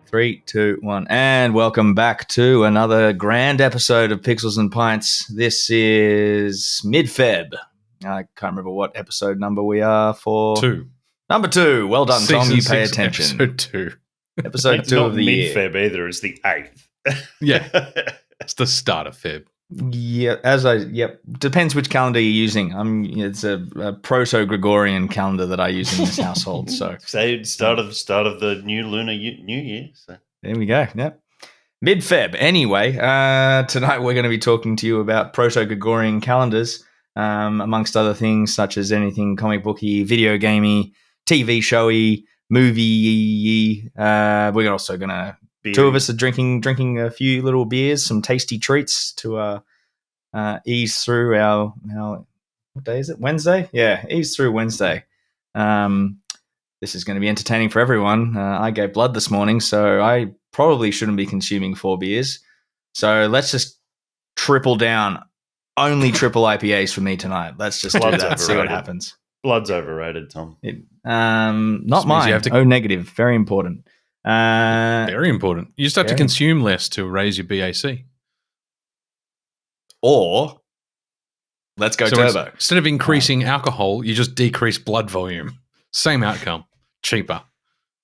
3, 2, 1, and welcome back to another grand episode of Pixels and Pints. This is mid-Feb. I can't remember what episode number we are for. 2. Number 2. Well done, Season Tom. You pay 6, attention. Episode 2. Episode 2 of the year. Mid-Feb either. It's the 8th. Yeah. It's the start of Feb. Yeah, depends which calendar you're using. It's a proto-Gregorian calendar that I use in this household. So start of the new lunar new year. So. There we go. Yep. Mid-Feb. Anyway, tonight we're going to be talking to you about proto-Gregorian calendars, amongst other things such as anything comic booky, video gamey, TV showy, movie. We're also going to. Two of us are drinking a few little beers, some tasty treats to ease through our what day is it? Wednesday? Yeah, ease through Wednesday. This is going to be entertaining for everyone. I gave blood this morning, so I probably shouldn't be consuming 4 beers. So let's just triple down. Only triple IPAs for me tonight. Let's just do that. See what happens. Blood's overrated, Tom. Not mine. O negative. Very important. Very important. You just have to consume less to raise your BAC. Or let's go turbo. Instead of increasing alcohol, you just decrease blood volume. Same outcome. Cheaper.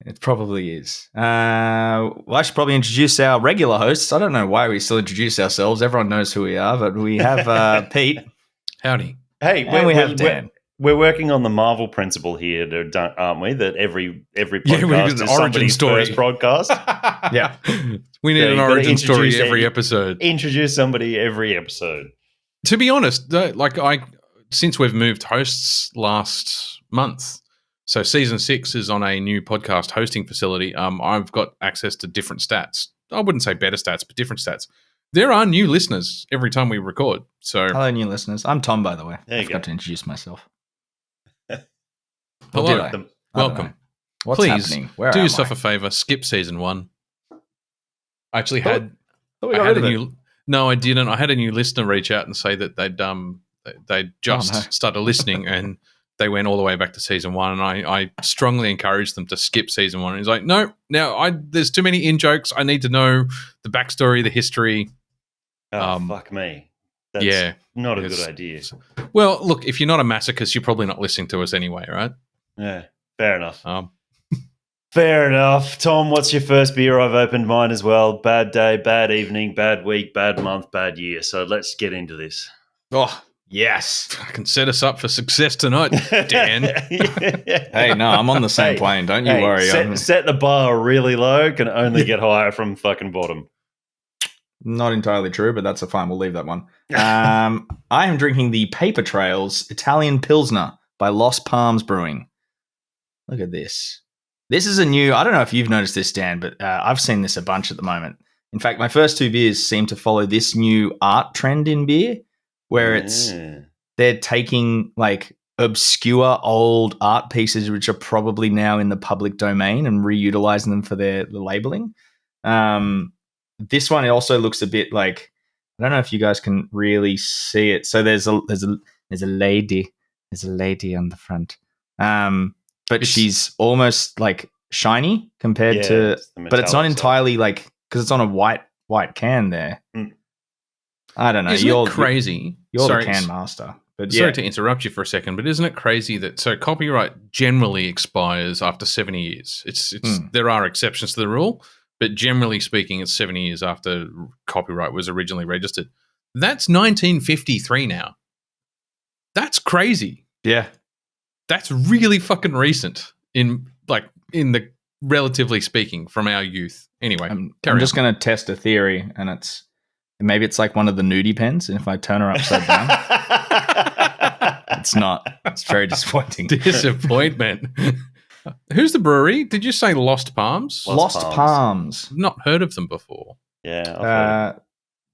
It probably is. Well, I should probably introduce our regular hosts. I don't know why we still introduce ourselves. Everyone knows who we are, but we have Pete. Howdy. Hey, and we have Dan. We're working on the Marvel principle here, aren't we? That every podcast is somebody's first podcast. Yeah. We need an origin story every episode. Introduce somebody every episode. To be honest, since we've moved hosts last month, so season 6 is on a new podcast hosting facility. I've got access to different stats. I wouldn't say better stats, but different stats. There are new listeners every time we record. So hello, new listeners. I'm Tom, by the way. There you I forgot to introduce myself. Hello. Welcome. What's happening? Do yourself a favor. Skip season 1. I actually had. No, I didn't. I had a new listener reach out and say that they'd just started listening and they went all the way back to season 1. And I strongly encouraged them to skip season 1. And he's like, no, there's too many in jokes. I need to know the backstory, the history. Fuck me. That's not a good idea. Well, look, if you're not a masochist, you're probably not listening to us anyway, right? Yeah, fair enough. Fair enough. Tom, what's your first beer? I've opened mine as well. Bad day, bad evening, bad week, bad month, bad year. So let's get into this. Oh, yes. I can set us up for success tonight, Dan. Hey, no, I'm on the same plane. Don't you worry. Set the bar really low, can only get higher from fucking bottom. Not entirely true, but that's a fine. We'll leave that one. I am drinking the Paper Trails Italian Pilsner by Lost Palms Brewing. Look at this. This is a new, I don't know if you've noticed this, Dan, but I've seen this a bunch at the moment. In fact, my first 2 beers seem to follow this new art trend in beer, where they're taking like obscure old art pieces, which are probably now in the public domain, and reutilizing them for the labeling. This one, it also looks a bit like, I don't know if you guys can really see it. So there's a lady on the front, but she's almost like shiny compared to, but it's not entirely like, because it's on a white can there. I don't know. Isn't it crazy? You're the can master. But sorry to interrupt you for a second, but isn't it crazy that copyright generally expires after 70 years? There are exceptions to the rule. But generally speaking, it's 70 years after copyright was originally registered. That's 1953 now. That's crazy. Yeah. That's really fucking recent in the relatively speaking from our youth. Anyway, I'm just going to test a theory, and maybe it's like one of the nudie pens, and if I turn her upside down, it's not. It's very disappointing. Disappointment. Who's the brewery? Did you say Lost Palms? Lost Palms. Not heard of them before. Yeah.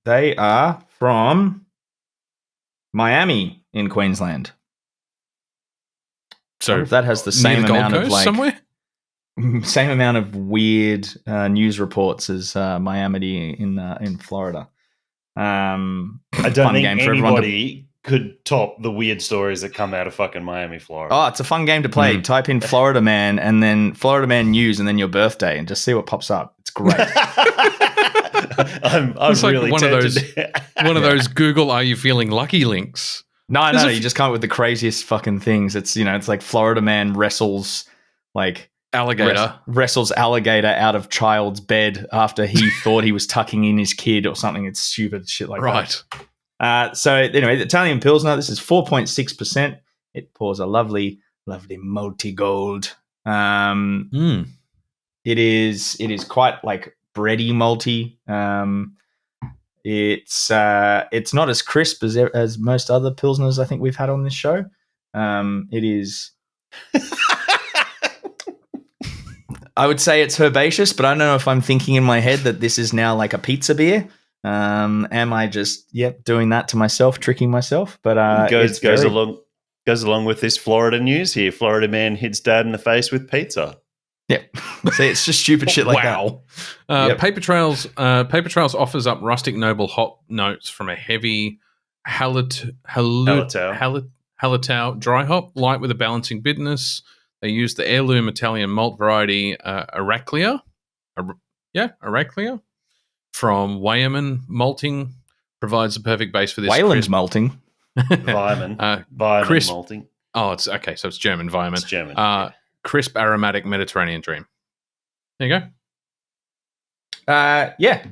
They are from Miami in Queensland. So that has the same amount of somewhere? Same amount of weird news reports as Miami in Florida. I don't think anybody could top the weird stories that come out of fucking Miami, Florida. Oh, it's a fun game to play. Type in Florida Man and then Florida Man news and then your birthday and just see what pops up. It's great. I'm it's like really one tempted. of those Google "Are you feeling lucky?" links. No, you just come up with the craziest fucking things. It's it's like Florida man wrestles like alligator wrestles alligator out of child's bed after he thought he was tucking in his kid or something. It's stupid shit like that. So anyway, the Italian Pilsner. This is 4.6%. It pours a lovely, lovely malty gold. It is quite like bready malty. It's not as crisp as most other pilsners I think we've had on this show. It is. I would say it's herbaceous, but I don't know if I'm thinking in my head that this is now like a pizza beer. Am I just doing that to myself, tricking myself? But goes along with this Florida news here. Florida man hits dad in the face with pizza. Yep. See, it's just stupid shit like that. Paper Trails offers up rustic noble hop notes from a heavy Hallertau dry hop, light with a balancing bitterness. They use the heirloom Italian malt variety Araclia. Araclia from Weyermann Malting provides the perfect base for this. Weyland Malting. Weyermann Malting. Oh, it's okay. So it's German. Weyermann. It's German. Crisp, aromatic Mediterranean dream. There you go.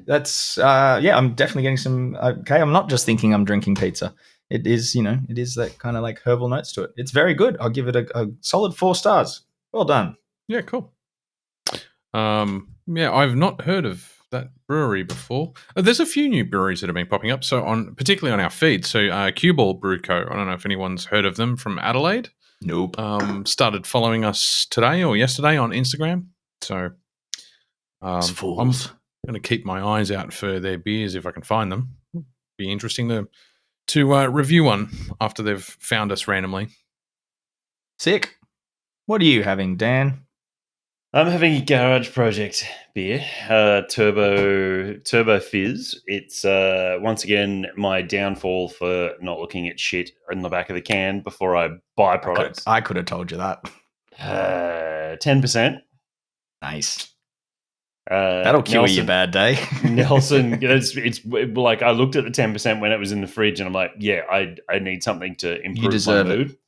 That's I'm definitely getting some. Okay, I'm not just thinking I'm drinking pizza. It is, it is that kind of like herbal notes to it. It's very good. I'll give it a solid 4 stars. Well done. Yeah, cool. I've not heard of that brewery before. There's a few new breweries that have been popping up. So particularly on our feed. So Cue Ball Brew Co. I don't know if anyone's heard of them from Adelaide. Nope. Started following us today or yesterday on Instagram. So I'm going to keep my eyes out for their beers if I can find them. Be interesting to review one after they've found us randomly. Sick. What are you having, Dan? I'm having a Garage Project beer, Turbo Fizz. It's once again my downfall for not looking at shit in the back of the can before I buy products. I could have told you that. 10%. Nice. That'll cure your bad day. Nelson, it's like I looked at the 10% when it was in the fridge, and I'm like, I need something to improve my mood.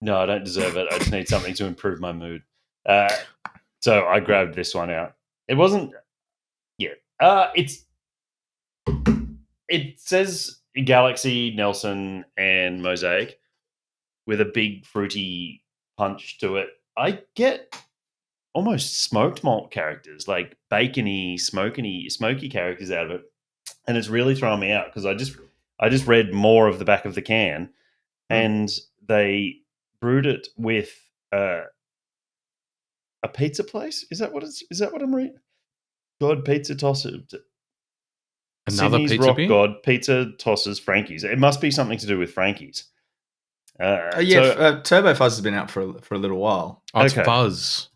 No, I don't deserve it. I just need something to improve my mood. So I grabbed this one out. It wasn't. It says Galaxy, Nelson, and Mosaic with a big fruity punch to it. I get almost smoked malt characters, like bacony, smoky characters out of it, and it's really throwing me out because I just read more of the back of the can, and they brewed it with a pizza place. Is that what I'm reading? God, pizza tosser. Another Sydney's pizza Rock beer? God pizza tosses Frankie's. It must be something to do with Frankie's. Turbo Fuzz has been out for a little while. Oh, it's Fuzz.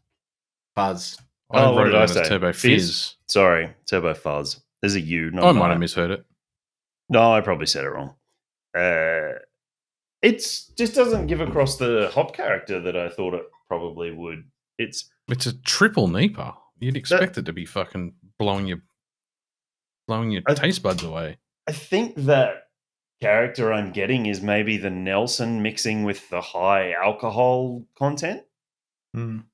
Fuzz. What did I say? Turbo Fizz. Sorry, Turbo Fuzz. There's a U. I might have misheard it. No, I probably said it wrong. It just doesn't give across the hop character that I thought it probably would. It's a triple Nipah. You'd expect it to be fucking blowing your taste buds away. I think that character I'm getting is maybe the Nelson mixing with the high alcohol content. And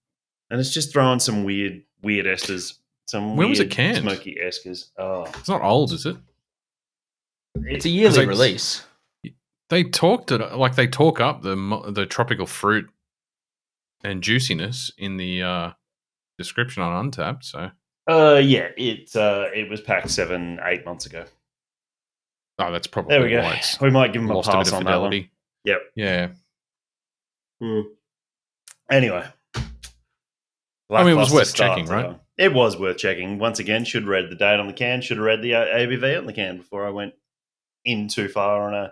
it's just throwing some weird esters. When was it canned? Smoky esters. Oh, it's not old, is it? It's a yearly release. They talk up the tropical fruit and juiciness in the description on Untapped. So it was packed 7-8 months ago. Oh, that's probably there we go. We might give them a pass on fidelity. That one. Yep. Yeah. Anyway, I mean, it was worth checking, right? It was worth checking. Once again, should have read the date on the can. Should have read the ABV on the can before I went in too far on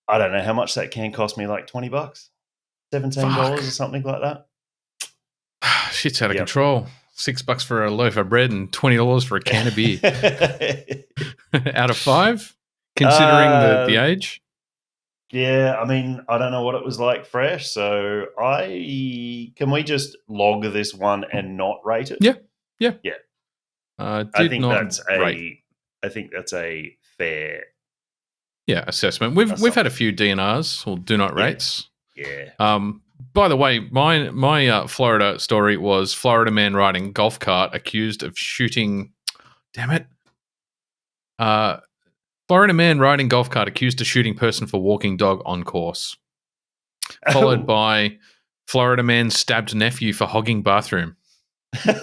I don't know how much that can cost me, like $20, $17 or something like that. Shit's out of control. $6 for a loaf of bread and $20 for a can of beer. Out of 5, considering the age. Yeah, I mean, I don't know what it was like fresh, so can we just log this one and not rate it? Yeah. Yeah. I think that's a fair assessment. We've had a few DNRs or do not rates. Yeah. By the way, my Florida story was Florida man riding golf cart accused of shooting. Damn it. Florida man riding golf cart accused of shooting person for walking dog on course. Followed by Florida man stabbed nephew for hogging bathroom. They're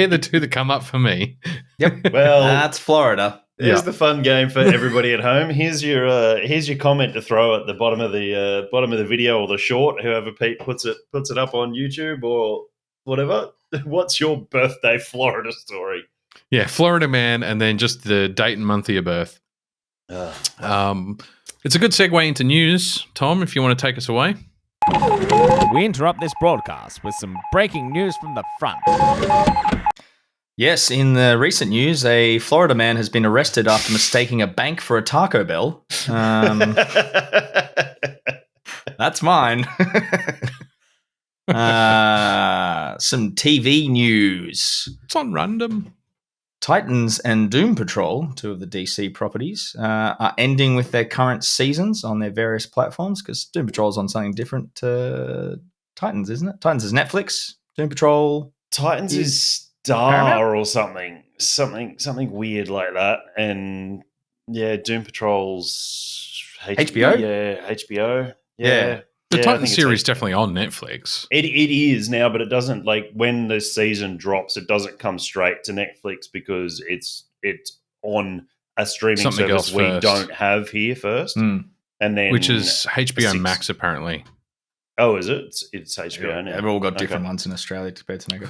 the two that come up for me. Yep. Well, that's Florida. Here's the fun game for everybody at home. Here's your comment to throw at the bottom of the video or the short. Whoever Pete puts it up on YouTube or whatever. What's your birthday Florida story? Yeah, Florida man, and then just the date and month of your birth. It's a good segue into news, Tom. If you want to take us away. We interrupt this broadcast with some breaking news from the front. Yes, in the recent news, a Florida man has been arrested after mistaking a bank for a Taco Bell. That's mine. Some TV news. It's on random. Titans and Doom Patrol, two of the DC properties, are ending with their current seasons on their various platforms because Doom Patrol is on something different to Titans, isn't it? Titans is Netflix. Doom Patrol. Titans is Star or something weird like that. And yeah, Doom Patrol's HBO? Yeah, HBO. Yeah. The Titans series definitely on Netflix. It is now, but it doesn't, like, when the season drops, it doesn't come straight to Netflix because it's on a streaming service we don't have here first. And then which is HBO Max, apparently. Oh, is it? It's HBO now. They've all got different ones in Australia compared to Mega.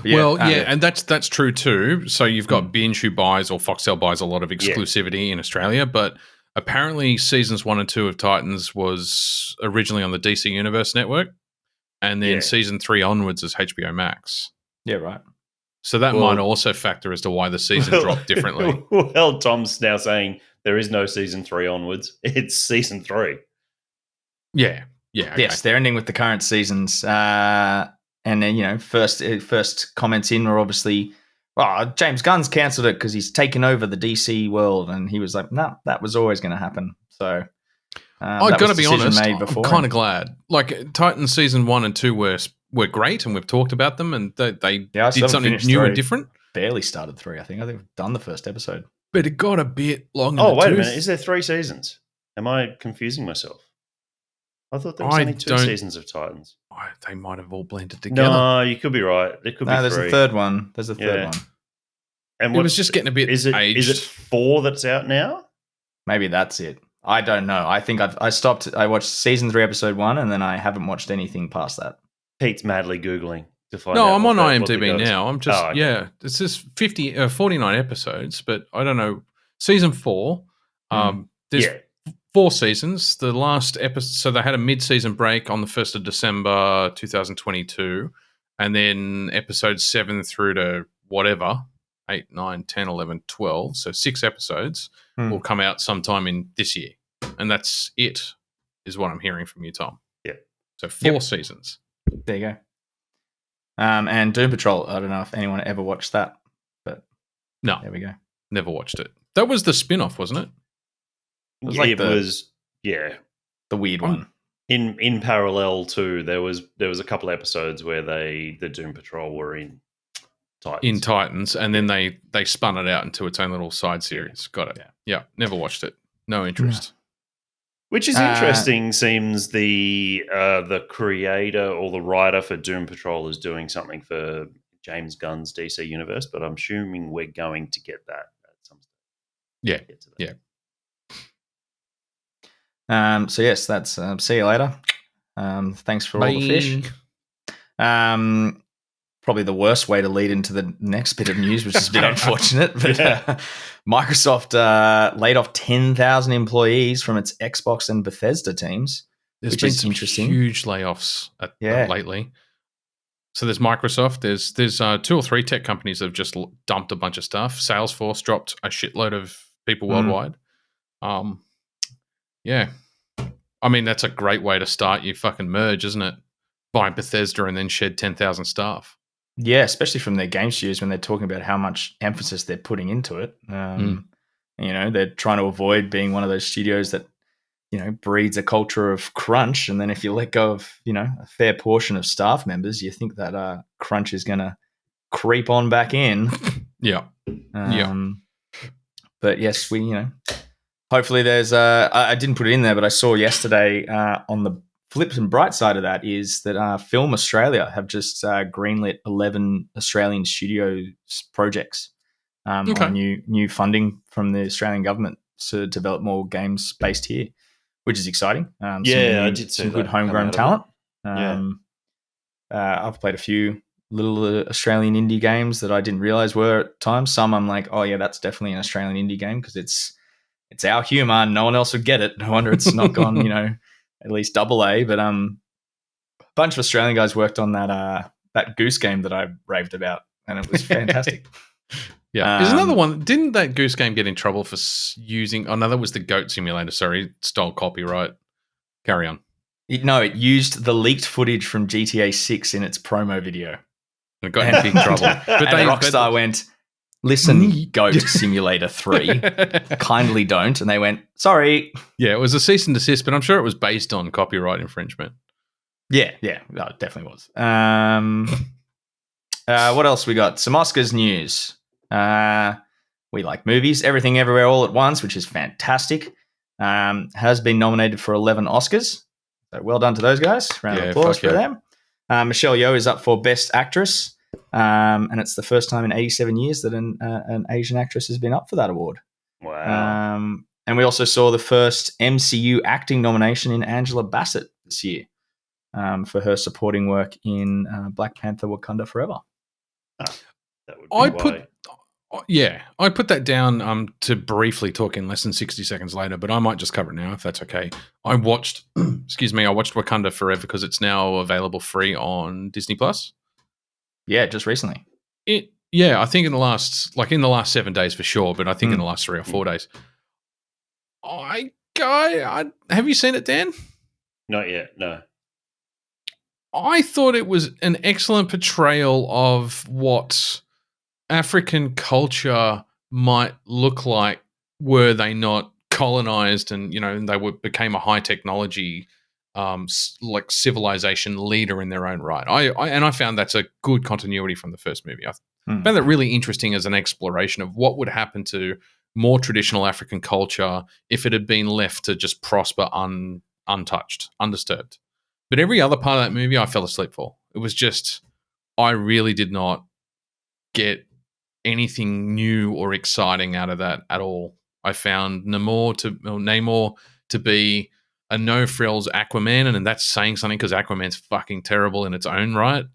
And that's true too. So you've got Binge who buys, or Foxtel buys, a lot of exclusivity in Australia, but apparently seasons 1 and 2 of Titans was originally on the DC Universe network, and then season 3 onwards is HBO Max. Yeah, right. So that might also factor as to why the season dropped differently. Well, Tom's now saying there is no season 3 onwards. It's season 3. Yeah. Yeah. Okay. Yes, they're ending with the current seasons. And then, first comments in were obviously, James Gunn's cancelled it because he's taken over the DC world. And he was like, no, that was always going to happen. So I've got to be honest, I'm kind of glad. Like, Titans season 1 and 2 were great, and we've talked about them, and they did something new and different. Barely started 3, I think. I've done the first episode. But it got a bit long. Oh, wait a minute. Is there 3 seasons? Am I confusing myself? I thought there was only 2 seasons of Titans. They might have all blended together. No, you could be right. There could be 3. There's a third one. There's a third one. And it was just getting a bit aged. Is it 4 that's out now? Maybe that's it. I don't know. I think I stopped. I watched season 3, episode 1, and then I haven't watched anything past that. Pete's madly Googling to find out. No, I'm on IMDb now. I'm just, it's just 49 episodes, but I don't know. Season 4, there's 4 seasons. The last episode, so they had a mid-season break on the 1st of December 2022, and then episodes 7 through to whatever, 8, 9, 10, 11, 12, so 6 episodes will come out sometime in this year. And that's it, is what I'm hearing from you, Tom. Yeah. So 4 seasons. There you go. And Doom Patrol, I don't know if anyone ever watched that, but no, there we go. Never watched it. That was the spin-off, wasn't it? It was like the weird one. In parallel to there was a couple episodes where the Doom Patrol were in Titans. And then they spun it out into its own little side series. Got it. Yeah. Never watched it. No interest. Which is interesting. Seems the creator or the writer for Doom Patrol is doing something for James Gunn's DC Universe, but I'm assuming we're going to get that at some stage. Yeah. So yes, that's see you later. Thanks for all the fish. Probably the worst way to lead into the next bit of news, which is a bit unfortunate, but Microsoft laid off 10,000 employees from its Xbox and Bethesda teams. There's been some interesting huge layoffs lately. So there's Microsoft. There's 2 or 3 tech companies that have just dumped a bunch of stuff. Salesforce dropped a shitload of people worldwide. Yeah. I mean, that's a great way to start your fucking merge, isn't it? Buy Bethesda and then shed 10,000 staff. Yeah, especially from their game studios when they're talking about how much emphasis they're putting into it. They're trying to avoid being one of those studios that, breeds a culture of crunch. And then if you let go of, a fair portion of staff members, you think that crunch is going to creep on back in. Yeah. But yes, hopefully there's I didn't put it in there, but I saw yesterday on the flip and bright side of that is that Film Australia have just greenlit 11 Australian studios projects on new funding from the Australian government to develop more games based here, which is exciting. I did see some good homegrown talent. I've played a few little Australian indie games that I didn't realize were at times. Some I'm like, oh yeah, that's definitely an Australian indie game because it's our humor. No one else would get it. No wonder it's not gone, at least AA. But a bunch of Australian guys worked on that Goose game that I raved about, and it was fantastic. Yeah, there's another one. Didn't that Goose game get in trouble for using? Oh no, that was the Goat Simulator. Sorry, stole copyright. Carry on. It used the leaked footage from GTA 6 in its promo video. It got in big trouble. But Rockstar went, listen, Goat Simulator 3, kindly don't. And they went, sorry. Yeah, it was a cease and desist, but I'm sure it was based on copyright infringement. Yeah, no, it definitely was. What else we got? Some Oscars news. We like movies. Everything Everywhere All at Once, which is fantastic. Has been nominated for 11 Oscars. So well done to those guys. Round of applause for them. Michelle Yeoh is up for Best Actress, and it's the first time in 87 years that an Asian actress has been up for that award. Wow. And we also saw the first MCU acting nomination in Angela Bassett this year for her supporting work in Black Panther Wakanda Forever. That would be I put that down to briefly talk in less than 60 seconds later, but I might just cover it now if that's okay. I watched Wakanda Forever because it's now available free on Disney Plus. Yeah, just recently. I think in the last 7 days for sure, but I think in the last 3 or 4 days. Have you seen it, Dan? Not yet, no. I thought it was an excellent portrayal of what African culture might look like were they not colonized and they became a high technology like civilization leader in their own right. I found that's a good continuity from the first movie. I found that really interesting as an exploration of what would happen to more traditional African culture if it had been left to just prosper untouched, undisturbed. But every other part of that movie I fell asleep for. It was just, I really did not get anything new or exciting out of that at all. I found Namor to be a no-frills Aquaman, and that's saying something because Aquaman's fucking terrible in its own right.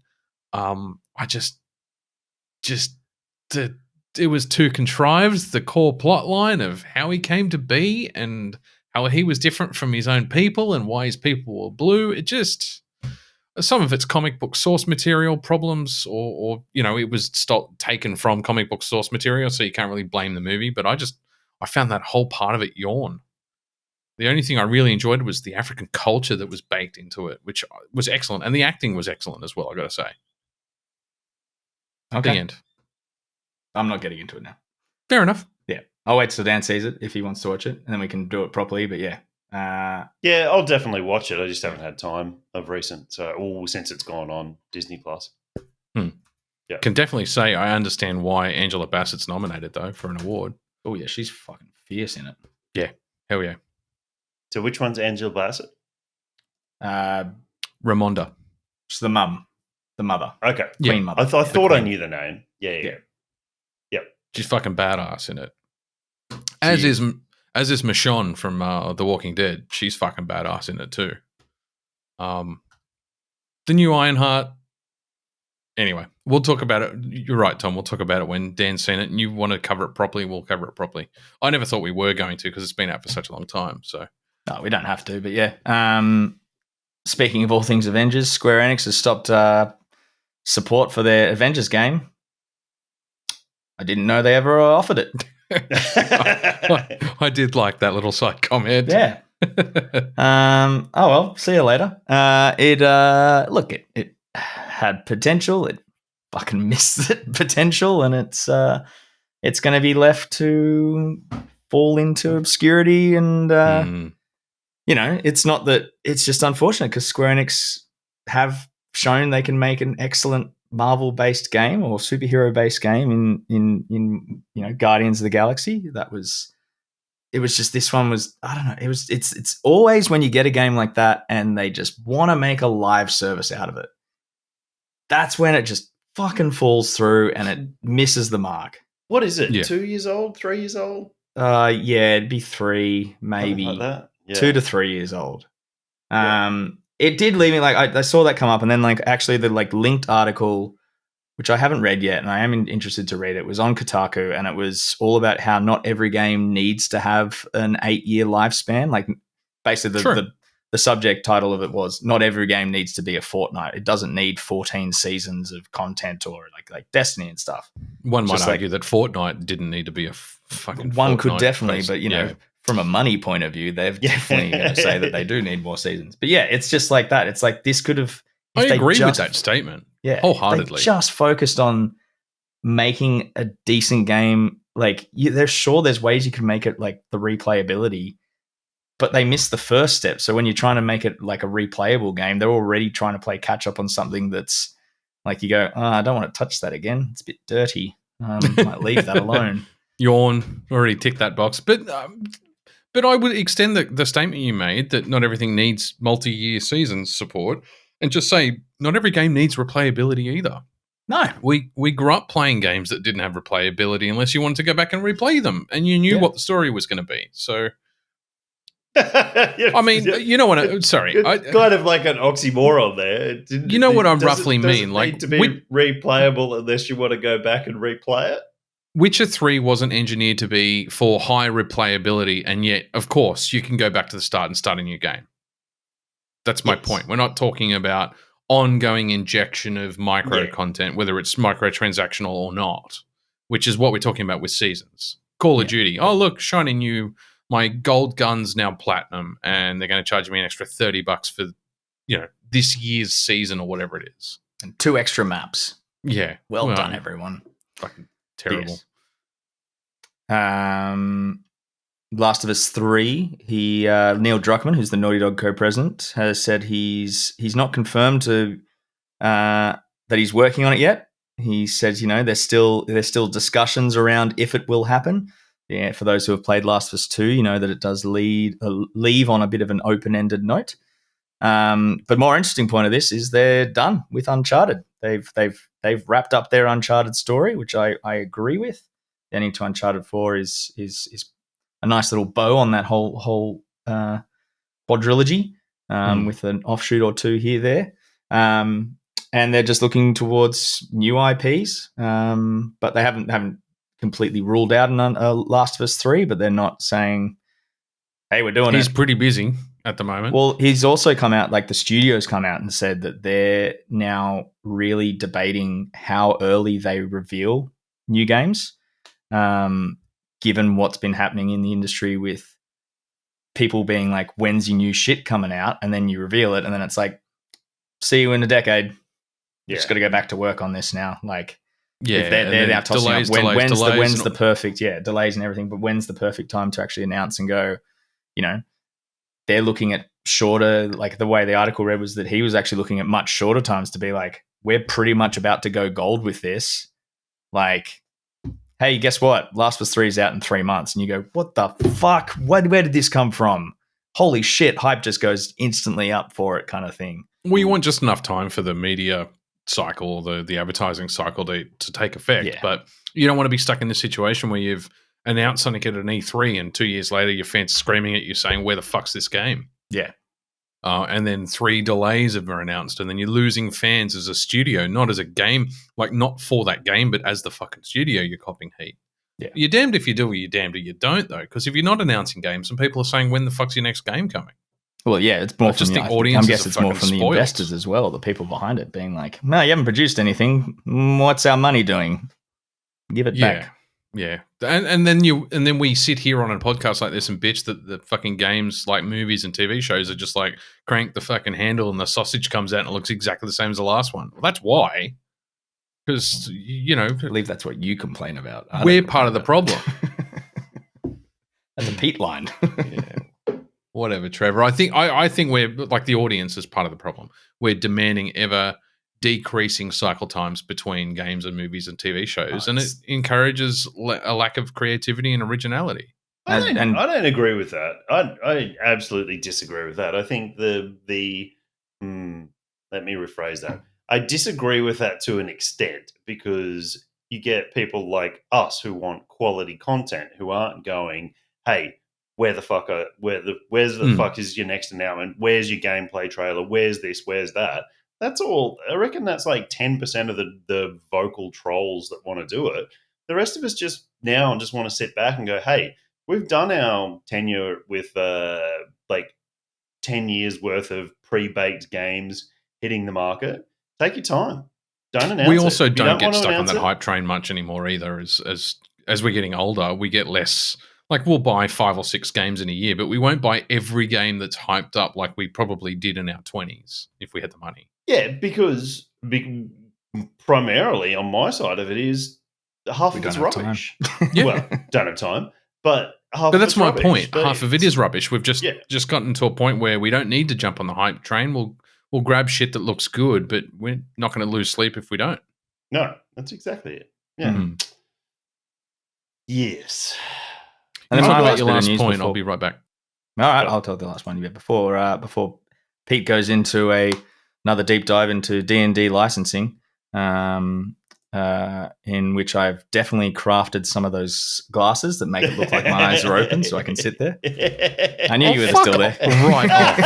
It was too contrived, the core plot line of how he came to be and how he was different from his own people and why his people were blue. It just, some of it's comic book source material problems or it was taken from comic book source material, so you can't really blame the movie. But I found that whole part of it yawn. The only thing I really enjoyed was the African culture that was baked into it, which was excellent. And the acting was excellent as well, I got to say. Okay. The end. I'm not getting into it now. Fair enough. Yeah. I'll wait till Dan sees it if he wants to watch it, and then we can do it properly. But yeah. Yeah, I'll definitely watch it. I just haven't had time of recent. Since it's gone on Disney Plus. Yeah. Can definitely say I understand why Angela Bassett's nominated, though, for an award. Oh, yeah. She's fucking fierce in it. Yeah. Hell yeah. So which one's Angela Bassett? Ramonda. She's the mum. The mother. Okay. Queen mother. I thought I knew the name. Yeah. Yep. She's fucking badass in it. As is Michonne from The Walking Dead. She's fucking badass in it too. The new Ironheart. Anyway, we'll talk about it. You're right, Tom. We'll talk about it when Dan's seen it and you want to cover it properly, we'll cover it properly. I never thought we were going to because it's been out for such a long time. So no, we don't have to, but yeah. Speaking of all things Avengers, Square Enix has stopped support for their Avengers game. I didn't know they ever offered it. I did like that little side comment. Yeah. Oh well, see you later. It had potential. It fucking missed the potential, and it's going to be left to fall into obscurity. And it's not that, it's just unfortunate because Square Enix have shown they can make an excellent Marvel-based game or superhero-based game in Guardians of the Galaxy. It was just, this one was, I don't know. It's always when you get a game like that and they just want to make a live service out of it, that's when it just fucking falls through and it misses the mark. What is it? Yeah. 2 years old? 3 years old? Yeah, it'd be 3, maybe like that. Yeah. 2 to 3 years old. It did leave me I saw that come up, and then actually the linked article, which I haven't read yet, and I am interested to read it, was on Kotaku, and it was all about how not every game needs to have an 8-year lifespan. Basically, the subject title of it was, not every game needs to be a Fortnite. It doesn't need 14 seasons of content or like Destiny and stuff. One might argue that Fortnite didn't need to be a fucking one Fortnite could definitely, but from a money point of view, they're definitely going to say that they do need more seasons. But yeah, it's just like that. It's like this could have. I agree with that statement. Yeah, wholeheartedly. They just focused on making a decent game. There's ways you can make it the replayability, but they missed the first step. So when you're trying to make it like a replayable game, they're already trying to play catch up on something that's you go, I don't want to touch that again. It's a bit dirty. Might leave that alone. Yawn. Already ticked that box. But I would extend the statement you made that not everything needs multi-year seasons support, and just say not every game needs replayability either. No. We grew up playing games that didn't have replayability unless you wanted to go back and replay them and you knew what the story was going to be. So, I mean, you know what? Sorry. It's kind of like an oxymoron there. You know what I roughly mean? It need to be replayable unless you want to go back and replay it. Witcher 3 wasn't engineered to be for high replayability, and yet, of course, you can go back to the start and start a new game. That's my point. We're not talking about ongoing injection of micro content, whether it's microtransactional or not, which is what we're talking about with seasons. Call of Duty. Oh, look, shiny new. My gold gun's now platinum, and they're going to charge me an extra $30 for, this year's season or whatever it is. And 2 extra maps. Yeah. Well done, everyone. Fucking terrible. Yes. Last of Us 3, Neil Druckmann, who's the Naughty Dog co-president, has said he's not confirmed that he's working on it yet. He says, there's still discussions around if it will happen. Yeah, for those who have played Last of Us 2, that it does leave on a bit of an open-ended note. But more interesting point of this is they're done with Uncharted. They've wrapped up their Uncharted story, which I agree with. Getting to Uncharted 4 is a nice little bow on that whole quadrilogy, with an offshoot or 2 here there. And they're just looking towards new IPs, but they haven't completely ruled out Last of Us 3, but they're not saying, hey, we're doing it. He's pretty busy at the moment. Well, he's also come out, the studios come out and said that they're now really debating how early they reveal new games, given what's been happening in the industry with people being like, when's your new shit coming out? And then you reveal it, and then it's like, see you in a decade. Just got to go back to work on this now. They're now tossing up when's the perfect delays and everything, but when's the perfect time to actually announce and go, they're looking at shorter, the way the article read was that he was actually looking at much shorter times to be like, we're pretty much about to go gold with this. Hey, guess what? Last of Us 3 is out in 3 months. And you go, what the fuck? Where did this come from? Holy shit, hype just goes instantly up for it, kind of thing. Well, you want just enough time for the media cycle, the advertising cycle to take effect. But you don't want to be stuck in this situation where you've announced something at an E3 and 2 years later your fans screaming at you saying, where the fuck's this game? Yeah. And then 3 delays have been announced, and then you're losing fans as a studio, not as a game, not for that game, but as the fucking studio, you're copping heat. Yeah. You're damned if you do or you're damned if you don't, though, because if you're not announcing games and people are saying, when the fuck's your next game coming? Well, yeah, it's more from the audience. I guess it's more from the investors as well, the people behind it being like, no, you haven't produced anything. What's our money doing? Give it back. Yeah. And then we sit here on a podcast like this and bitch that the fucking games like movies and TV shows are just crank the fucking handle and the sausage comes out and it looks exactly the same as the last one. Well, that's why. Because, I believe that's what you complain about. We're part of the problem. That's a Pete line. Yeah. Whatever, Trevor. I think we're like the audience is part of the problem. We're demanding ever decreasing cycle times between games and movies and TV shows, and it encourages a lack of creativity and originality. I don't agree with that. I absolutely disagree with that. I think let me rephrase that. I disagree with that to an extent because you get people like us who want quality content who aren't going, hey, where's the fuck is your next announcement? Where's your gameplay trailer? Where's this? Where's that? That's all. I reckon that's like 10% of the vocal trolls that want to do it. The rest of us just want to sit back and go, hey, we've done our tenure with like 10 years worth of pre-baked games hitting the market. Take your time. Don't announce it. We also don't get stuck on that hype train much anymore either. As we're getting older, we get less. Like we'll buy 5 or 6 games in a year, but we won't buy every game that's hyped up like we probably did in our 20s if we had the money. Yeah, because primarily on my side of it is half of it's rubbish. Well, don't have time, but that's my point. Half of it is rubbish. We've just gotten to a point where we don't need to jump on the hype train. We'll grab shit that looks good, but we're not going to lose sleep if we don't. No, that's exactly it. Yeah. Mm-hmm. Yes. And then about your last point, I'll be right back. All right, I'll tell the last one you had before Pete goes into another deep dive into D&D licensing, in which I've definitely crafted some of those glasses that make it look like my eyes are open so I can sit there. I knew you were still there. Right off.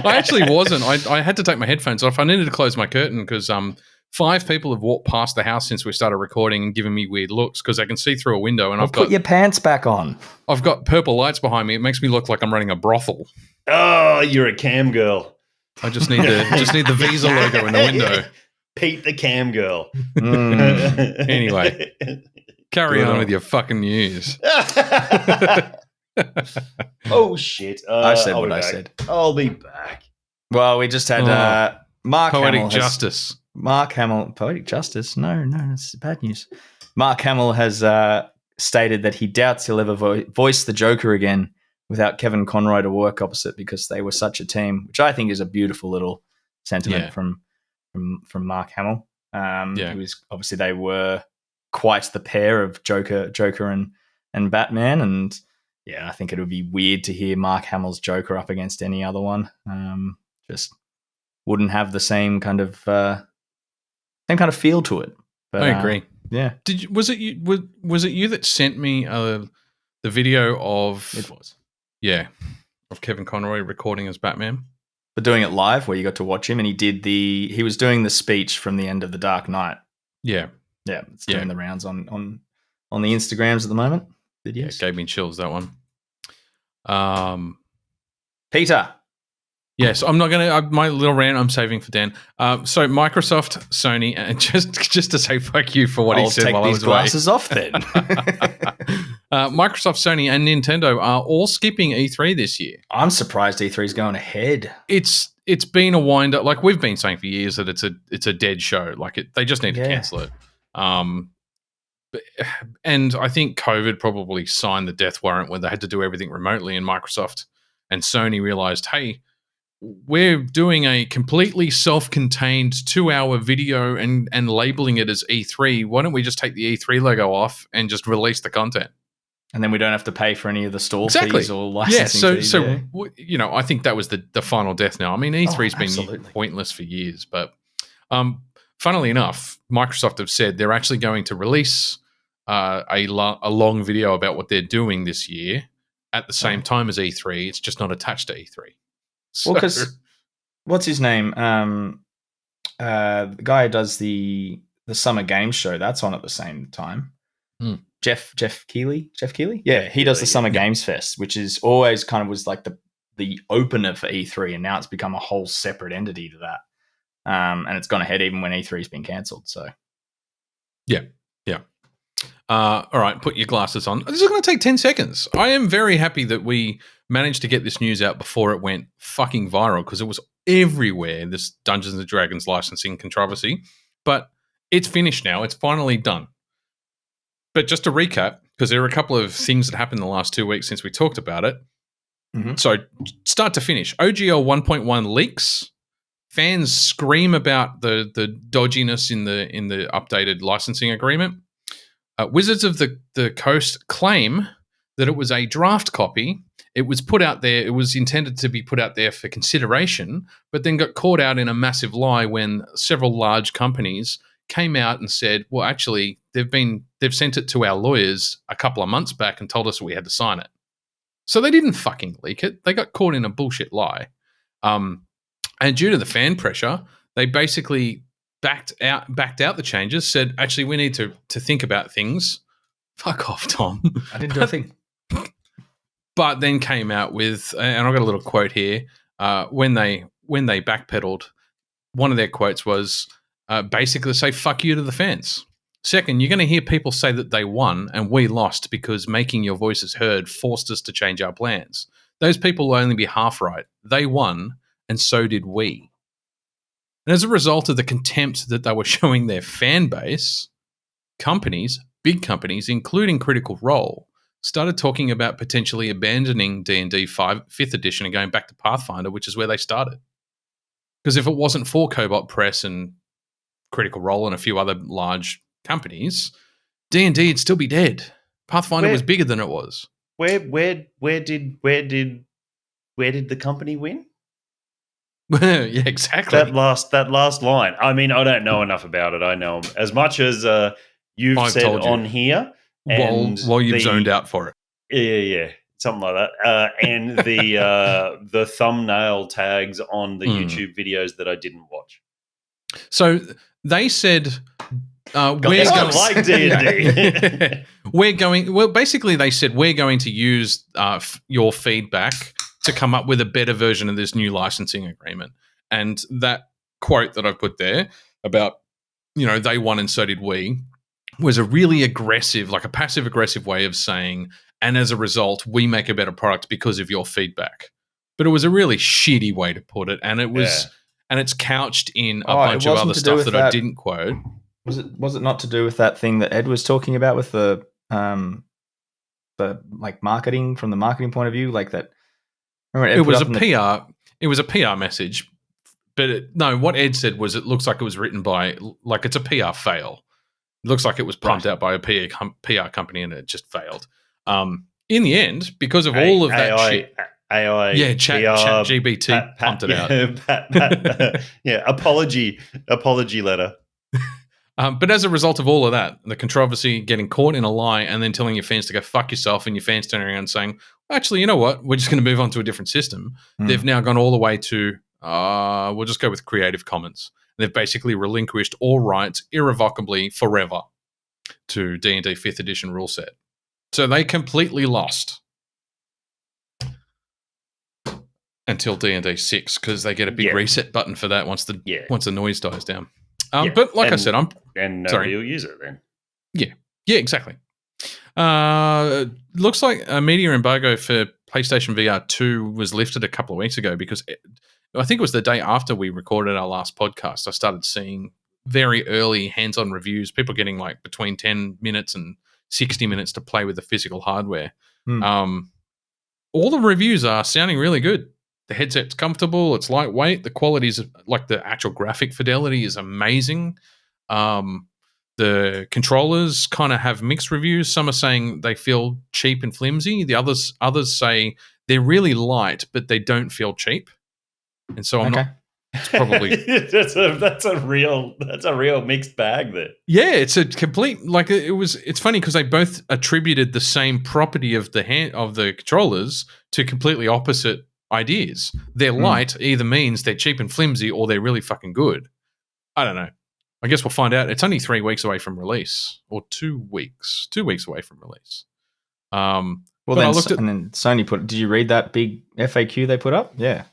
I actually wasn't. I had to take my headphones off. I needed to close my curtain because 5 people have walked past the house since we started recording and given me weird looks because I can see through a window and put your pants back on. I've got purple lights behind me. It makes me look like I'm running a brothel. Oh, you're a cam girl. I just need the Visa logo in the window. Pete the cam girl. Anyway, carry on with your fucking news. Oh shit! I said what I said. I'll be back. Well, we just had Mark Poetic Hamill Justice. Mark Hamill, Poetic Justice? No, that's bad news. Mark Hamill has stated that he doubts he'll ever voice the Joker again without Kevin Conroy to work opposite because they were such a team, which I think is a beautiful little sentiment from Mark Hamill. It was obviously they were quite the pair of Joker and Batman, and I think it would be weird to hear Mark Hamill's Joker up against any other one. Just wouldn't have the same kind of feel to it. But, I agree. Yeah. Was it you that sent me the video of? It was. Yeah, of Kevin Conroy recording as Batman. But doing it live, where you got to watch him, and he was doing the speech from the end of The Dark Knight. Yeah. It's doing the rounds on the Instagrams at the moment. Videos. Yeah, it gave me chills, that one. Peter. Yes, I'm not going to. My little rant I'm saving for Dan. So Microsoft, Sony, and just to say fuck you for what he said while I was away. I'll take these glasses off then. Microsoft, Sony, and Nintendo are all skipping E3 this year. I'm surprised E3 is going ahead. It's been a wind up. Like we've been saying for years that it's a dead show. Like they just need to cancel it. And I think COVID probably signed the death warrant when they had to do everything remotely, and Microsoft and Sony realized, hey, we're doing a completely self-contained 2-hour video and labeling it as E3. Why don't we just take the E3 logo off and just release the content? And then we don't have to pay for any of the store fees or licensing fees. So I think that was the final death now. I mean, E3's been pointless for years, but funnily enough, Microsoft have said they're actually going to release a long video about what they're doing this year at the same time as E3. It's just not attached to E3. Well, because what's his name? The guy who does the Summer Games Show, that's on at the same time. Jeff Keighley? Yeah, he does the Summer Games Fest, which is always kind of was like the opener for E3, and now it's become a whole separate entity to that. And it's gone ahead even when E3's been cancelled. So, yeah. All right, put your glasses on. This is going to take 10 seconds. I am very happy that we managed to get this news out before it went fucking viral because it was everywhere, this Dungeons & Dragons licensing controversy. But It's finished now. It's finally done. But just to recap, because there are a couple of things that happened in the last 2 weeks since we talked about it. Mm-hmm. So start to finish, OGL 1.1 leaks. Fans scream about the dodginess in the updated licensing agreement. Wizards of the Coast claim that it was a draft copy. It was put out there. It was intended to be put out there for consideration, but then got caught out in a massive lie when several large companies came out and said, well, actually, they've sent it to our lawyers a couple of months back and told us we had to sign it. So they didn't fucking leak it. They got caught in a bullshit lie. And due to the fan pressure, they basically backed out the changes, said, actually, we need to think about things. Fuck off, Tom. I didn't do a thing. But then came out with, and I've got a little quote here, when they backpedaled, one of their quotes was basically say, fuck you to the fans. Second, you're going to hear people say that they won and we lost because making your voices heard forced us to change our plans. Those people will only be half right. They won, and so did we. And as a result of the contempt that they were showing their fan base, companies, big companies, including Critical Role, started talking about potentially abandoning D&D 5th edition and going back to Pathfinder, which is where they started. Because if it wasn't for Cobalt Press and Critical Role and a few other large companies, D&D would still be dead. Pathfinder was bigger than it was. Where did the company win? Yeah, exactly. That last line. I mean, I don't know enough about it. I know as much as I've said on here. While you've zoned out for it. Yeah. Something like that. And the thumbnail tags on the YouTube videos that I didn't watch. So they said we're going like D&D. We're going. Well, basically, they said we're going to use your feedback to come up with a better version of this new licensing agreement. And that quote that I put there about, they won and so did we, was a really aggressive, like a passive aggressive way of saying, and as a result, we make a better product because of your feedback. But it was a really shitty way to put it, and it was, and it's couched in a bunch of other stuff that I didn't quote. Was it not to do with that thing that Ed was talking about with the like marketing, from the marketing point of view, like that? It was a PR. It was a PR message, but what Ed said was it looks like it was written by, like, it's a PR fail. It looks like it was pumped out by a PR company and it just failed. In the end, because of all of that shit. AI, Chat GBT pumped it out. Apology letter. But as a result of all of that, the controversy, getting caught in a lie, and then telling your fans to go fuck yourself, and your fans turning around and saying, well, actually, you know what? We're just going to move on to a different system. They've now gone all the way to, we'll just go with Creative Commons. They've basically relinquished all rights irrevocably forever to D&D 5th edition rule set. So they completely lost until D&D 6 because they get a big reset button for that once the noise dies down. But like I said, nobody will use it then. Yeah, exactly. Looks like a media embargo for PlayStation VR 2 was lifted a couple of weeks ago because I think it was the day after we recorded our last podcast. I started seeing very early hands-on reviews, people getting like between 10 minutes and 60 minutes to play with the physical hardware. All the reviews are sounding really good. The headset's comfortable, it's lightweight, the quality's, like, the actual graphic fidelity is amazing. The controllers kind of have mixed reviews. Some are saying they feel cheap and flimsy. The others say they're really light, but they don't feel cheap. And so I'm not. It's probably that's a real mixed bag there. Yeah, it's a complete, like, it's funny because they both attributed the same property of the controllers to completely opposite ideas. They're light either means they're cheap and flimsy or they're really fucking good. I don't know. I guess we'll find out. It's only 3 weeks away from release, or 2 weeks. 2 weeks away from release. Well, then Sony put. Did you read that big FAQ they put up? Yeah,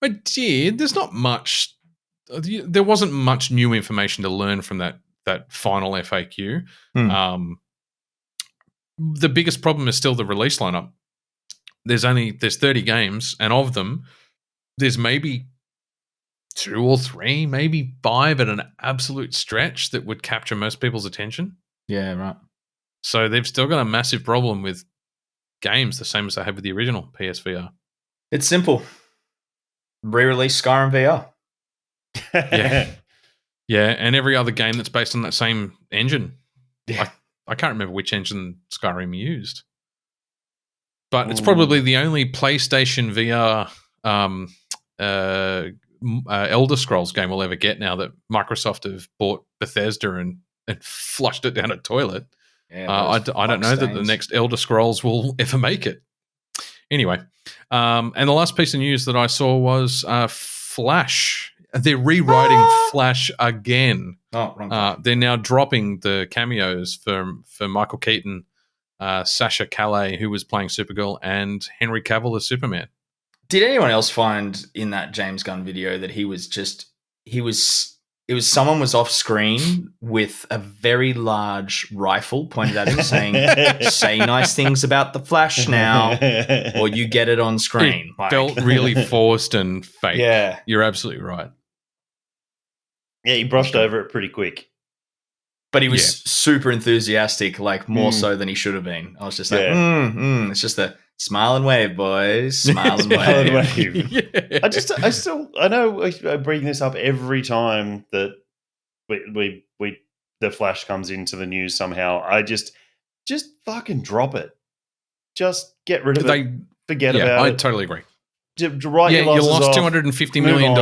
I did. There's not much. There wasn't much new information to learn from that final FAQ. The biggest problem is still the release lineup. There's 30 games, and of them, there's maybe 2 or 3, maybe 5 at an absolute stretch that would capture most people's attention. Yeah, right. So they've still got a massive problem with games, the same as they have with the original PSVR. It's simple. Re-release Skyrim VR. Yeah, and every other game that's based on that same engine. Yeah. I can't remember which engine Skyrim used. But it's probably the only PlayStation VR Elder Scrolls game we'll ever get now that Microsoft have bought Bethesda and flushed it down a toilet. Yeah, I don't know that the next Elder Scrolls will ever make it. Anyway, and the last piece of news that I saw was Flash. They're rewriting Flash again. Oh, wrong. They're now dropping the cameos for Michael Keaton, Sasha Calais, who was playing Supergirl, and Henry Cavill as Superman. Did anyone else find in that James Gunn video that someone was off screen with a very large rifle pointed at him saying, say nice things about the Flash now or you get it on screen. It felt really forced and fake. Yeah. You're absolutely right. Yeah, he brushed over it pretty quick. But he was super enthusiastic, like more so than he should have been. I was just like, it's just a smile and wave, boys. Smile and wave. Yeah. I know I bring this up every time that we the Flash comes into the news somehow. I just fucking drop it. Just get rid of it. Forget about it. I totally agree. You lost $250 million.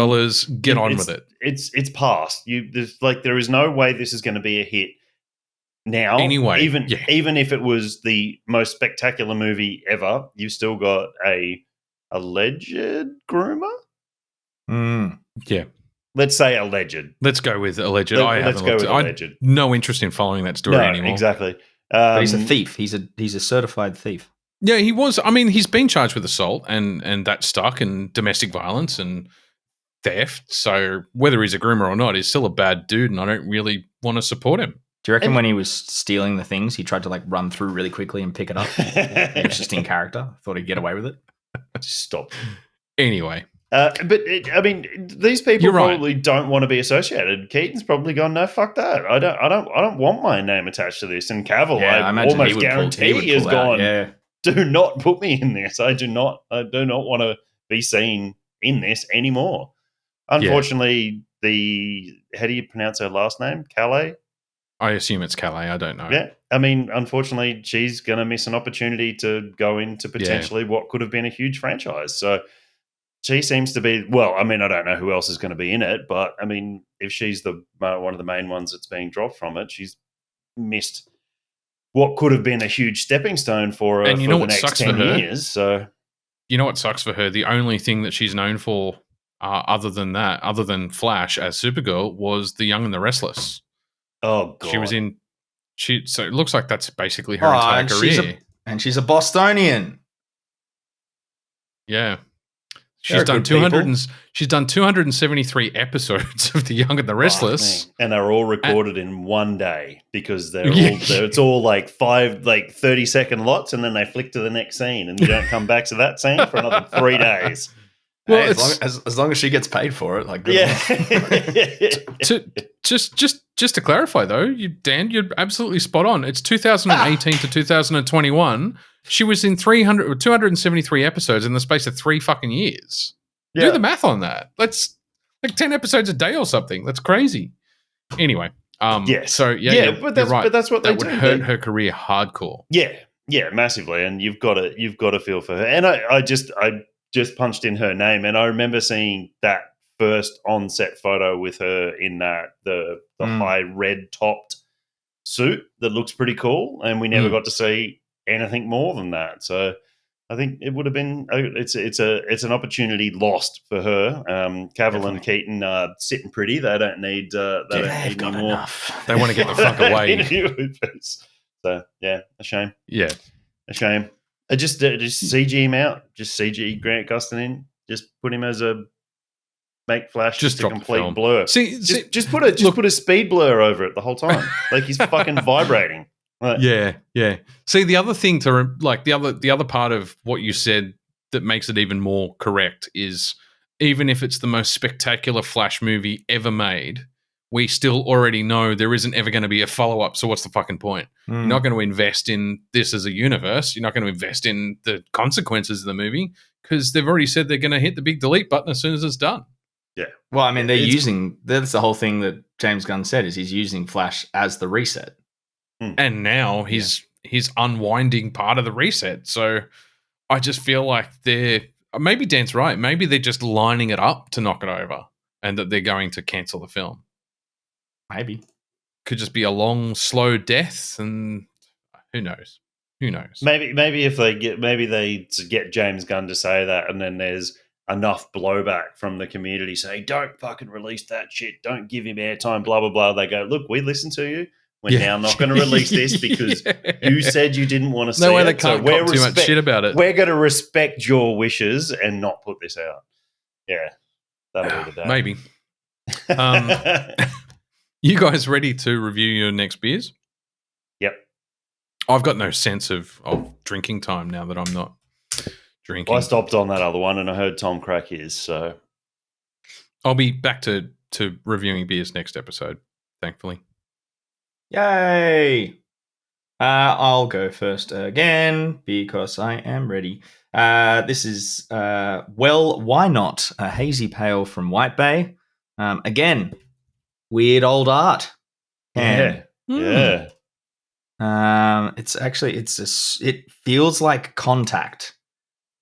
Get on with it. It's past. There is no way this is going to be a hit now. Anyway, even if it was the most spectacular movie ever, you've still got a alleged groomer. Yeah. Let's say alleged. Let's go with alleged. Let's go with alleged. No interest in following that story anymore. Exactly. But he's a thief. He's a certified thief. Yeah, he was. I mean, he's been charged with assault and that stuck and domestic violence and theft. So whether he's a groomer or not, he's still a bad dude, and I don't really want to support him. Do you reckon when he was stealing the things, he tried to run through really quickly and pick it up? He was just in character. Thought he'd get away with it. Just stop. Anyway. These people probably don't want to be associated. Keaton's probably gone, no, fuck that. I don't want my name attached to this. And Cavill, I almost guarantee he has gone, do not put me in this. I do not want to be seen in this anymore. Unfortunately, how do you pronounce her last name? Calais? I assume it's Calais. I don't know. Yeah. I mean, unfortunately, she's going to miss an opportunity to go into potentially what could have been a huge franchise. So she seems to be, I don't know who else is going to be in it, but I mean, if she's one of the main ones that's being dropped from it, she's missed what could have been a huge stepping stone for her for the next 10 years. So, you know what sucks for her? The only thing that she's known for, other than Flash as Supergirl, was The Young and the Restless. Oh God! She was in. So it looks like that's basically her entire career. She's a Bostonian. Yeah. She's done 273 episodes of The Young and the Restless, and they're all recorded in one day because it's all 30-second lots, and then they flick to the next scene, and you don't come back to that scene for another 3 days. Well, as long as she gets paid for it, Just to clarify though, Dan, you're absolutely spot on. It's 2018 to 2021. She was in 273 episodes in the space of 3 fucking years. Yeah. Do the math on that. That's 10 episodes a day or something. That's crazy. Anyway, yes. So but that's what that would hurt her career hardcore. Yeah, massively. And you've got to feel for her. And I just punched in her name, and I remember seeing that first on-set photo with her in the high red topped suit that looks pretty cool, and we never got to see anything more than that. So I think it would have been it's an opportunity lost for her. Cavill and Keaton are sitting pretty. They don't need any more. Enough. They want to get the fuck away. So yeah, a shame. Yeah, a shame. Just CG him out. Just CG Grant Gustin in. Just put him as a make Flash just a complete blur. Just put a speed blur over it the whole time. Like he's fucking vibrating. Right. Yeah. See, the other thing the other part of what you said that makes it even more correct is even if it's the most spectacular Flash movie ever made, we still already know there isn't ever going to be a follow-up, so what's the fucking point? You're not going to invest in this as a universe. You're not going to invest in the consequences of the movie because they've already said they're going to hit the big delete button as soon as it's done. Yeah. Well, I mean, that's the whole thing that James Gunn said, is he's using Flash as the reset. And now he's unwinding part of the reset. So I just feel like maybe Dan's right. Maybe they're just lining it up to knock it over and that they're going to cancel the film. Maybe. Could just be a long, slow death, and who knows? Who knows? Maybe if they get James Gunn to say that, and then there's enough blowback from the community saying, "Don't fucking release that shit. Don't give him airtime." Blah blah blah. They go, "Look, we listened to you. We're now not going to release this because you said you didn't want to see it. No way they can't cop too much shit about it. We're going to respect your wishes and not put this out." Yeah, that'll be the day. Maybe. You guys ready to review your next beers? Yep. I've got no sense of drinking time now that I'm not drinking. Well, I stopped on that other one and I heard Tom crack his, so I'll be back to reviewing beers next episode, thankfully. Yay! I'll go first again because I am ready. This is Well, Why Not? A hazy pale from White Bay. Again, weird old art. yeah. It feels like Contact.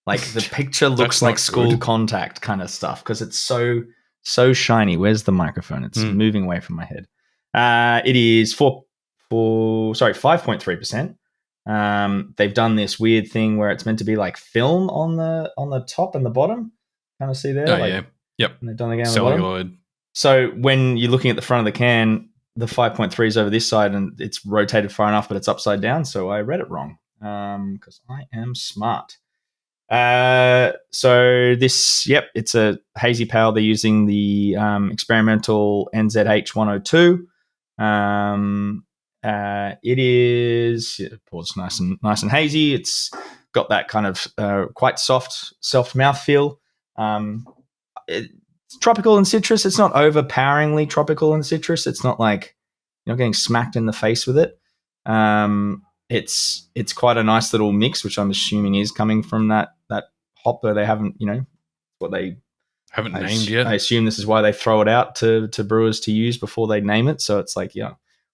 Like the picture looks like school Contact kind of stuff because it's so shiny. Where's the microphone? It's moving away from my head. It is 5.3%. They've done this weird thing where it's meant to be like film on the top and the bottom. Kind of see there? Oh, yeah. Yep. And they've done again on Celluloid. the bottom. So when you're looking at the front of the can, the 5.3 is over this side and it's rotated far enough, but it's upside down. So I read it wrong because I am smart. So this, it's a hazy pale. They're using the experimental NZH102. It is, pours nice and hazy. It's got that kind of quite soft mouthfeel. It's tropical and citrus. It's not overpoweringly tropical and citrus. It's not like you're not getting smacked in the face with it. It's quite a nice little mix, which I'm assuming is coming from that hop that they haven't, what they haven't named yet. I assume this is why they throw it out to brewers to use before they name it. So it's like,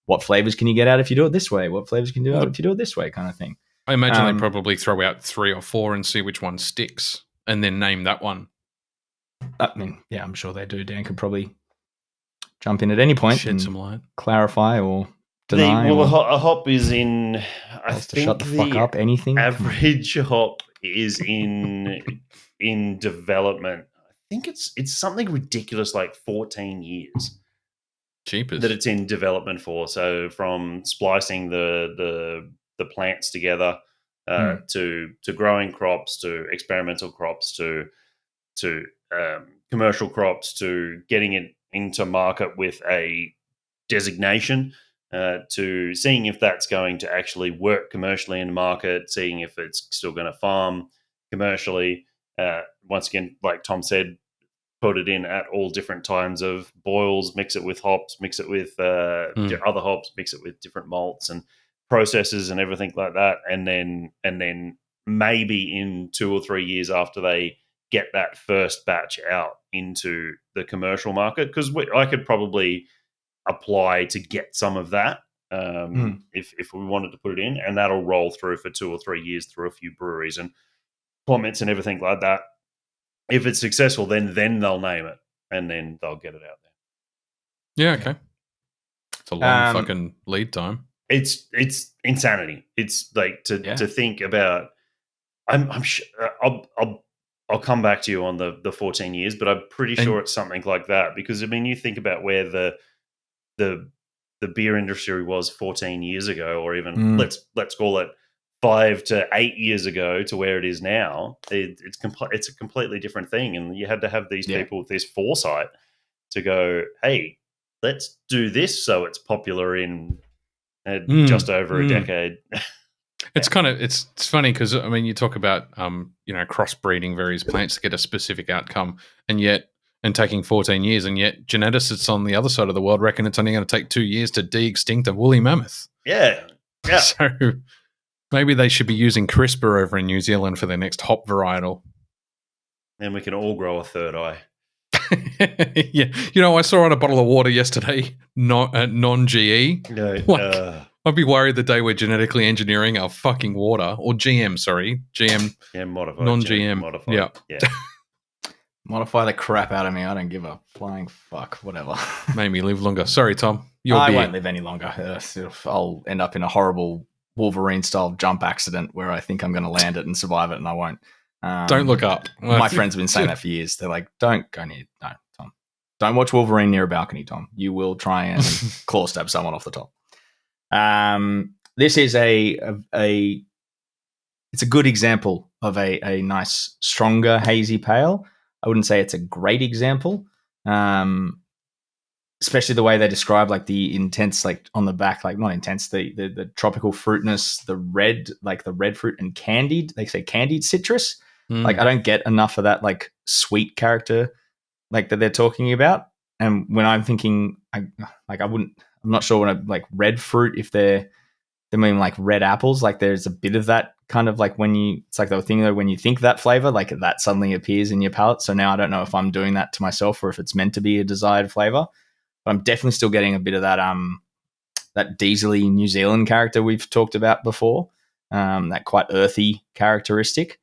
what flavors can you get out if you do it this way? What flavors can you do out if you do it this way, kind of thing. I imagine they probably throw out 3 or 4 and see which one sticks and then name that one. I mean, yeah, I'm sure they do. Dan could probably jump in at any point, shed some light, clarify or deny. A hop is in. I think shut the fuck up. Anything. Average hop is in development. I think it's something ridiculous, like 14 years. Cheapest that it's in development for. So from splicing the plants together to growing crops to experimental crops to commercial crops to getting it into market with a designation to seeing if that's going to actually work commercially in the market, seeing if it's still going to farm commercially. Once again, like Tom said, put it in at all different times of boils, mix it with hops, mix it with other hops, mix it with different malts and processes and everything like that. And then maybe in 2 or 3 years after they get that first batch out into the commercial market, because I could probably apply to get some of that if we wanted to put it in, and that'll roll through for 2 or 3 years through a few breweries and comments and everything like that. If it's successful, then they'll name it and then they'll get it out there. Yeah, okay. It's a long fucking lead time. It's insanity. It's like to think about. I'm sure I'll come back to you on the 14 years, but I'm pretty sure it's something like that, because I mean, you think about where the beer industry was 14 years ago, or even let's call it 5 to 8 years ago to where it is now. It's a completely different thing, and you had to have these people with this foresight to go, hey, let's do this so it's popular in just over a decade. It's kind of it's funny because I mean you talk about crossbreeding various plants to get a specific outcome, and taking 14 years, and yet geneticists on the other side of the world reckon it's only going to take 2 years to de-extinct a woolly mammoth. Yeah. So maybe they should be using CRISPR over in New Zealand for their next hop varietal. And we can all grow a third eye. Yeah, I saw on a bottle of water yesterday, non-GE. No, I'd be worried the day we're genetically engineering our fucking water, or GM, sorry, GM, modified, non-GM, modified. Yeah. Modify the crap out of me. I don't give a flying fuck. Whatever. Made me live longer. Sorry, Tom. I won't live any longer. I'll end up in a horrible Wolverine-style jump accident where I think I'm going to land it and survive it, and I won't. Don't look up. My friends have been saying that for years. They're like, don't go near. No, Tom. Don't watch Wolverine near a balcony, Tom. You will try and claw stab someone off the top. This is it's a good example of a nice, stronger hazy pale. I wouldn't say it's a great example, especially the way they describe like the intense, like on the back, like not intense, the tropical fruitness, the red fruit and candied. They say candied citrus. Like I don't get enough of that like sweet character like that they're talking about. And when I'm thinking, I'm not sure when like red fruit, if they mean like red apples, like there's a bit of that kind of like it's like the thing that when you think that flavor, like that suddenly appears in your palate. So now I don't know if I'm doing that to myself or if it's meant to be a desired flavor, but I'm definitely still getting a bit of that diesely New Zealand character we've talked about before, that quite earthy characteristic,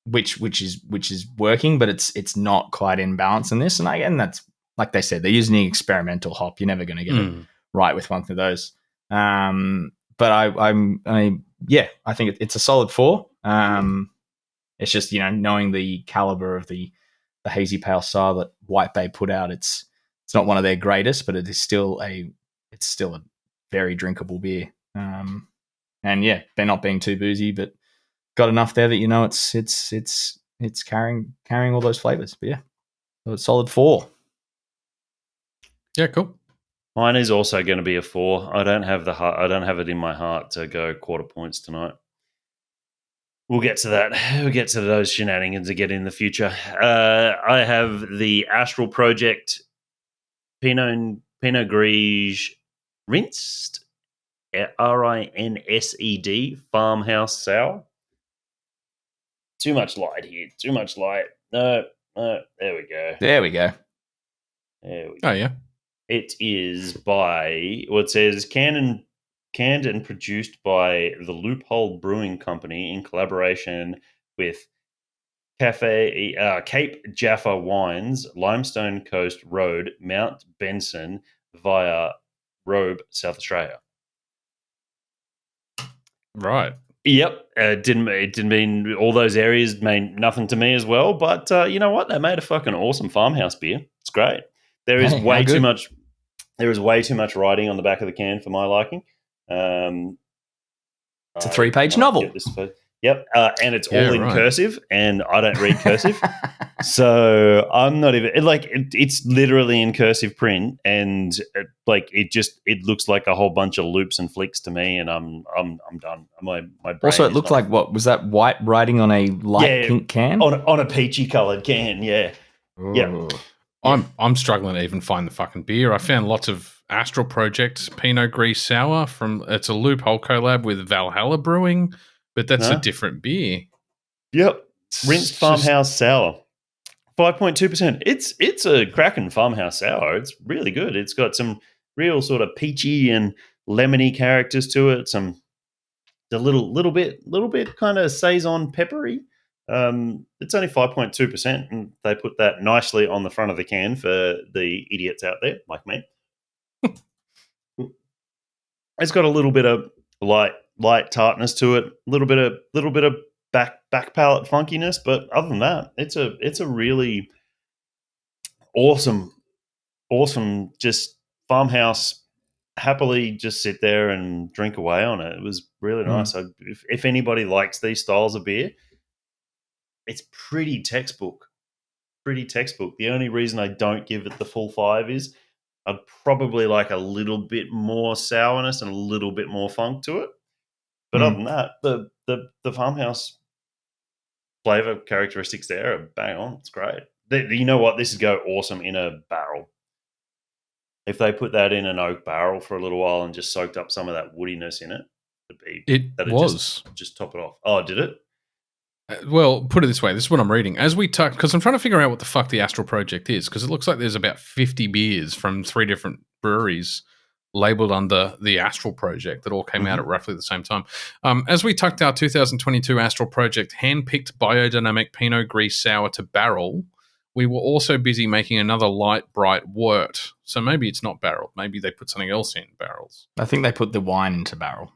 which is working, but it's not quite in balance in this. And again, that's like they said, they're using an experimental hop. You're never going to get it right with one of those. But I think it's a solid 4. It's just, knowing the caliber of the hazy pale style that White Bay put out, it's not one of their greatest, but it is still a very drinkable beer. And yeah, they're not being too boozy, but got enough there that it's carrying all those flavors. But yeah, so it's solid 4. Yeah, cool. Mine is also going to be a 4. I don't have it in my heart to go quarter points tonight. We'll get to that. We'll get to those shenanigans again in the future. I have the Astral Project Pinot Gris rinsed, RINSED farmhouse sour. Too much light here. Too much light. No, there we go. There we go. Oh yeah. It is it says canned and produced by the Loophole Brewing Company in collaboration with Cape Jaffa Wines, Limestone Coast Road, Mount Benson, via Robe, South Australia. Right. Yep. It didn't mean all those areas mean nothing to me as well, but you know what? They made a fucking awesome farmhouse beer. It's great. There is way too much. There is way too much writing on the back of the can for my liking. It's a 3-page novel. Yep, and it's all in cursive, and I don't read cursive, so I'm not even it's literally in cursive print, and it looks like a whole bunch of loops and flicks to me, and I'm done. My brain also, it looked like what was that white writing on a light pink can on a peachy coloured can, yeah. Yeah. I'm struggling to even find the fucking beer. I found lots of Astral Project Pinot Gris Sour it's a Loophole collab with Valhalla Brewing, but that's a different beer. Yep. Rinsed farmhouse sour. 5.2%. It's a cracking farmhouse sour. It's really good. It's got some real sort of peachy and lemony characters to it. A little bit kind of saison peppery. It's only 5.2%, and they put that nicely on the front of the can for the idiots out there like me. It's got a little bit of light tartness to it, a little bit of back palate funkiness, but other than that, it's a really awesome just farmhouse. Happily just sit there and drink away on it. It was really nice. If anybody likes these styles of beer, it's pretty textbook. The only reason I don't give it the full 5 is I'd probably like a little bit more sourness and a little bit more funk to it. But other than that, the farmhouse flavor characteristics there are bang on. It's great. You know what? This would go awesome in a barrel. If they put that in an oak barrel for a little while and just soaked up some of that woodiness in it, just top it off. Oh, did it? Well, put it this way. This is what I'm reading. As we talk, because I'm trying to figure out what the fuck the Astral Project is, because it looks like there's about 50 beers from 3 different breweries labeled under the Astral Project that all came out at roughly the same time. As we tucked our 2022 Astral Project hand-picked biodynamic Pinot Gris sour to barrel, we were also busy making another light, bright wort. So maybe it's not barrel. Maybe they put something else in barrels. I think they put the wine into barrel.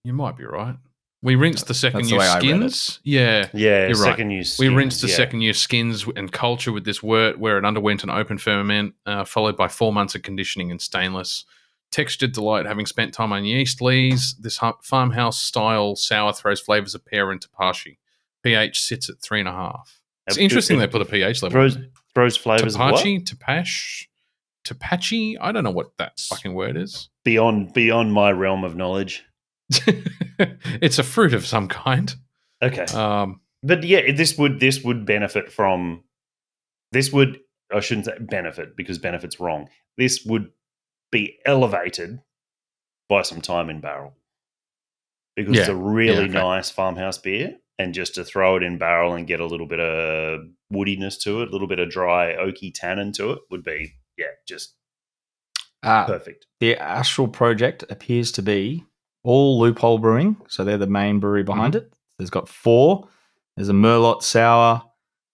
You might be right. We rinsed the second use skins. Yeah, you're second right. use. We rinsed the second use skins and culture with this wort where it underwent an open ferment, followed by 4 months of conditioning in stainless. Textured delight, having spent time on yeast lees. This farmhouse style sour throws flavors of pear and tapashi. pH sits at 3.5. It's interesting they put a pH level. Throws flavors of what? Tapachi. I don't know what that fucking word is. Beyond my realm of knowledge. It's a fruit of some kind. Okay. But yeah, this would benefit from. This would, I shouldn't say benefit because benefit's wrong. This would be elevated by some time in barrel because it's a really nice farmhouse beer, and just to throw it in barrel and get a little bit of woodiness to it, a little bit of dry oaky tannin to it would be just perfect. The Astral Project appears to be all Loophole Brewing, so they're the main brewery behind it. There's got 4. There's a Merlot Sour.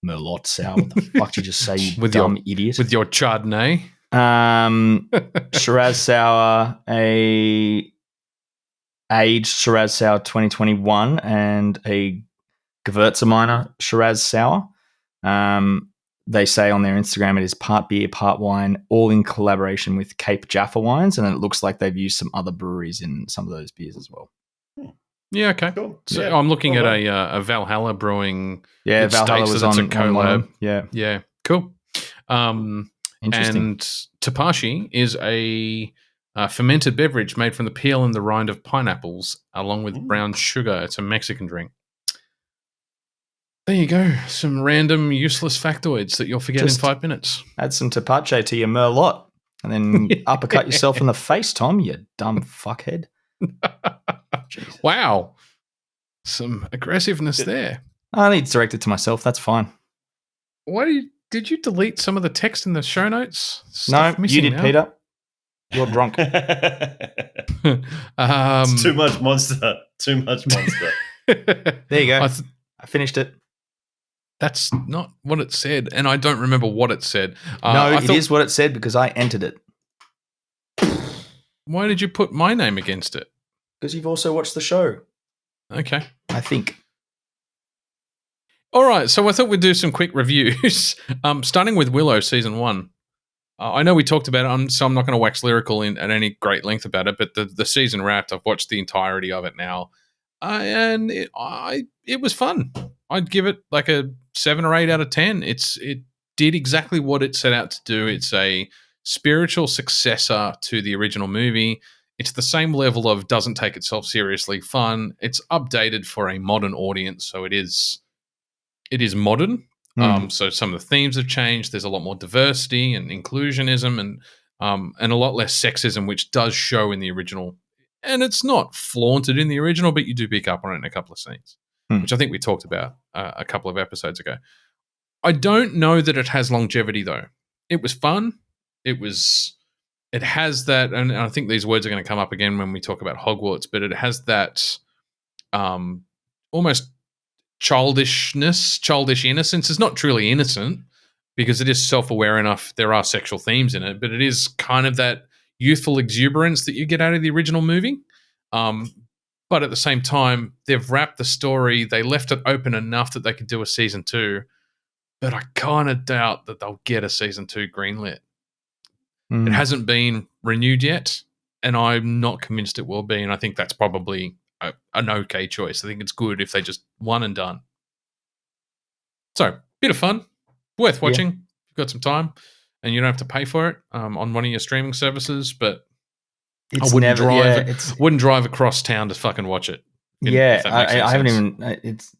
What the fuck did you just say, you dumb idiot? With your Chardonnay. Shiraz Sour, a aged Shiraz Sour 2021, and a Gewürztraminer Shiraz Sour. They say on their Instagram it is part beer, part wine, all in collaboration with Cape Jaffa Wines, and it looks like they've used some other breweries in some of those beers as well. Yeah, okay. Cool. So I'm looking at a Valhalla Brewing. Yeah, Valhalla was on a collab. Yeah, cool. Interesting. And Tapashi is a fermented beverage made from the peel and the rind of pineapples, along with brown sugar. It's a Mexican drink. There you go. Some random useless factoids that you'll forget in 5 minutes. Add some Tapache to your Merlot and then uppercut yourself in the face, Tom, you dumb fuckhead. Wow. Some aggressiveness there. I need to direct it to myself. That's fine. Did you delete some of the text in the show notes? No, you did, Peter. You're drunk. It's too much monster. Too much monster. There you go. I finished it. That's not what it said, and I don't remember what it said. It is what it said because I entered it. Why did you put my name against it? Because you've also watched the show. Okay. I think. All right, so I thought we'd do some quick reviews, starting with Willow Season 1. I know we talked about it, so I'm not going to wax lyrical at any great length about it, but the season wrapped. I've watched the entirety of it now, and it was fun. I'd give it like a 7 or 8 out of 10. It did exactly what it set out to do. It's a spiritual successor to the original movie. It's the same level of doesn't take itself seriously fun. It's updated for a modern audience, so it is modern. So some of the themes have changed. There's a lot more diversity and inclusionism and a lot less sexism, which does show in the original. And it's not flaunted in the original, but you do pick up on it in a couple of scenes, which I think we talked about a couple of episodes ago. I don't know that it has longevity, though. It was fun. It has that, and I think these words are going to come up again when we talk about Hogwarts, but it has that almost childish innocence. It's not truly innocent because it is self-aware enough. There are sexual themes in it, but it is kind of that youthful exuberance that you get out of the original movie. But at the same time, they've wrapped the story. They left it open enough that they could do a season 2, but I kind of doubt that they'll get a season 2 greenlit. It hasn't been renewed yet, and I'm not convinced it will be, and I think that's probably an okay choice. I think it's good if they just one and done. So, bit of fun. Worth watching. If you've got some time, and you don't have to pay for it on one of your streaming services, but it's I wouldn't never, drive. yeah, Wouldn't drive across town to fucking watch it. I haven't even.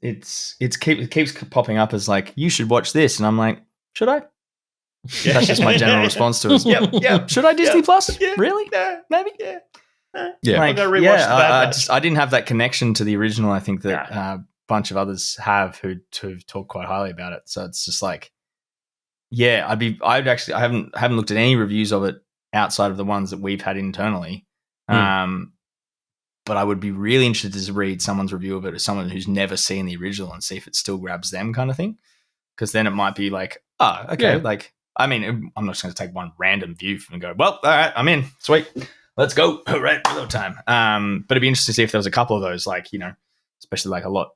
It keeps popping up as like, you should watch this, and I'm like, should I? That's just my general response to it. Yep. Should I Disney Plus? Yeah. Really? Yeah. Maybe. Yeah. Yeah. Like, I'll go rewatch the Bad Batch. I didn't have that connection to the original. I think that a bunch of others have who've talked quite highly about it. So it's just like, yeah, I haven't looked at any reviews of it outside of the ones that we've had internally. But I would be really interested to read someone's review of it as someone who's never seen the original and see if it still grabs them, kind of thing. Because then it might be like, oh, okay, Yeah. like, I mean, I'm not just going to take one random view and go, well, all right, I'm in, sweet, let's go, all right, Willow time. But it'd be interesting to see if there was a couple of those, like, you know, especially like a lot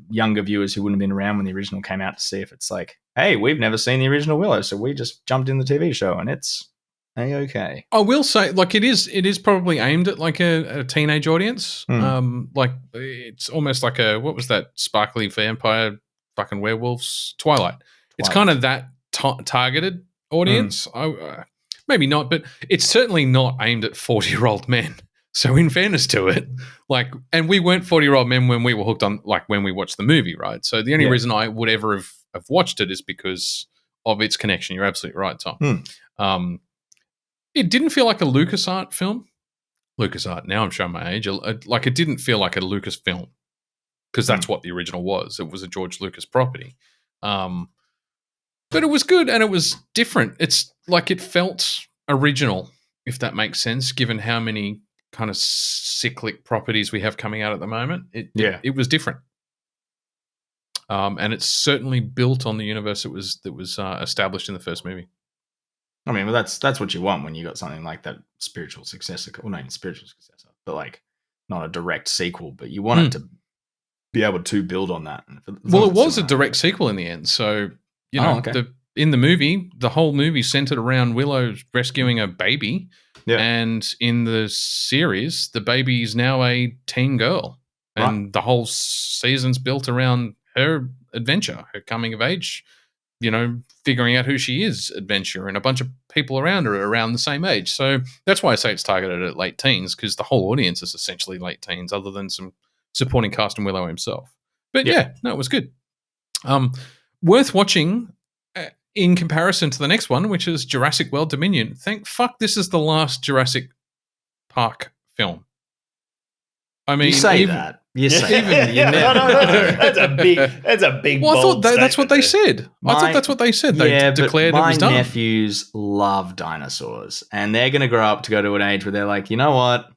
younger viewers who wouldn't have been around when the original came out, to see if it's like, hey, we've never seen the original Willow, so we just jumped in the TV show and it's A-okay. I will say, like, it is probably aimed at like a teenage audience. Like, it's almost like what was that sparkly vampire fucking werewolves? Twilight. It's kind of that targeted audience. Maybe not, but it's certainly not aimed at 40-year-old men. So in fairness to it, like, and we weren't 40-year-old men when we were hooked on, like, when we watched the movie, right? So the only reason I would ever have watched it is because of its connection. You're absolutely right, Tom. It didn't feel like a LucasArts film. LucasArts, now I'm showing my age. Like, it didn't feel like a Lucas film, because that's what the original was. It was a George Lucas property. But it was good and it was different. It's like, it felt original, if that makes sense, given how many kind of cyclic properties we have coming out at the moment. It was different. And it's certainly built on the universe that was established in the first movie. I mean, well, that's what you want when you got something like that spiritual successor. Well, not even spiritual successor, but like not a direct sequel, but you want it to be able to build on that. Well, it was a direct sequel in the end. So, you know, in the movie, the whole movie centered around Willow rescuing a baby. Yeah. And in the series, the baby is now a teen girl. And the whole season's built around her adventure, her coming of age, you know, figuring out who she is adventure, and a bunch of people around her are around the same age. So that's why I say it's targeted at late teens, because the whole audience is essentially late teens, other than some supporting cast and Willow himself. But it was good. Worth watching in comparison to the next one, which is Jurassic World Dominion. Thank fuck this is the last Jurassic Park film. I mean, you say that. That's a big. Well, I thought that's what they said. I thought that's what they said. They declared it was done. My nephews love dinosaurs, and they're going to grow up to go to an age where they're like, you know what?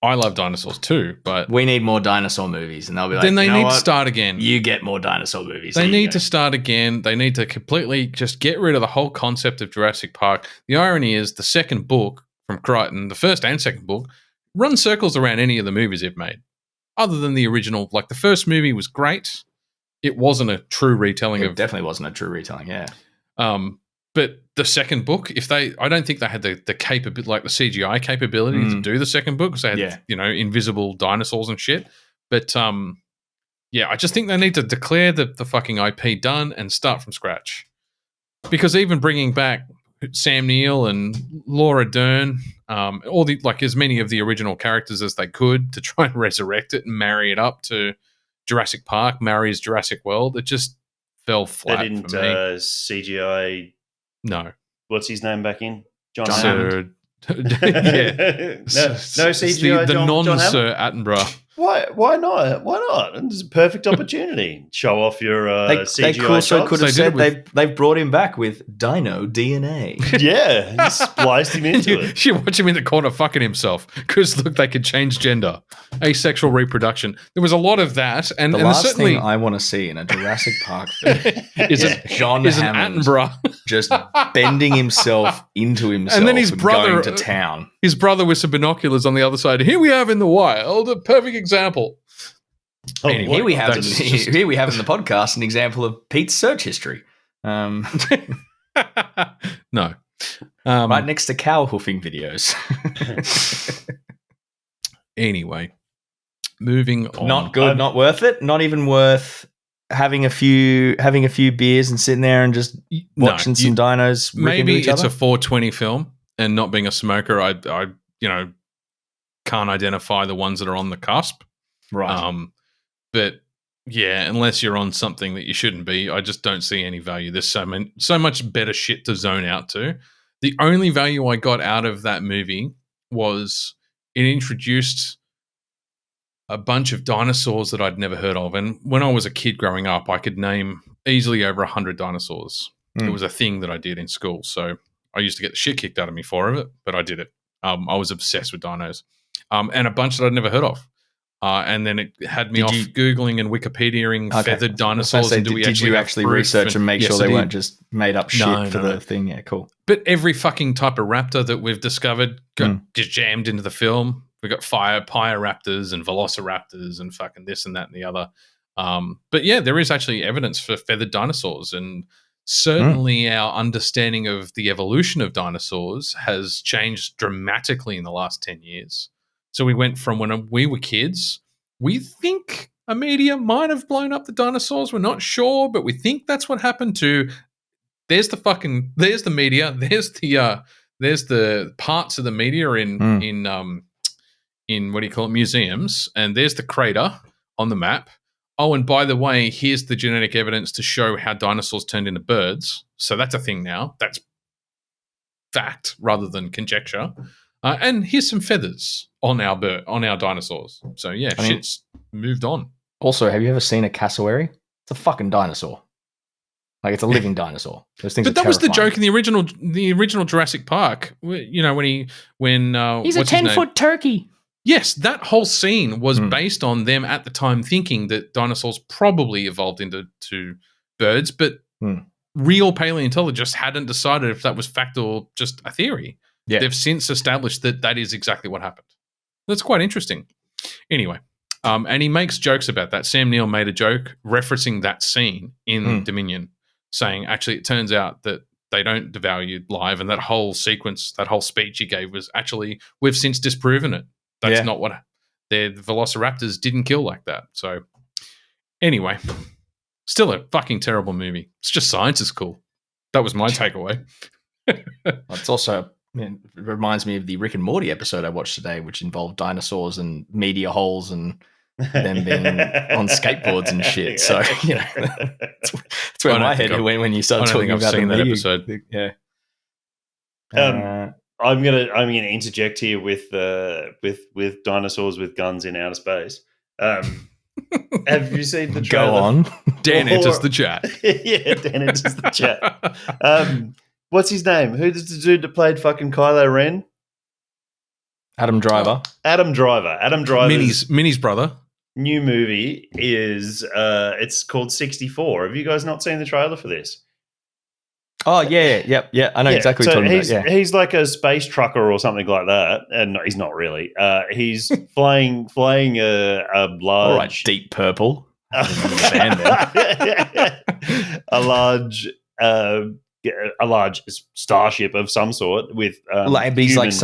I love dinosaurs too, but we need more dinosaur movies, and they'll be like, then they need to start again. You get more dinosaur movies. They need to start again. They need to completely just get rid of the whole concept of Jurassic Park. The irony is, the second book from Crichton, the first and second book, run circles around any of the movies they've made, other than the original. Like, the first movie was great. It wasn't a true retelling of. It definitely wasn't a true retelling. Yeah. But the second book, I don't think they had the capability, like the CGI capability to do the second book, because they had, you know, invisible dinosaurs and shit. But I just think they need to declare the fucking IP done and start from scratch. Because even bringing back Sam Neill and Laura Dern, all the, like, as many of the original characters as they could, to try and resurrect it and marry it up to Jurassic Park marries Jurassic World, it just fell flat. They didn't for me. CGI. No. What's his name back in? John Hammond. no CGI. The John non-Sir Attenborough. Why not? Why not? It's a perfect opportunity. Show off your CGI. They also could have said with... they've brought him back with Dino DNA. Yeah, you spliced him into it. You watch him in the corner fucking himself because, look, they could change gender. Asexual reproduction. There was a lot of that. And the last thing I want to see in a Jurassic Park film is John Hammond Attenborough just bending himself into himself and then his brother going to town. His brother with some binoculars on the other side. Here we have in the wild a perfect example. Anyway, here we have in the podcast an example of Pete's search history. No. Right next to cow hoofing videos. Anyway, moving on. Not good, not worth it. Not even worth having a few beers and sitting there and just watching some dinos. Maybe it's a 420 film, and not being a smoker, I can't identify the ones that are on the cusp. Right. But yeah, unless you're on something that you shouldn't be, I just don't see any value. There's so much better shit to zone out to. The only value I got out of that movie was it introduced a bunch of dinosaurs that I'd never heard of. And when I was a kid growing up, I could name easily over 100 dinosaurs. It was a thing that I did in school. So I used to get the shit kicked out of me for it, but I did it. I was obsessed with dinos. And a bunch that I'd never heard of. And then it had me Googling and Wikipediaing feathered dinosaurs. Say, did you actually research and make sure they weren't just made up shit for the thing? Yeah, cool. But every fucking type of raptor that we've discovered got just jammed into the film. We've got Pyroraptors and Velociraptors and fucking this and that and the other. But yeah, there is actually evidence for feathered dinosaurs. And certainly our understanding of the evolution of dinosaurs has changed dramatically in the last 10 years. So we went from when we were kids, we think a meteor might have blown up the dinosaurs. We're not sure, but we think that's what happened to. There's the meteor. There's the parts of the meteor in what do you call it, museums, and there's the crater on the map. Oh, and by the way, here's the genetic evidence to show how dinosaurs turned into birds. So that's a thing now. That's fact rather than conjecture. And here's some feathers on our dinosaurs. So yeah, shit's moved on. Also, have you ever seen a cassowary? It's a fucking dinosaur. Like, it's a living dinosaur. Those things. But that was the joke in the original Jurassic Park. You know, when he's a 10-foot turkey. Yes, that whole scene was based on them at the time thinking that dinosaurs probably evolved into birds, but real paleontologists hadn't decided if that was fact or just a theory. Yeah. They've since established that is exactly what happened. That's quite interesting. Anyway, and he makes jokes about that. Sam Neill made a joke referencing that scene in Dominion, saying, actually, it turns out that they don't devalue live, and that whole sequence, that whole speech he gave was actually, we've since disproven it. That's not what the Velociraptors didn't kill like that. So anyway, still a fucking terrible movie. It's just science is cool. That was my takeaway. It's also... it reminds me of the Rick and Morty episode I watched today, which involved dinosaurs and meteor holes and them being on skateboards and shit. So, you know, that's where my head went when you started talking about that episode. Yeah. I'm gonna interject here with dinosaurs with guns in outer space. Have you seen the trailer? Go on. Dan enters the chat. Yeah, Dan enters the chat. What's his name? Who's the dude that played fucking Kylo Ren? Adam Driver. Adam Driver. Minnie's brother. New movie is it's called 64. Have you guys not seen the trailer for this? Oh yeah. I know exactly what you're talking about. Yeah. He's like a space trucker or something like that, and no, he's not really. He's flying a large. All right, Deep Purple. A large starship of some sort with he's like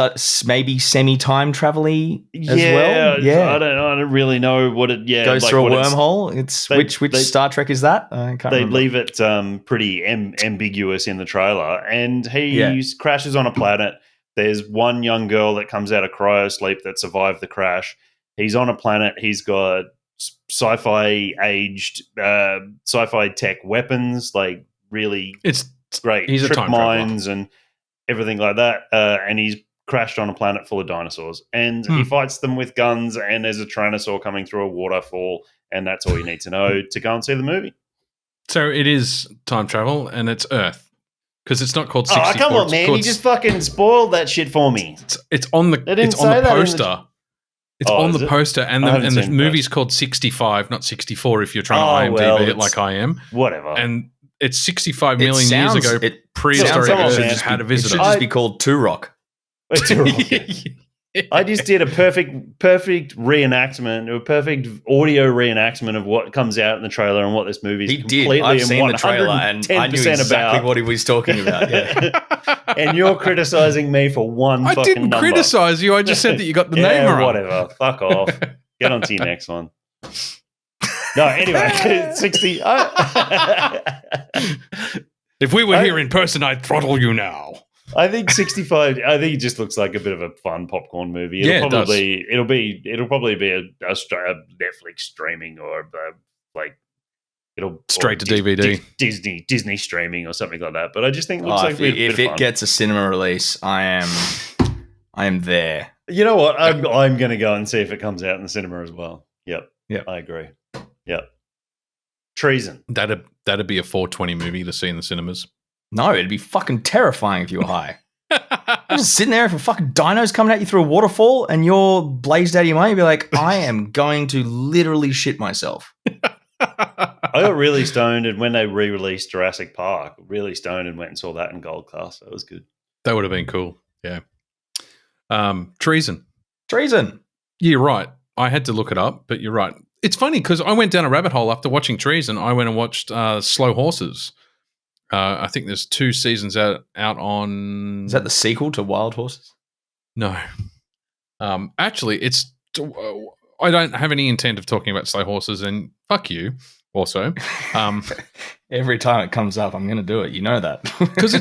maybe semi-time travel-y as well. Yeah, I don't really know what it. Yeah, goes through a wormhole. It's which Star Trek is that? I can't remember. Leave it pretty ambiguous in the trailer, and he crashes on a planet. There's one young girl that comes out of cryosleep that survived the crash. He's on a planet. He's got sci-fi tech weapons, like really. It's great. He's trip mines and everything like that. And he's crashed on a planet full of dinosaurs. And he fights them with guns, and there's a Tyrannosaur coming through a waterfall, and that's all you need to know to go and see the movie. So it is time travel, and it's Earth. Because it's not called 64. Oh, come on, man. You just fucking spoiled that shit for me. It's on the poster. It's on the poster, and the movie's called 65, not 64 if you're trying to IMDb it like I am. Whatever. And it's 65 million years ago. Prehistoric Earth just had a visitor. It should just be called Turok. I just did a perfect reenactment, a perfect audio reenactment of what comes out in the trailer and what this movie is. He did. I've seen the trailer, and I knew exactly what he was talking about. Yeah. And you're criticizing me for one fucking number. I didn't criticize you. I just said that you got the name wrong. Whatever. Fuck off. Get on to your next one. No, anyway, 60. If we were here in person, I'd throttle you now. I think 65. I think it just looks like a bit of a fun popcorn movie. It'll probably be a Netflix streaming or it'll straight to DVD, Disney streaming or something like that. But I just think it looks like if it gets a cinema release, I am there. You know what? I'm going to go and see if it comes out in the cinema as well. Yep. I agree. Yep. Treason. That'd be a 420 movie to see in the cinemas. No, it'd be fucking terrifying if you were high. You're just sitting there for fucking dinos coming at you through a waterfall and you're blazed out of your mind. You'd be like, I am going to literally shit myself. I got really stoned, and when they re-released Jurassic Park, really stoned and went and saw that in gold class. That was good. That would have been cool. Yeah. Treason. You're right. I had to look it up, but you're right. It's funny because I went down a rabbit hole after watching Treason. I went and watched Slow Horses. I think there's 2 seasons out on... Is that the sequel to Wild Horses? No. Actually, it's... I don't have any intent of talking about Slow Horses, and fuck you also. Every time it comes up, I'm going to do it. You know that. Because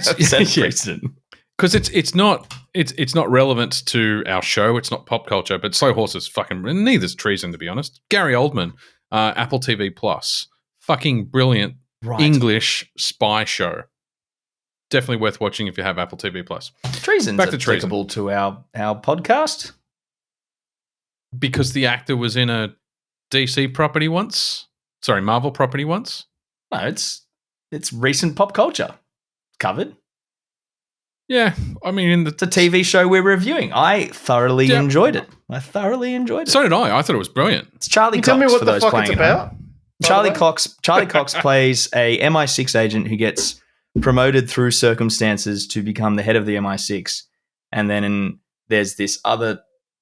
it's not relevant to our show. It's not pop culture, but Slow Horses fucking... Neither's Treason, to be honest. Gary Oldman, Apple TV Plus. Fucking brilliant. Right. English spy show. Definitely worth watching if you have Apple TV Plus. Treason's applicable to our podcast. Because the actor was in a DC property once. Sorry, Marvel property once. No, it's recent pop culture. Covered. Yeah, I mean, it's a TV show we're reviewing. I thoroughly enjoyed it. So did I. I thought it was brilliant. It's Charlie Cox. Tell me what for the those fuck playing it's about. Charlie Cox plays a MI6 agent who gets promoted through circumstances to become the head of the MI6, and then there's this other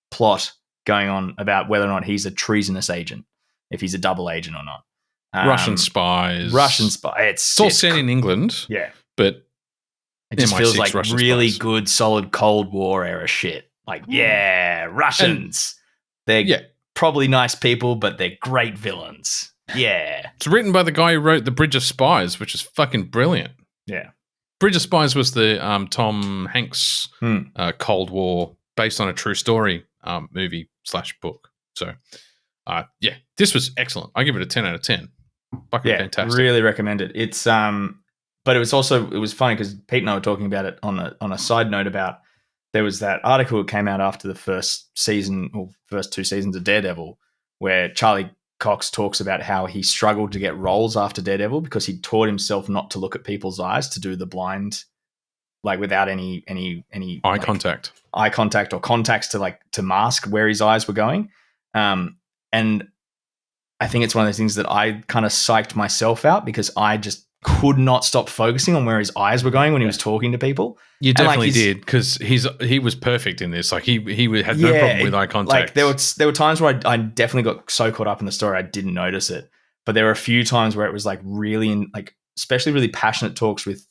plot going on about whether or not he's a treasonous agent, if he's a double agent or not. Russian spies. It's all set in England. Yeah, but it just MI6 feels like Russian really spies. good, solid Cold War era shit. Like, yeah, Russians. They're probably nice people, but they're great villains. Yeah. It's written by the guy who wrote The Bridge of Spies, which is fucking brilliant. Yeah. Bridge of Spies was the Tom Hanks Cold War, based on a true story movie / book. So, this was excellent. I give it a 10 out of 10. Fucking fantastic. Really recommend it. It's but it was funny because Pete and I were talking about it on a side note about there was that article that came out after the first 2 seasons of Daredevil where Charlie Cox talks about how he struggled to get roles after Daredevil because he taught himself not to look at people's eyes, to do the blind, like without any eye contact or contacts to mask where his eyes were going. And I think it's one of those things that I kind of psyched myself out because I just could not stop focusing on where his eyes were going when he was talking to people. You definitely did, because he was perfect in this. Like he had no problem with eye contact. Like there were times where I definitely got so caught up in the story I didn't notice it. But there were a few times where it was like really especially really passionate talks with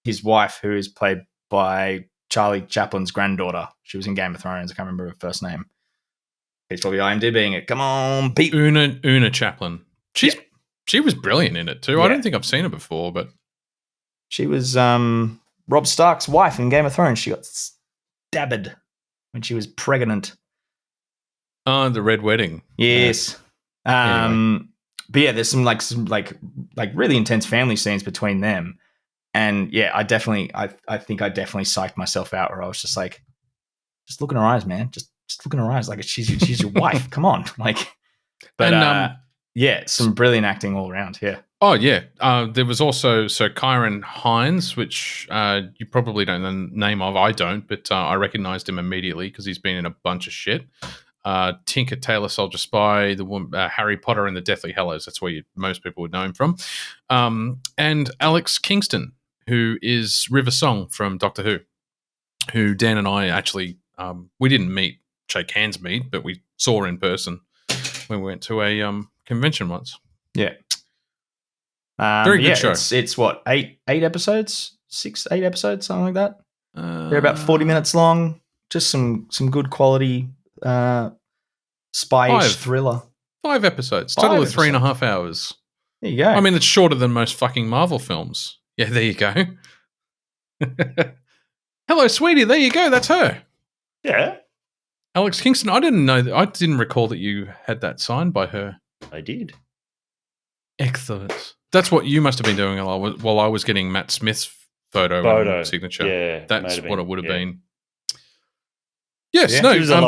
his wife, who is played by Charlie Chaplin's granddaughter. She was in Game of Thrones. I can't remember her first name. He's probably IMDbing it. Come on, Pete. Una Chaplin. She was brilliant in it too. Yeah. I don't think I've seen her before, but she was Robb Stark's wife in Game of Thrones. She got stabbed when she was pregnant. Oh, the Red Wedding. Yes. Anyway. But yeah, there's some really intense family scenes between them. And yeah, I think I definitely psyched myself out where I was just like, just look in her eyes, man. Just look in her eyes. Like she's your wife. Come on. Some brilliant acting all around. Yeah. Oh yeah. There was also Kyron Hines, which you probably don't know the name of. I don't, but I recognized him immediately because he's been in a bunch of shit. Tinker Tailor Soldier Spy, the Harry Potter and the Deathly Hallows. That's where most people would know him from. And Alex Kingston, who is River Song from Doctor Who, who Dan and I actually we didn't shake hands, but we saw in person when we went to a convention once. Yeah. Very good show. It's what, 8 episodes? 8 episodes, something like that. They're about 40 minutes long. Just some good quality spy-ish thriller. 5 episodes. Total of 3.5 hours. There you go. I mean, it's shorter than most fucking Marvel films. Yeah, there you go. Hello, sweetie. There you go. That's her. Yeah. Alex Kingston. I didn't know that. I didn't recall that you had that signed by her. I did. Excellent. That's what you must have been doing while I was getting Matt Smith's photo and signature. Yeah. That's what it would have been. Yes,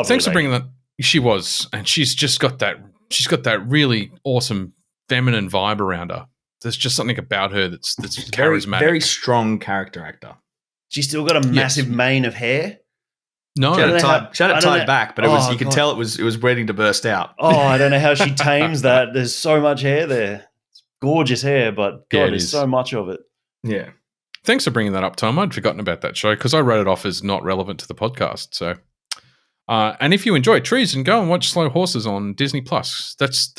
thanks for bringing that. She was, and she's got that really awesome feminine vibe around her. There's just something about her that's charismatic. Very strong character actor. She's still got a massive mane of hair. No, she had it tied back, but you could tell it was waiting to burst out. Oh, I don't know how she tames that. There's so much hair there. It's gorgeous hair, but God, there's so much of it. Yeah. Thanks for bringing that up, Tom. I'd forgotten about that show because I wrote it off as not relevant to the podcast. So, and if you enjoy Treason, go and watch Slow Horses on Disney Plus. That's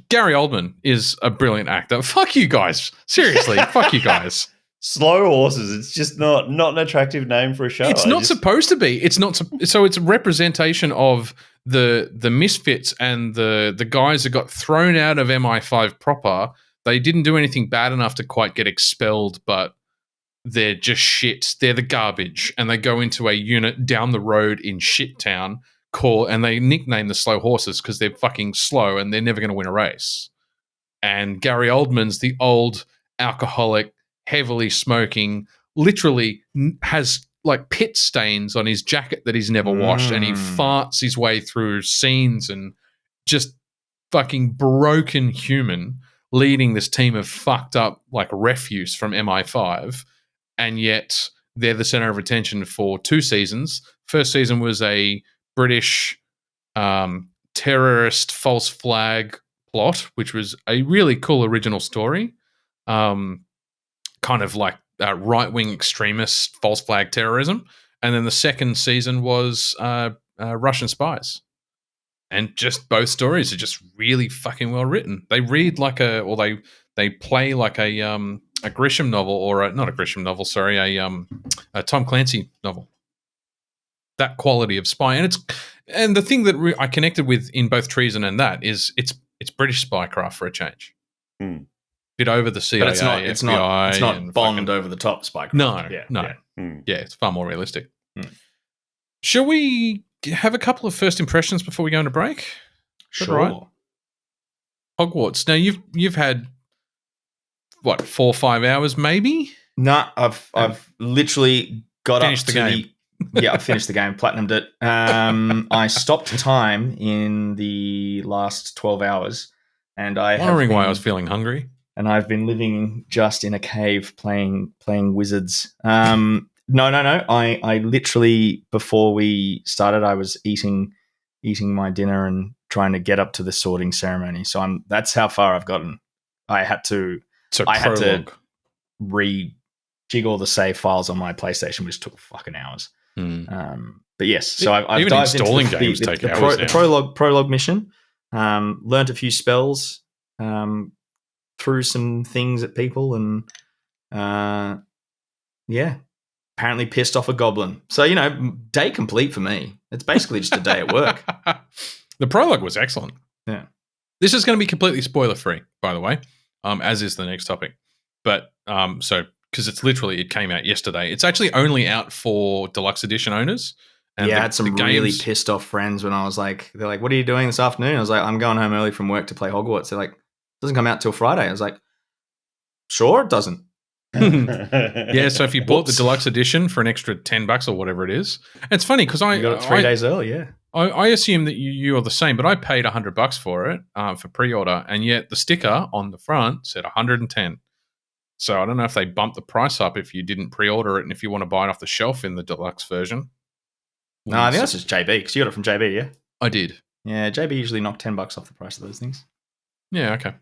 Gary Oldman is a brilliant actor. Fuck you guys, seriously. Fuck you guys. Slow Horses. It's just not an attractive name for a show. It's not supposed to be. It's not. So it's a representation of the misfits and the guys that got thrown out of MI5 proper. They didn't do anything bad enough to quite get expelled, but they're just shit. They're the garbage, and they go into a unit down the road in Shit Town. And they nickname the Slow Horses because they're fucking slow and they're never going to win a race. And Gary Oldman's the old alcoholic, heavily smoking, literally has like pit stains on his jacket that he's never washed, and he farts his way through scenes and just fucking broken human leading this team of fucked up like refuse from MI5, and yet they're the center of attention for 2 seasons. First season was a British terrorist false flag plot, which was a really cool original story, kind of like right-wing extremist false flag terrorism. And then the second season was Russian spies. And just both stories are just really fucking well written. They read like they play like a Grisham novel, or not a Grisham novel, sorry, a Tom Clancy novel. That quality of spy, and the thing that I connected with in both Treason and that is it's British spycraft for a change. Bit over the CIA, but it's not Bond over the top spycraft. No, it's far more realistic. Shall we have a couple of first impressions before we go into break? Sure. Right? Hogwarts. Now you've had what, 4 or 5 hours, maybe? No, I've literally got finished up the to game. I finished the game, platinumed it. I stopped time in the last 12 hours, and wondering why I was feeling hungry. And I've been living just in a cave playing Wizards. No. I literally, before we started, I was eating my dinner and trying to get up to the sorting ceremony. So that's how far I've gotten. I had to rejig all the save files on my PlayStation, which took fucking hours. But yes, so I've even dived installing into games take hours. The prologue mission. Learned a few spells. Threw some things at people, and apparently pissed off a goblin. So day complete for me. It's basically just a day at work. The prologue was excellent. Yeah, this is going to be completely spoiler free, by the way, as is the next topic. But because it came out yesterday. It's actually only out for deluxe edition owners. And I had some really pissed off friends when I was like, they're like, what are you doing this afternoon? I was like, I'm going home early from work to play Hogwarts. They're like, it doesn't come out till Friday. I was like, sure, it doesn't. Yeah, so if you bought the deluxe edition for an extra $10 or whatever it is, it's funny because I got it 3 days early. Yeah, I assume that you are the same, but I paid $100 for it for pre-order, and yet the sticker on the front said 110. So I don't know if they bumped the price up if you didn't pre-order it, and if you want to buy it off the shelf in the deluxe version. No, I think that's just JB, because you got it from JB, yeah? I did. Yeah, JB usually knocked $10 off the price of those things. Yeah, okay.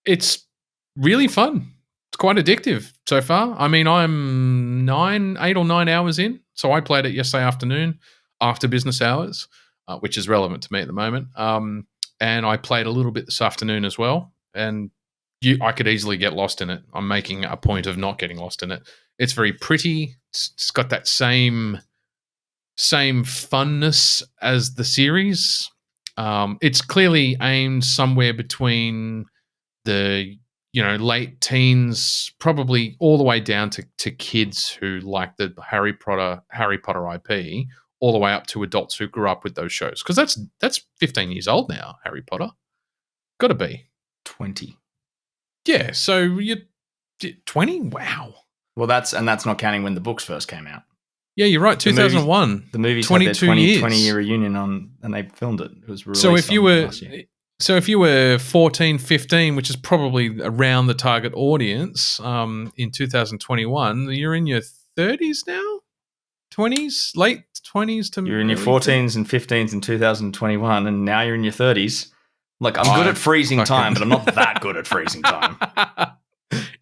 It's really fun. It's quite addictive so far. I mean, I'm 8 or 9 hours in, so I played it yesterday afternoon after business hours, which is relevant to me at the moment. And I played a little bit this afternoon as well, and I could easily get lost in it. I'm making a point of not getting lost in it. It's very pretty. It's got that same funness as the series. It's clearly aimed somewhere between the late teens, probably all the way down to kids who like the Harry Potter IP, all the way up to adults who grew up with those shows. Because that's 15 years old now, Harry Potter. Got to be 20. Yeah, so you're 20. Wow. Well, that's not counting when the books first came out. Yeah, you're right. 2001. The movies 22 had their years. 20-year reunion and they filmed it. It was released So if you were 14, 15, which is probably around the target audience, in 2021, you're in your 30s now? 20s? Late 20s to You're in your 14s and 15s in 2021, and now you're in your 30s. Like, I'm good at freezing time, but I'm not that good at freezing time.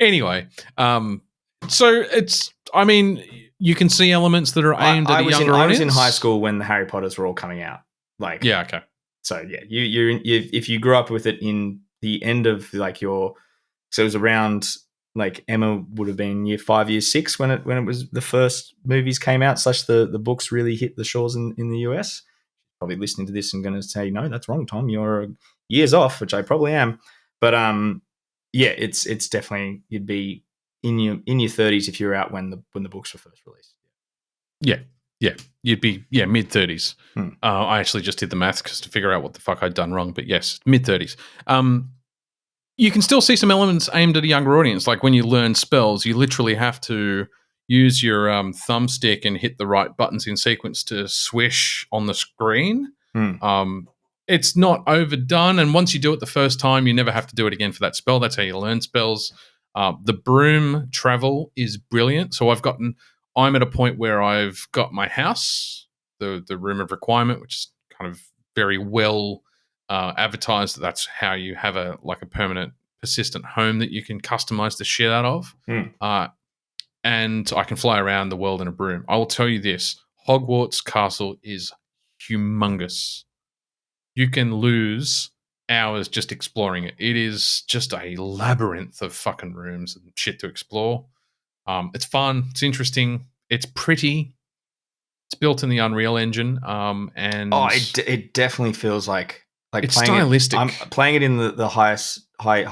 Anyway, so you can see elements that are aimed at a younger audience. I was in high school when the Harry Potters were all coming out. Like, yeah, okay. So yeah, you if you grew up with it in the end of like so it was around like Emma would have been year 5, year 6 when it was the first movies came out / the books really hit the shores in the US. Probably listening to this and going to say, no, that's wrong, Tom. You're years off, which I probably am. But yeah, it's definitely you'd be in your 30s if you're out when the books were first released. Yeah. You'd be mid 30s. I actually just did the math to figure out what the fuck I'd done wrong. But yes, mid 30s. You can still see some elements aimed at a younger audience. Like when you learn spells, you literally have to use your thumbstick and hit the right buttons in sequence to swish on the screen. It's not overdone, and once you do it the first time, you never have to do it again for that spell. That's how you learn spells. The broom travel is brilliant. So I'm at a point where I've got my house, the room of requirement, which is kind of very well advertised. That's how you have a permanent, persistent home that you can customize the shit out of. And I can fly around the world in a broom. I will tell you this: Hogwarts Castle is humongous. You can lose hours just exploring it. It is just a labyrinth of fucking rooms and shit to explore. It's fun. It's interesting. It's pretty. It's built in the Unreal Engine. It definitely feels like it's stylistic. I'm playing it in the highest high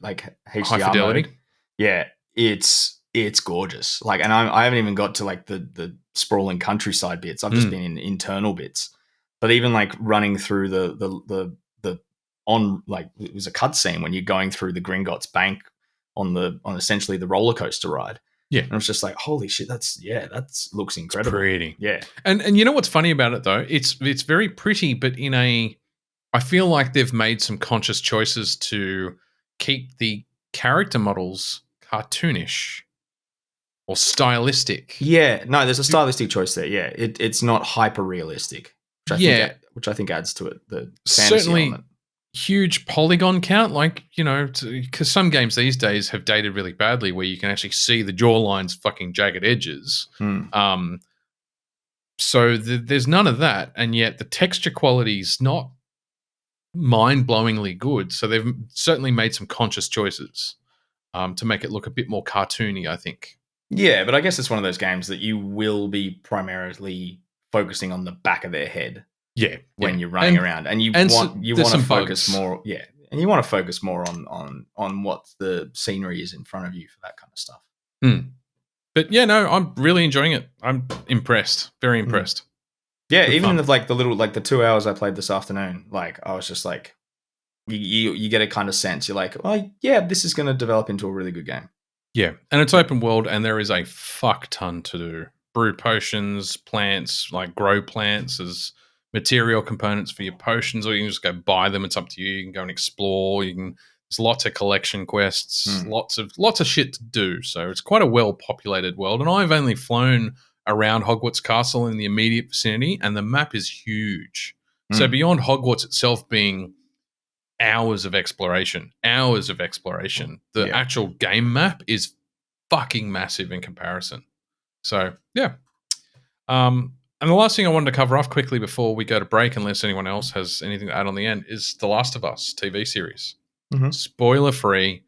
like HDR high fidelity mode. Yeah, it's gorgeous. Like, and I haven't even got to like the sprawling countryside bits. I've just been in internal bits. But even like running through the it was a cutscene when you're going through the Gringotts Bank on essentially the roller coaster ride. Yeah. And I was just like, holy shit, that looks incredible. It's pretty. Yeah. And you know what's funny about it though? It's very pretty, but I feel like they've made some conscious choices to keep the character models cartoonish or stylistic. Yeah. No, there's a stylistic choice there. Yeah. It's not hyper realistic. Which I think adds to it. The fantasy certainly element. Huge polygon count, because some games these days have dated really badly where you can actually see the jawline's fucking jagged edges. So there's none of that, and yet the texture quality is not mind-blowingly good. So they've certainly made some conscious choices to make it look a bit more cartoony, I think. Yeah, but I guess it's one of those games that you will be primarily focusing on the back of their head. Yeah, when you're running around, and you want to focus more. Yeah, and you want to focus more on what the scenery is in front of you for that kind of stuff. But yeah, no, I'm really enjoying it. I'm impressed, very impressed. Yeah, good even with like the 2 hours I played this afternoon, like I was just like, you get a kind of sense. You're like, oh yeah, this is going to develop into a really good game. Yeah, and it's open world, and there is a fuck ton to do. Brew potions, plants, like grow plants as material components for your potions, or you can just go buy them. It's up to you. You can go and explore. There's lots of collection quests, lots of shit to do. So it's quite a well populated world. And I've only flown around Hogwarts Castle in the immediate vicinity, and the map is huge. So beyond Hogwarts itself being hours of exploration, the actual game map is fucking massive in comparison. So yeah. And the last thing I wanted to cover off quickly before we go to break, unless anyone else has anything to add on the end, is The Last of Us TV series. Spoiler free,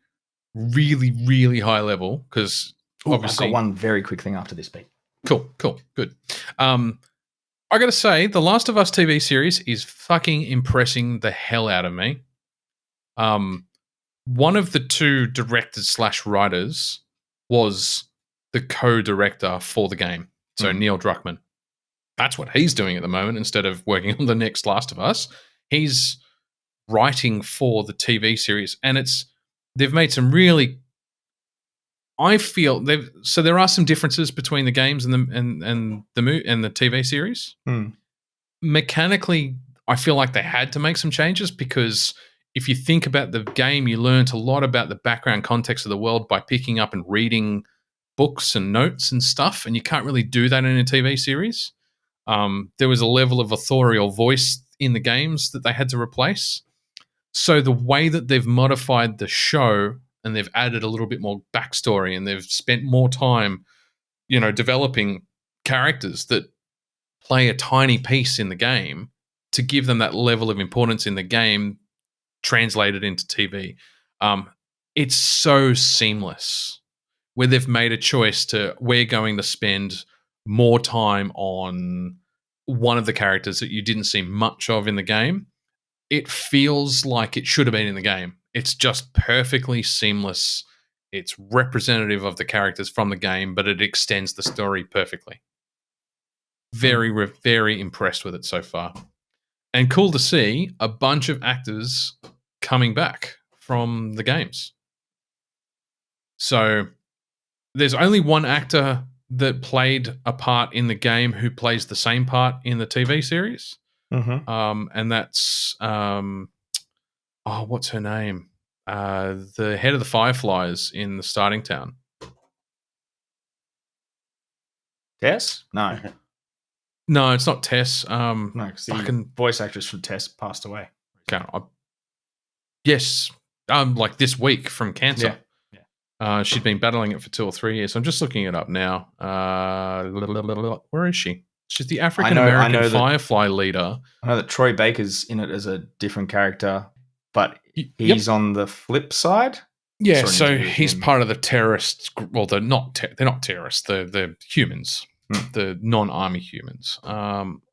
really, really high level, because obviously I've got one very quick thing after this beat. Cool, good. I got to say, The Last of Us TV series is fucking impressing the hell out of me. one of the two directors / writers was the co-director for the game. So Neil Druckmann. That's what he's doing at the moment instead of working on the next Last of Us. He's writing for the TV series, and they've made some really. I feel there are some differences between the games and the TV series. Mechanically, I feel like they had to make some changes because if you think about the game, you learned a lot about the background context of the world by picking up and reading books and notes and stuff, and you can't really do that in a TV series. There was a level of authorial voice in the games that they had to replace. So the way that they've modified the show and they've added a little bit more backstory and they've spent more time, developing characters that play a tiny piece in the game to give them that level of importance in the game translated into TV. It's so seamless where they've made a choice we're going to spend more time on one of the characters that you didn't see much of in the game. It feels like it should have been in the game. It's just perfectly seamless. It's representative of the characters from the game, but it extends the story perfectly. Very, very impressed with it so far. And cool to see a bunch of actors coming back from the games. So there's only one actor that played a part in the game who plays the same part in the TV series. And that's what's her name? The head of the Fireflies in the Starting Town. Tess? No. No, it's not Tess. No, because the voice actress from Tess passed away. Yes. Like this week from cancer. Yeah. She'd been battling it for 2 or 3 years. I'm just looking it up now. Where is she? She's the African-American Firefly leader. I know that Troy Baker's in it as a different character, but he's on the flip side. Yeah, so he's part of the terrorists. Well, they're not terrorists. They're humans, the non-army humans.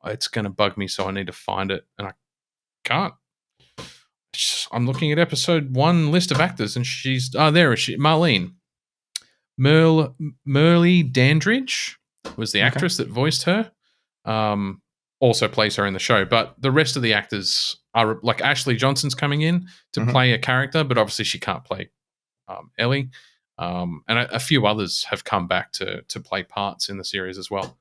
It's going to bug me, so I need to find it, and I can't. I'm looking at episode 1 list of actors, and she's there is she, Marlene Merle Dandridge was the actress that voiced her. Also plays her in the show, but the rest of the actors are like Ashley Johnson's coming in to play a character, but obviously she can't play Ellie. And a few others have come back to play parts in the series as well.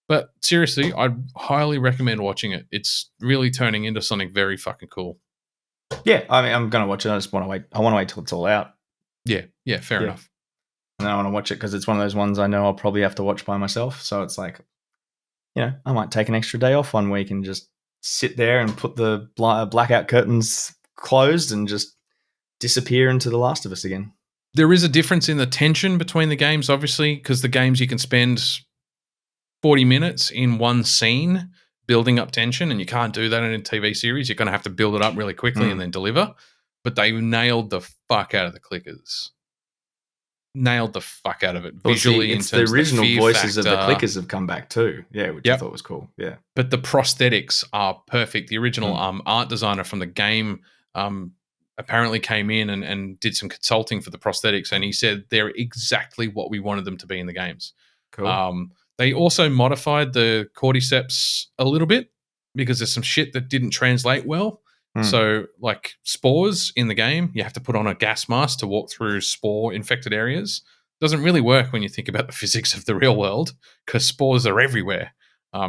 But seriously, I'd highly recommend watching it. It's really turning into something very fucking cool. Yeah, I mean, I'm going to watch it. I just want to wait. I want to wait till it's all out. Yeah, fair enough. And I want to watch it because it's one of those ones I know I'll probably have to watch by myself. So it's like, I might take an extra day off one week and just sit there and put the blackout curtains closed and just disappear into The Last of Us again. There is a difference in the tension between the games, obviously, because the games you can spend 40 minutes in one scene building up tension, and you can't do that in a TV series. You're going to have to build it up really quickly and then deliver. But they nailed the fuck out of the clickers. Nailed the fuck out of it visually. It's the original voices of the clickers have come back too. Yeah, which I thought was cool. Yeah, but the prosthetics are perfect. The original art designer from the game apparently came in and did some consulting for the prosthetics, and he said they're exactly what we wanted them to be in the games. Cool. They also modified the cordyceps a little bit because there's some shit that didn't translate well. So, like spores in the game, you have to put on a gas mask to walk through spore-infected areas. Doesn't really work when you think about the physics of the real world because spores are everywhere.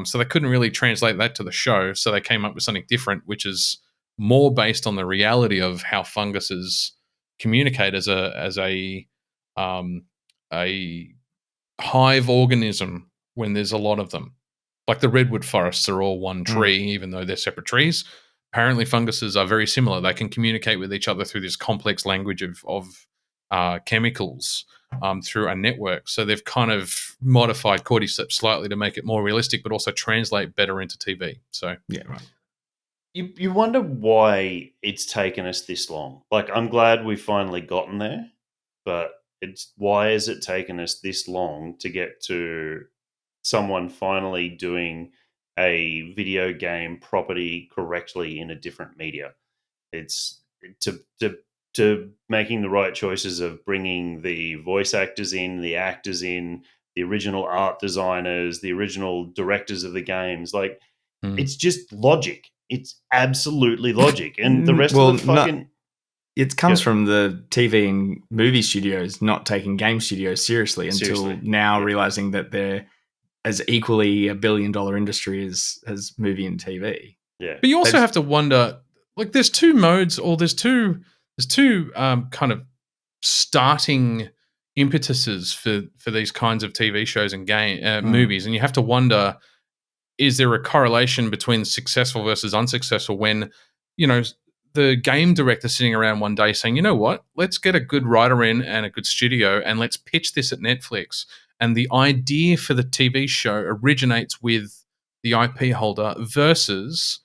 So they couldn't really translate that to the show. So they came up with something different, which is more based on the reality of how funguses communicate as a hive organism when there's a lot of them. Like the redwood forests are all one tree, even though they're separate trees. Apparently, funguses are very similar. They can communicate with each other through this complex language of chemicals through a network. So they've kind of modified cordyceps slightly to make it more realistic, but also translate better into TV. So yeah, right. You wonder why it's taken us this long. Like, I'm glad we've finally gotten there, but why has it taken us this long to get to someone finally doing a video game property correctly in a different media? It's to to making the right choices of bringing the voice actors in, the actors in, the original art designers, the original directors of the games. Like, it's just logic. It's absolutely logic. And the rest of the fucking... It comes from the TV and movie studios not taking game studios seriously until now, realizing that they're as equally $1 billion industry as movie and TV. Yeah. But you also have to wonder, like, there's two modes, or there's two kind of starting impetuses for these kinds of TV shows and movies, and you have to wonder, is there a correlation between successful versus unsuccessful when, the game director sitting around one day saying, you know what, let's get a good writer in and a good studio and let's pitch this at Netflix. And the idea for the TV show originates with the IP holder versus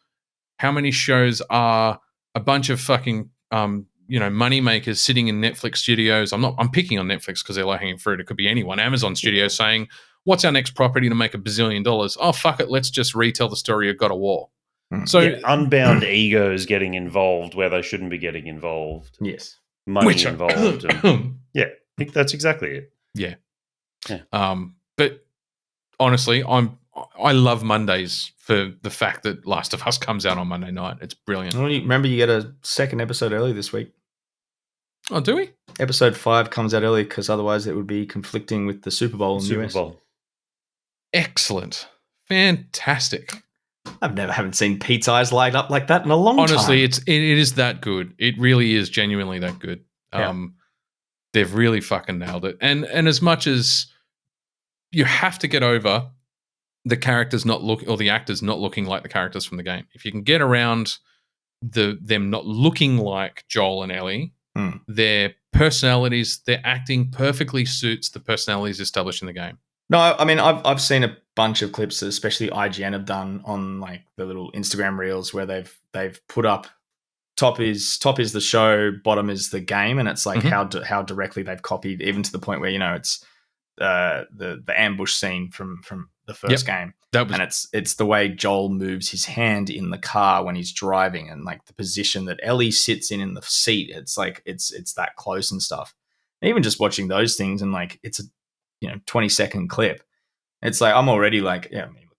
how many shows are a bunch of fucking, money makers sitting in Netflix studios. I'm picking on Netflix because they're low-hanging fruit. It could be anyone. Amazon Studios saying, what's our next property to make $1 billion? Oh, fuck it. Let's just retell the story of God of War. So unbound egos getting involved where they shouldn't be getting involved. Yes. Money involved. I think that's exactly it. Yeah. But honestly, I love Mondays for the fact that Last of Us comes out on Monday night. It's brilliant. Well, remember, you get a second episode early this week. Oh, do we? Episode 5 comes out early because otherwise it would be conflicting with the Super Bowl in the US. Bowl. Excellent. Fantastic. Haven't seen Pete's eyes light up like that in a long time. Honestly, it is that good. It really is genuinely that good. They've really fucking nailed it. And as much as you have to get over the characters not looking, or the actors not looking like the characters from the game, if you can get around them not looking like Joel and Ellie, their personalities, their acting perfectly suits the personalities established in the game. No, I mean, I've seen a bunch of clips that especially IGN have done on like the little Instagram reels where they've put up top is the show, bottom is the game, and it's like how directly they've copied, even to the point where it's the ambush scene from the first game, and it's the way Joel moves his hand in the car when he's driving, and like the position that Ellie sits in the seat. It's like it's that close and stuff. And even just watching those things, and like it's a 20-second clip. It's like I'm already like,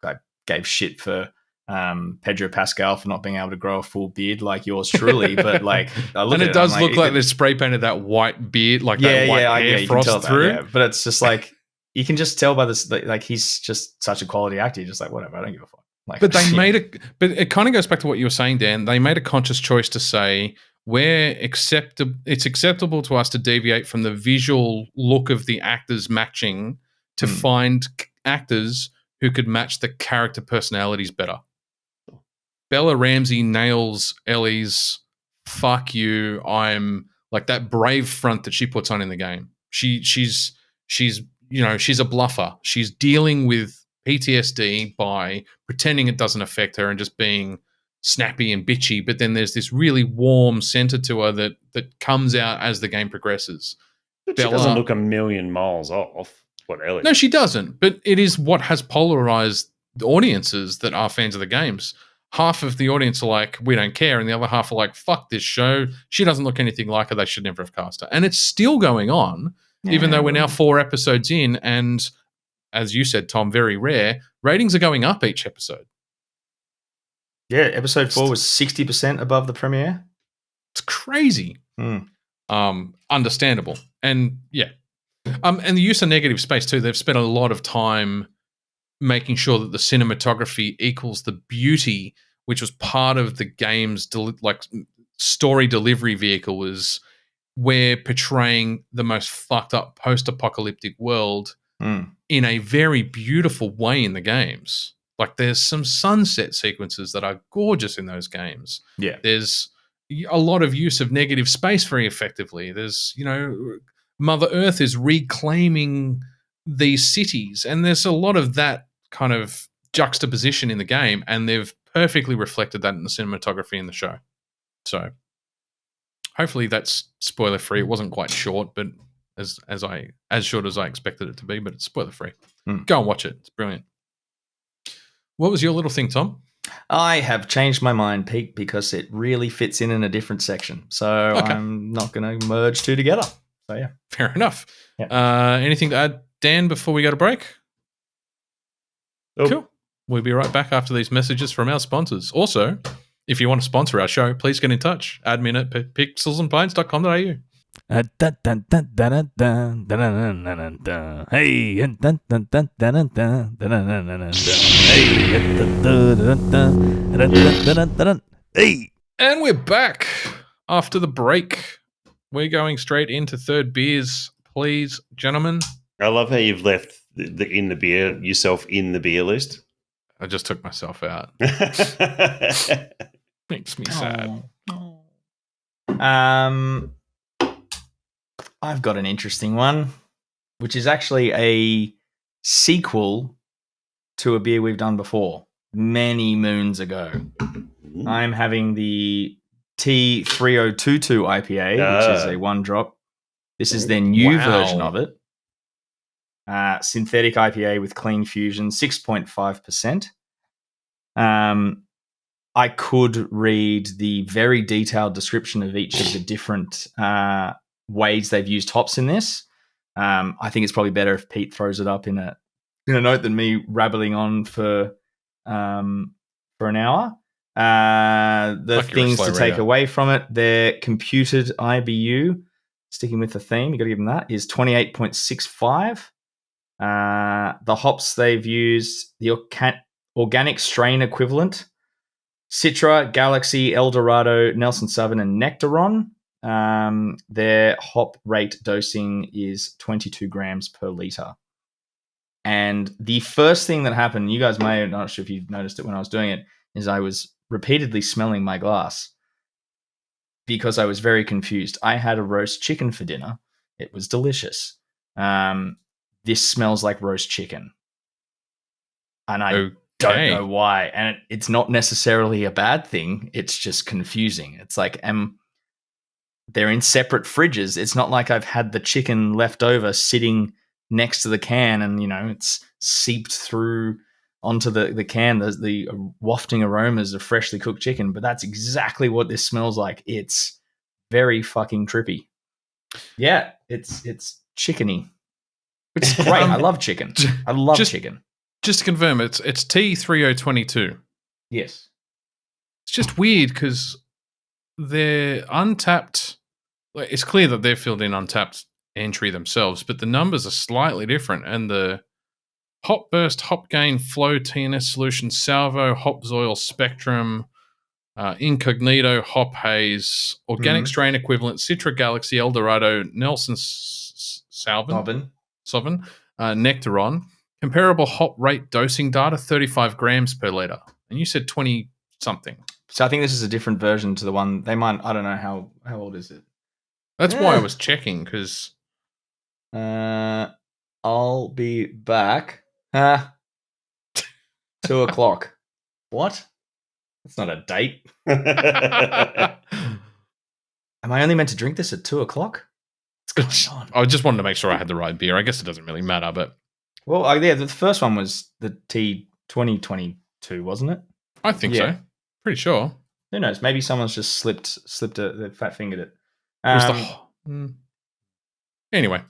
I gave shit for Pedro Pascal for not being able to grow a full beard like yours truly, but like, I look and at it does look like they spray painted that white beard, like that white hair frost through. But it's just like you can just tell by this, like he's just such a quality actor. You're just like, whatever, I don't give a fuck. Like, but they but it kind of goes back to what you were saying, Dan. They made a conscious choice to say it's acceptable to us to deviate from the visual look of the actors matching to find actors who could match the character personalities better. Bella Ramsey nails Ellie's fuck you, I'm like that brave front that she puts on in the game. She's a bluffer. She's dealing with PTSD by pretending it doesn't affect her and just being snappy and bitchy, but then there's this really warm center to her that comes out as the game progresses. But Bella, she doesn't look a million miles off what Ellie. No, she doesn't, but it is what has polarized the audiences that are fans of the games. Half of the audience are like, we don't care, and the other half are like, fuck this show. She doesn't look anything like her. They should never have cast her. And it's still going on, even though we're now 4 episodes in, and as you said, Tom, very rare, ratings are going up each episode. Yeah, episode 4 was 60% above the premiere. It's crazy. Understandable. And yeah. And the use of negative space too. They've spent a lot of time making sure that the cinematography equals the beauty, which was part of the game's story delivery vehicle, was we're portraying the most fucked up post-apocalyptic world in a very beautiful way in the games. Like there's some sunset sequences that are gorgeous in those games. Yeah. There's a lot of use of negative space very effectively. There's, Mother Earth is reclaiming these cities, and there's a lot of that kind of juxtaposition in the game, and they've perfectly reflected that in the cinematography in the show. So hopefully that's spoiler free. It wasn't quite short, but as short as I expected it to be, but it's spoiler free. Go and watch it. It's brilliant. What was your little thing, Tom? I have changed my mind, Pete, because it really fits in a different section. So I'm not going to merge two together. So, yeah. Fair enough. Yeah. Anything to add, Dan, before we go to break? Nope. Cool. We'll be right back after these messages from our sponsors. Also, if you want to sponsor our show, please get in touch. Admin at pixelsandpints.com.au. Hey, hey. And we're back after the break. We're going straight into third beers, please, gentlemen. I love how you've left yourself in the beer list. I just took myself out. Makes me sad. I've got an interesting one, which is actually a sequel to a beer we've done before, many moons ago. I'm having the T3022 IPA, which is a one drop. This is their new version of it. Synthetic IPA with clean fusion, 6.5%. I could read the very detailed description of each of the different ways they've used hops in this. I think it's probably better if Pete throws it up in a note than me rabbling on for an hour. The things to take away from it, their computed IBU, sticking with the theme, you got to give them that, is 28.65. The hops they've used, the organic strain equivalent, Citra, Galaxy, Eldorado, Nelson Sauvin, and Nectaron. Their hop rate dosing is 22 grams per litre. And the first thing that happened, you guys may, I'm not sure if you've noticed it when I was doing it, is I was repeatedly smelling my glass because I was very confused. I had a roast chicken for dinner. It was delicious. This smells like roast chicken. And I don't know why. And it's not necessarily a bad thing. It's just confusing. It's like, they're in separate fridges. It's not like I've had the chicken left over sitting next to the can and, it's seeped through onto the can. There's the wafting aromas of freshly cooked chicken, but that's exactly what this smells like. It's very fucking trippy. Yeah, it's chickeny. Which is great. I love chicken. I love chicken. Just to confirm, it's T3022. Yes. It's just weird because they're untapped. It's clear that they've filled in untapped entry themselves, but the numbers are slightly different. And the Hop Burst, Hop Gain, Flow, TNS Solution, Salvo, Hops Oil, Spectrum, Incognito, Hop Haze, Organic Strain Equivalent, Citra Galaxy, Eldorado, Nelson Sauvin, Nectaron. Comparable hop rate dosing data, 35 grams per litre. And you said 20-something. So I think this is a different version to the one they might. I don't know how old is it. That's why I was checking, because... I'll be back. 2:00. What? That's not a date. Am I only meant to drink this at 2:00? What's going on? I just wanted to make sure I had the right beer. I guess it doesn't really matter, but... Well, yeah, the first one was the T2022, wasn't it? I think so. Pretty sure. Who knows? Maybe someone's just slipped they fat fingered it. Anyway.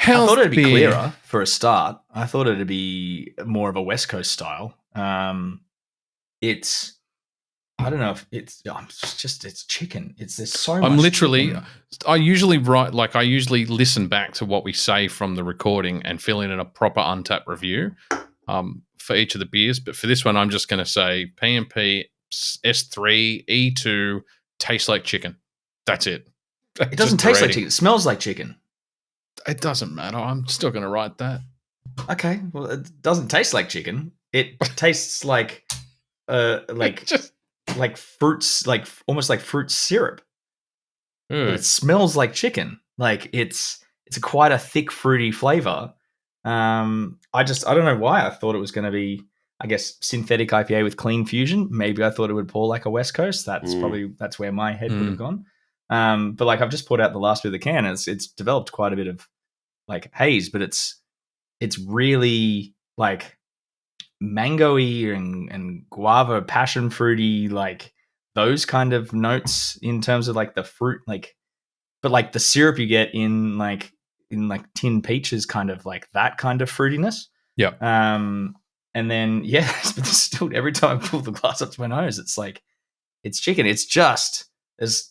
I thought it'd be clearer for a start. I thought it'd be more of a West Coast style. It's... I don't know if it's chicken. There's so much. I'm literally, chicken. I usually listen back to what we say from the recording and fill in a proper untapped review for each of the beers. But for this one, I'm just going to say PMP S3 E2 tastes like chicken. That's it. It doesn't taste like chicken. It smells like chicken. It doesn't matter. I'm still going to write that. Okay. Well, it doesn't taste like chicken. It tastes like like fruits, like almost like fruit syrup. But it smells like chicken. Like it's quite a thick fruity flavor. I don't know why I thought it was going to be, I guess, synthetic IPA with clean fusion. Maybe I thought it would pour like a West Coast. That's where my head would have gone. But like I've just poured out the last bit of the can. And it's developed quite a bit of like haze, but it's really like mango-y and guava, passion fruity, like those kind of notes in terms of like the fruit, like, but like the syrup you get in tin peaches, kind of like that kind of fruitiness. Yeah. And then but still every time I pull the glass up to my nose, it's like it's chicken. It's just as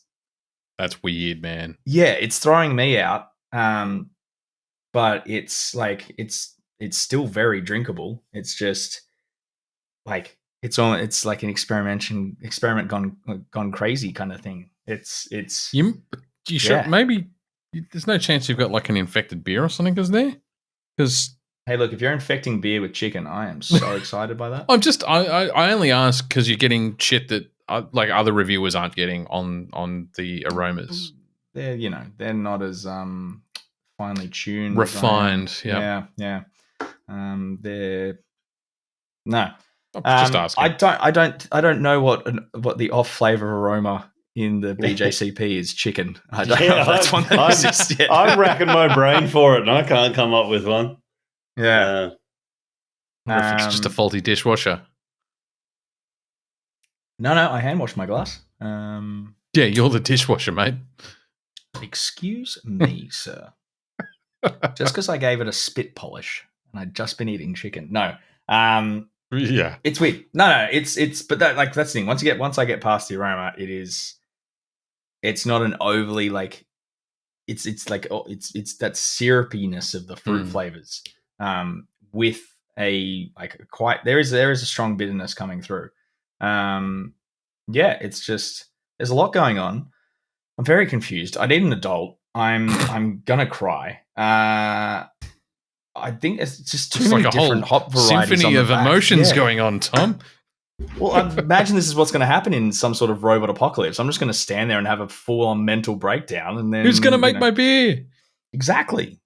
that's weird, man. Yeah, it's throwing me out. But it's like it's still very drinkable. It's just like it's like an experiment gone crazy kind of thing. It's you sure maybe there's no chance you've got like an infected beer or something, is there? Because hey, look, if you're infecting beer with chicken, I am so excited by that. I only ask because you're getting shit that like other reviewers aren't getting on the aromas. They're not as finely tuned, refined. Yeah. They're no. Just asking. I don't know what the off flavor aroma in the BJCP is. Chicken. I don't know if that's one that exists yet. I'm racking my brain for it, and I can't come up with one. Yeah. Or if it's just a faulty dishwasher. No, I hand washed my glass. Yeah, you're the dishwasher, mate. Excuse me, sir. Just because I gave it a spit polish and I'd just been eating chicken. No. Yeah. It's weird. No, it's but that's the thing. Once I get past the aroma, it's not an overly like it's like it's that syrupiness of the fruit flavors. With a like quite there is a strong bitterness coming through. It's just there's a lot going on. I'm very confused. I need an adult. I'm gonna cry. I think it's just too many different hop varieties. Symphony of emotions going on, Tom. Well, I imagine this is what's going to happen in some sort of robot apocalypse. I'm just going to stand there and have a full-on mental breakdown, and then who's going to make my beer? Exactly.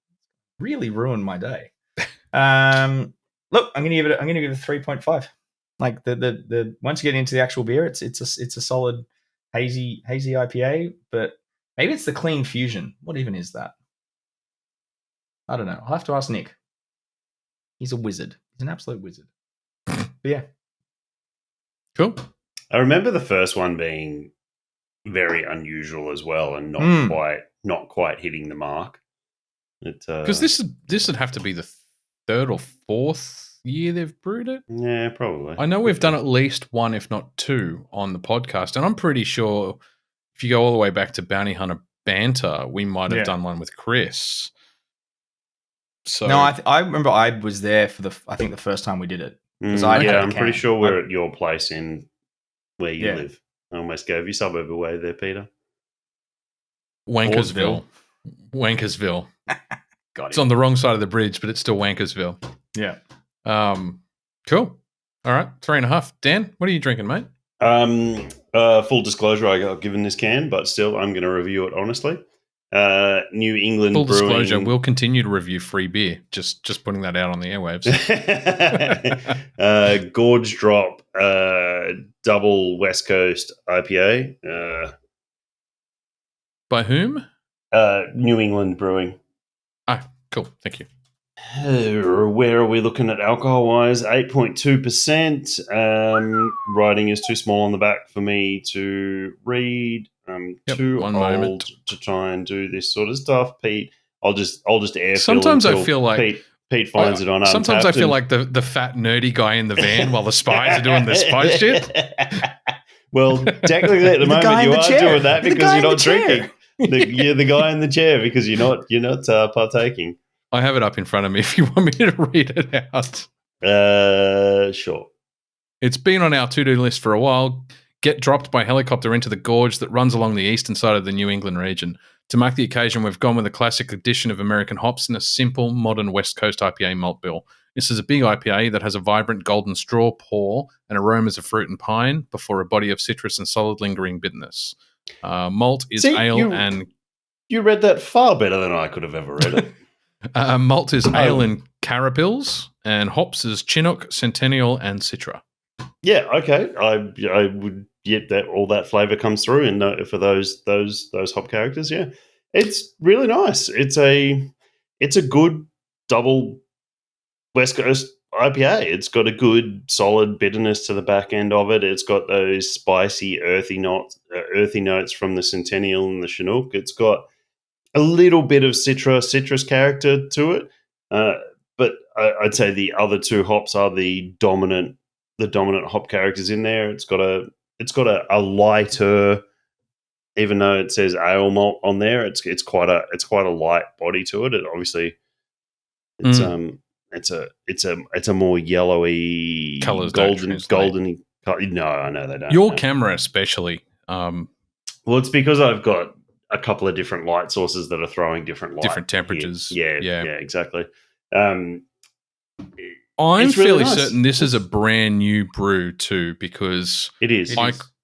Really ruined my day. Look, I'm going to give it a 3.5. Like the once you get into the actual beer, it's a solid hazy IPA, but maybe it's the clean fusion. What even is that? I don't know. I'll have to ask Nick. He's a wizard. He's an absolute wizard. But yeah. Cool. I remember the first one being very unusual as well, and not quite hitting the mark. Because this would have to be the third or fourth year they've brewed it. Yeah, probably. I know we've done at least one, if not two, on the podcast, and I'm pretty sure if you go all the way back to Bounty Hunter Banter, we might have done one with Chris. So no, I remember I was there for the first time we did it. I'm pretty sure we're at your place in where you live. I almost gave you suburb away there, Peter. Wankersville. Got It's on the wrong side of the bridge, but it's still Wankersville. Yeah. Cool. All right, 3.5. Dan, what are you drinking, mate? Full disclosure, I got given this can, but still, I'm going to review it honestly. New England Full Brewing. disclosure, we'll continue to review free beer. Just putting that out on the airwaves. Gorge Drop, double West Coast IPA. By whom? New England Brewing. Ah, cool. Thank you. Where are we looking at alcohol-wise? 8.2%. Writing is too small on the back for me to read. I'm too old to try and do this sort of stuff. Pete, I'll just air Sometimes I feel like Pete finds it on Untapped. Sometimes I feel like the fat nerdy guy in the van while the spies are doing the spy shit. Well, technically at the moment you are doing that because you're not drinking. You're the guy in the chair because you're not partaking. I have it up in front of me if you want me to read it out. Sure. It's been on our to-do list for a while. Get dropped by helicopter into the gorge that runs along the eastern side of the New England region. To mark the occasion, we've gone with a classic addition of American hops in a simple, modern West Coast IPA malt bill. This is a big IPA that has a vibrant golden straw pour and aromas of fruit and pine before a body of citrus and solid lingering bitterness. Malt is ale and... You read that far better than I could have ever read it. Malt is ale and carapils, and hops is Chinook, Centennial, and Citra. Yeah, okay. I would that all that flavor comes through, and for those hop characters, yeah, it's really nice. It's a good double West Coast IPA. It's got a good, solid bitterness to the back end of it. It's got those spicy, earthy notes from the Centennial and the Chinook. It's got a little bit of citrus character to it, but I'd say the other two hops are the dominant hop characters in there. It's got a lighter, even though it says ale malt on there, it's quite a light body to it. It obviously it's a more yellowy, colours golden. No, I know they don't. Your camera, especially. Well, it's because I've got a couple of different light sources that are throwing different temperatures. Yeah, exactly. I'm really fairly nice. certain this is a brand new brew too, because it is.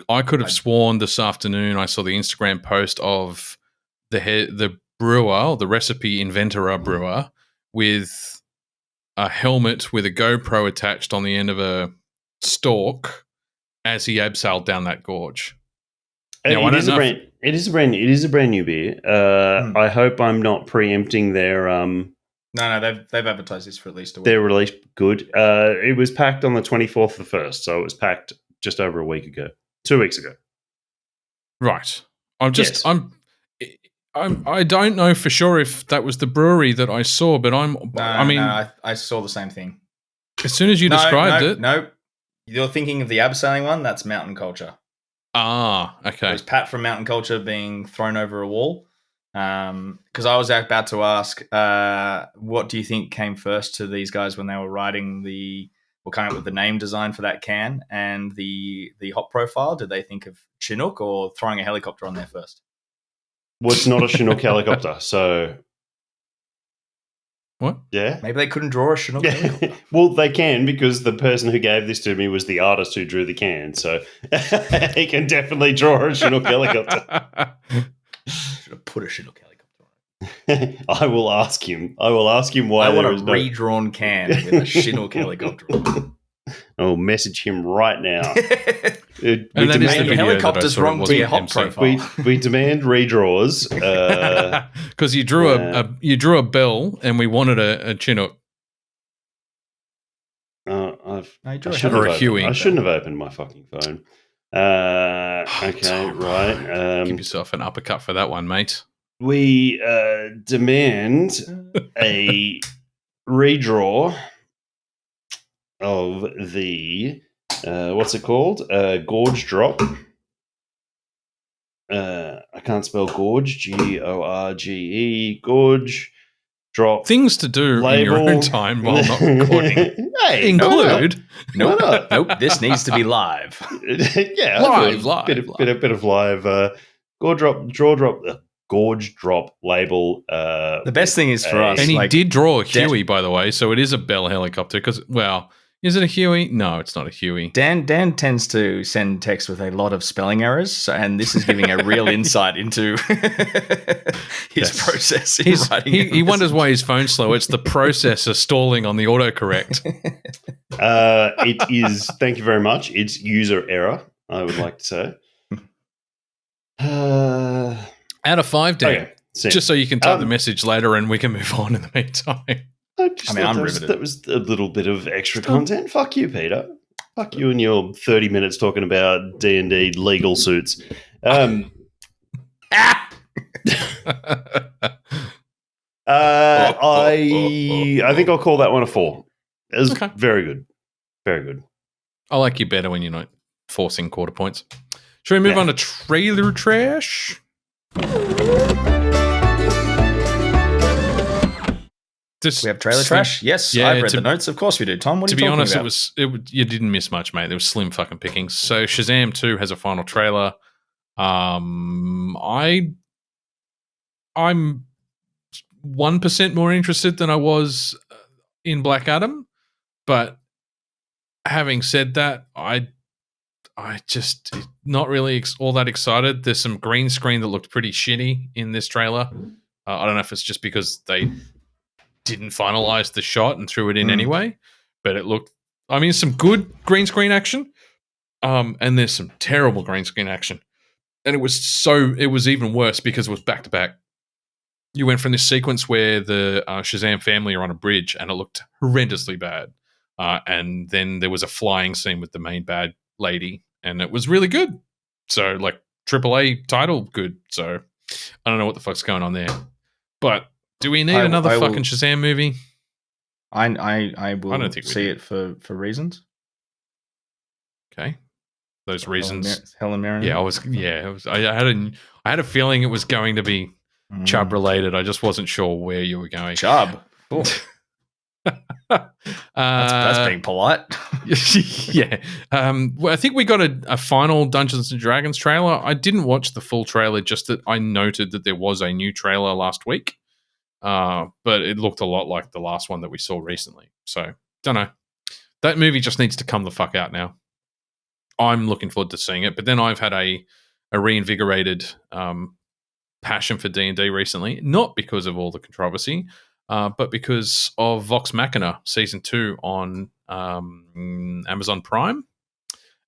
I could have sworn this afternoon I saw the Instagram post of the brewer, the recipe inventor brewer, with a helmet with a GoPro attached on the end of a stalk as he abseiled down that gorge. Now, it is a brand new beer. I hope I'm not preempting their No, they've advertised this for at least a week. Their release. Good. It was packed on the 24th of the 1st, so it was packed just over a week ago. 2 weeks ago. Right. I don't know for sure if that was the brewery that I saw, but I saw the same thing. As soon as you described it. No, you're thinking of the abseiling one. That's Mountain Culture. Ah, okay. It was Pat from Mountain Culture being thrown over a wall. Because I was about to ask, what do you think came first to these guys when they were writing coming up with the name design for that can and the hop profile? Did they think of Chinook or throwing a helicopter on there first? Well, it's not a Chinook helicopter, so what? Yeah, maybe they couldn't draw a Chinook helicopter. Well, they can because the person who gave this to me was the artist who drew the can, so he can definitely draw a Chinook helicopter. Should have put a Chinook helicopter on it. I will ask him why. I want a redrawn can with a Chinook helicopter on it. I'll message him right now. And that is the helicopter's wrong to your hop profile. We demand redraws because you drew a bell and we wanted a Chinook. I shouldn't have opened my fucking phone. Okay, right. Give yourself an uppercut for that one, mate. We demand a redraw of the what's it called? Gorge drop. I can't spell gorge. Gorge. Gorge drop. Things to do label. In your own time while not recording. Hey, include. Nope. This needs to be live. Yeah, live. Bit of live. Gorge drop label. The best thing is for us, and he did draw a Huey, by the way, so it is a Bell helicopter. Because, well, is it a Huey? No, it's not a Huey. Dan tends to send text with a lot of spelling errors, and this is giving a real insight into his process. He wonders why his phone's slow. It's the processor stalling on the autocorrect. It is. Thank you very much. It's user error, I would like to say. Out of 5, Dan. Okay, just so you can type the message later and we can move on in the meantime. I'm riveted. That was a little bit of extra content. Fuck you, Peter. Fuck you and your 30 minutes talking about D&D legal suits. I think I'll call that one a 4. It was very good. Very good. I like you better when you're not forcing quarter points. Shall we move on to trailer trash? We have trailer trash? Yes, yeah, I've read the notes. Of course we do. Tom, what are you talking about? To be honest, you didn't miss much, mate. There was slim fucking pickings. So Shazam 2 has a final trailer. I'm 1% more interested than I was in Black Adam. But having said that, I just not really all that excited. There's some green screen that looked pretty shitty in this trailer. I don't know if it's just because they didn't finalize the shot and threw it in anyway, but it looked, some good green screen action. And there's some terrible green screen action. And it was even worse because it was back to back. You went from this sequence where the Shazam family are on a bridge and it looked horrendously bad. And then there was a flying scene with the main bad lady, and it was really good. So, like, AAA title, good. So, I don't know what the fuck's going on there. But do we need another fucking Shazam movie? I will don't think see it for reasons. Okay. Those reasons. Helen Mirren. Yeah, I had a feeling it was going to be Chubb related. I just wasn't sure where you were going. Chubb. That's being polite. Yeah. Well, I think we got a final Dungeons and Dragons trailer. I didn't watch the full trailer, just that I noted that there was a new trailer last week. But it looked a lot like the last one that we saw recently. So, don't know. That movie just needs to come the fuck out now. I'm looking forward to seeing it. But then I've had a reinvigorated passion for D&D recently, not because of all the controversy, but because of Vox Machina Season 2 on Amazon Prime,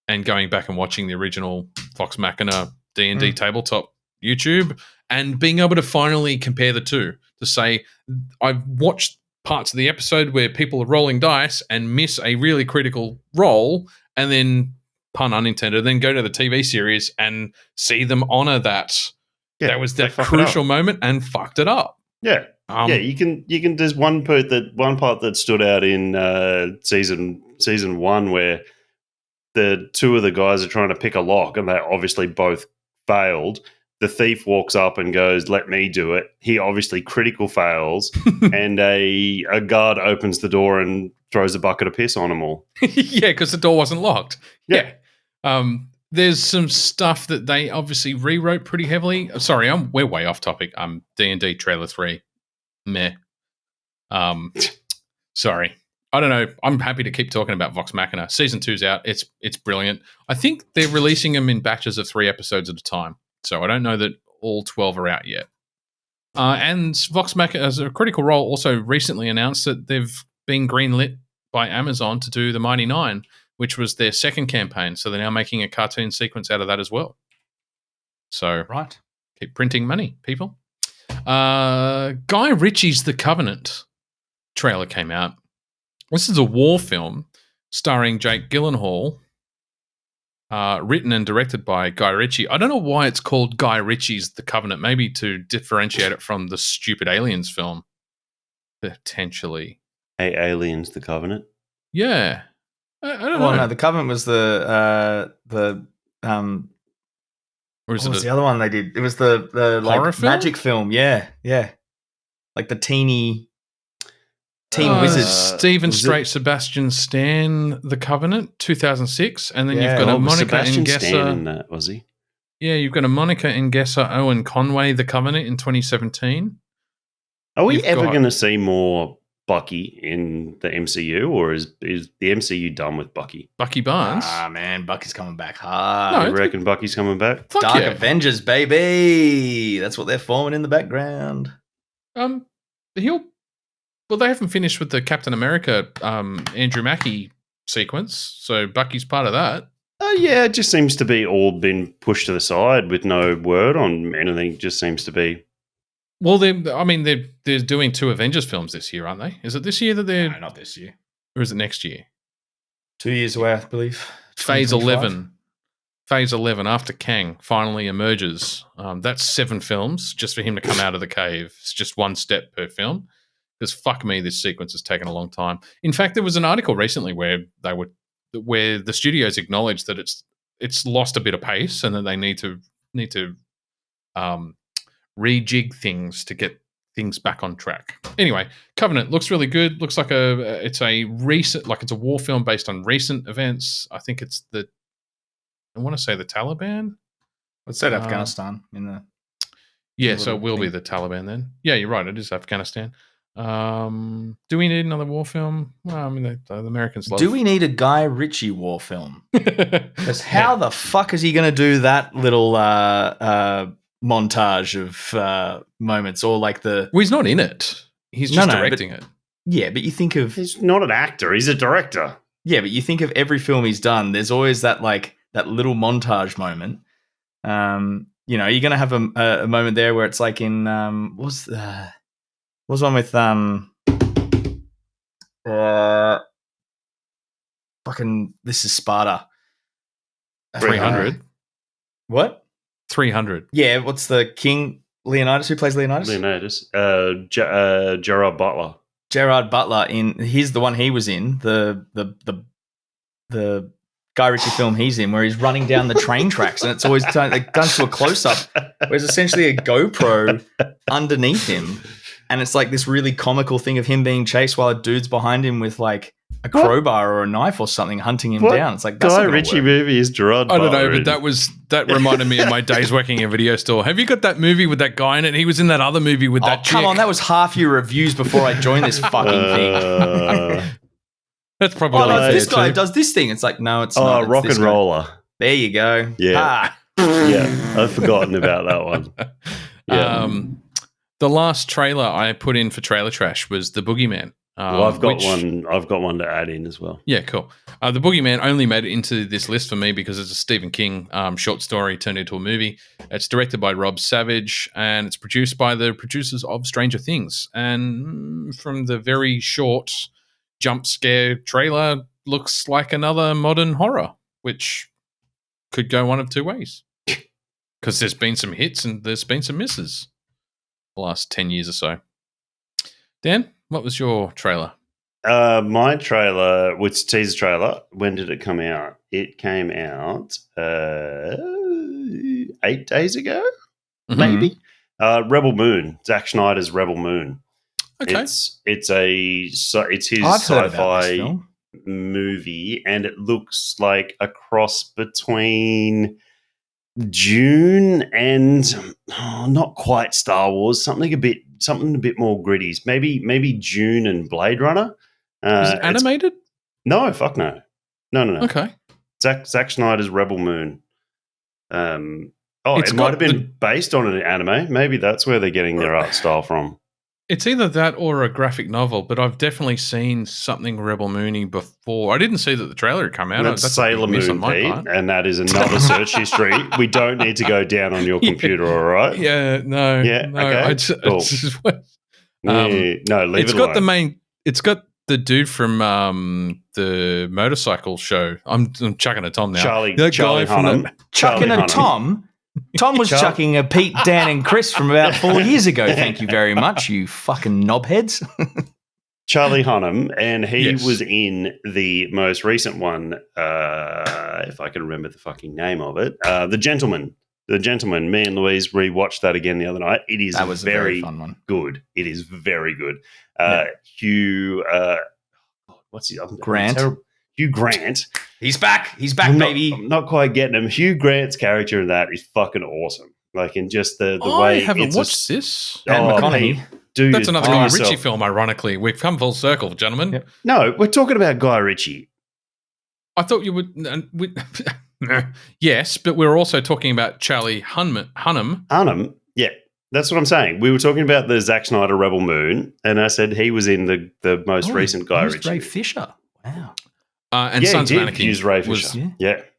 and going back and watching the original Vox Machina D&D tabletop YouTube, and being able to finally compare the two, to say I've watched parts of the episode where people are rolling dice and miss a really critical roll, and then, pun unintended, then go to the TV series and see them honor that. Yeah, that was that crucial moment and fucked it up. Yeah. You can. There's one part that stood out in season 1 where the two of the guys are trying to pick a lock, and they obviously both failed. The thief walks up and goes, "Let me do it." He obviously critical fails, and a guard opens the door and throws a bucket of piss on them all. Yeah, because the door wasn't locked. Yeah. There's some stuff that they obviously rewrote pretty heavily. Sorry, we're way off topic. D&D Trailer 3. Meh. Sorry. I don't know. I'm happy to keep talking about Vox Machina. Season 2's out. It's brilliant. I think they're releasing them in batches of 3 episodes at a time. So I don't know that all 12 are out yet. And Vox Machina, as a Critical Role, also recently announced that they've been greenlit by Amazon to do The Mighty Nine, which was their second campaign. So they're now making a cartoon sequence out of that as well. So keep printing money, people. Guy Ritchie's The Covenant trailer came out. This is a war film starring Jake Gyllenhaal, written and directed by Guy Ritchie. I don't know why it's called Guy Ritchie's The Covenant. Maybe to differentiate it from the stupid Aliens film, potentially. Aliens, The Covenant? Yeah. I don't know. No, The Covenant was the or is what it was the other one they did? It was the horror like film? magic film. Yeah. Like the teen wizard. Stephen Strait, Sebastian Stan, The Covenant, 2006. And then you've got a Monica Sebastian Ingessa. Stan in that, was he? Yeah, you've got a Monica Ingessa, Owen Conway, The Covenant in 2017. Are we ever going to see more Bucky in the MCU, or is the MCU done with Bucky? Bucky Barnes? Man, Bucky's coming back hard. No, you reckon Bucky's coming back? Dark Avengers, baby. That's what they're forming in the background. Well, they haven't finished with the Captain America Andrew Mackie sequence, so Bucky's part of that. Yeah, it just seems to be all been pushed to the side with no word on anything. It just seems to be. Well, they're doing 2 Avengers films this year, aren't they? Is it this year that they're... No, not this year. Or is it next year? 2 years away, I believe. Phase 11. Phase 11, after Kang finally emerges. That's 7 films just for him to come out of the cave. It's just 1 step per film. Because fuck me, this sequence has taken a long time. In fact, there was an article recently where the studios acknowledged that it's lost a bit of pace, and that they need to rejig things to get things back on track. Anyway, Covenant looks really good. Looks like it's a war film based on recent events. I think it's I want to say the Taliban. Let's say Afghanistan in the. Yeah, so it will be the Taliban then. Yeah, you're right. It is Afghanistan. Do we need another war film? Well, I mean, the Americans love. Do we need a Guy Ritchie war film? Because how the fuck is he going to do that little montage of moments, or like the? Well, he's not in it. He's just directing it. Yeah, but you think of he's not an actor; he's a director. Yeah, but you think of every film he's done. There's always that little montage moment. You're going to have a moment there where it's like in was one with fucking, this is Sparta. 300. What? 300. Yeah, what's the King Leonidas? Who plays Leonidas? Gerard Butler. Gerard Butler he's the one he was in, the Guy Ritchie film he's in, where he's running down the train tracks, and it's always done to a close up, where there's essentially a GoPro underneath him, and it's like this really comical thing of him being chased while a dude's behind him with like a crowbar or a knife or something hunting him down. It's like, that's Guy Ritchie movie is Gerard Butler. I don't know, but that reminded me of my days working in a video store. Have you got that movie with that guy in it? He was in that other movie with that chick. Come on, that was half your reviews before I joined this fucking thing. That's probably this guy does this thing. It's like, no, it's not. Oh, Rock and Roller. There you go. Yeah. Yeah, I've forgotten about that one. Yeah. The last trailer I put in for Trailer Trash was The Boogeyman. I've got one to add in as well. Yeah, cool. The Boogeyman only made it into this list for me because it's a Stephen King short story turned into a movie. It's directed by Rob Savage, and it's produced by the producers of Stranger Things. And from the very short jump scare trailer, looks like another modern horror, which could go one of two ways. Because there's been some hits and there's been some misses the last 10 years or so. Dan, what was your trailer? My trailer, which teaser trailer, when did it come out? It came out 8 days ago, maybe. Rebel Moon, Zack Snyder's Rebel Moon. Okay. It's his sci-fi movie, and it looks like a cross between Dune and not quite Star Wars, something a bit more gritty. Maybe Dune and Blade Runner. Is it animated? No, fuck no. No. Okay. Zack Snyder's Rebel Moon. It might have been based on an anime. Maybe that's where they're getting their art style from. It's either that or a graphic novel, but I've definitely seen something Rebel Moony before. I didn't see that the trailer had come out. That's Sailor Moon, Pete, and that is another search history. We don't need to go down on your computer, all right? Yeah, no. Yeah, no, okay, cool. No, leave it alone. It's got the dude from the motorcycle show. I'm chucking a Tom now. Charlie Hunnam. Chucking a Tom? Tom was chucking a Pete, Dan, and Chris from about 4 years ago. Thank you very much, you fucking knobheads. Charlie Hunnam, and he was in the most recent one, if I can remember the fucking name of it, The Gentleman. The Gentleman. Me and Louise rewatched that again the other night. It is a very fun one. Good. It is very good. Hugh, what's his name? Grant. Hugh Grant. He's back. He's back, baby. I'm not quite getting him. Hugh Grant's character in that is fucking awesome. Like, in just the way. I haven't watched this. McConaughey. Dude, that's another Guy Ritchie film, ironically. We've come full circle, gentlemen. Yep. No, we're talking about Guy Ritchie. I thought you would. Yes, but we're also talking about Charlie Hunnam. Hunnam, yeah. That's what I'm saying. We were talking about the Zack Snyder Rebel Moon, and I said he was in the most recent Guy Ritchie. Ray Fisher. Wow. And Sons of Anarchy Ray Fisher.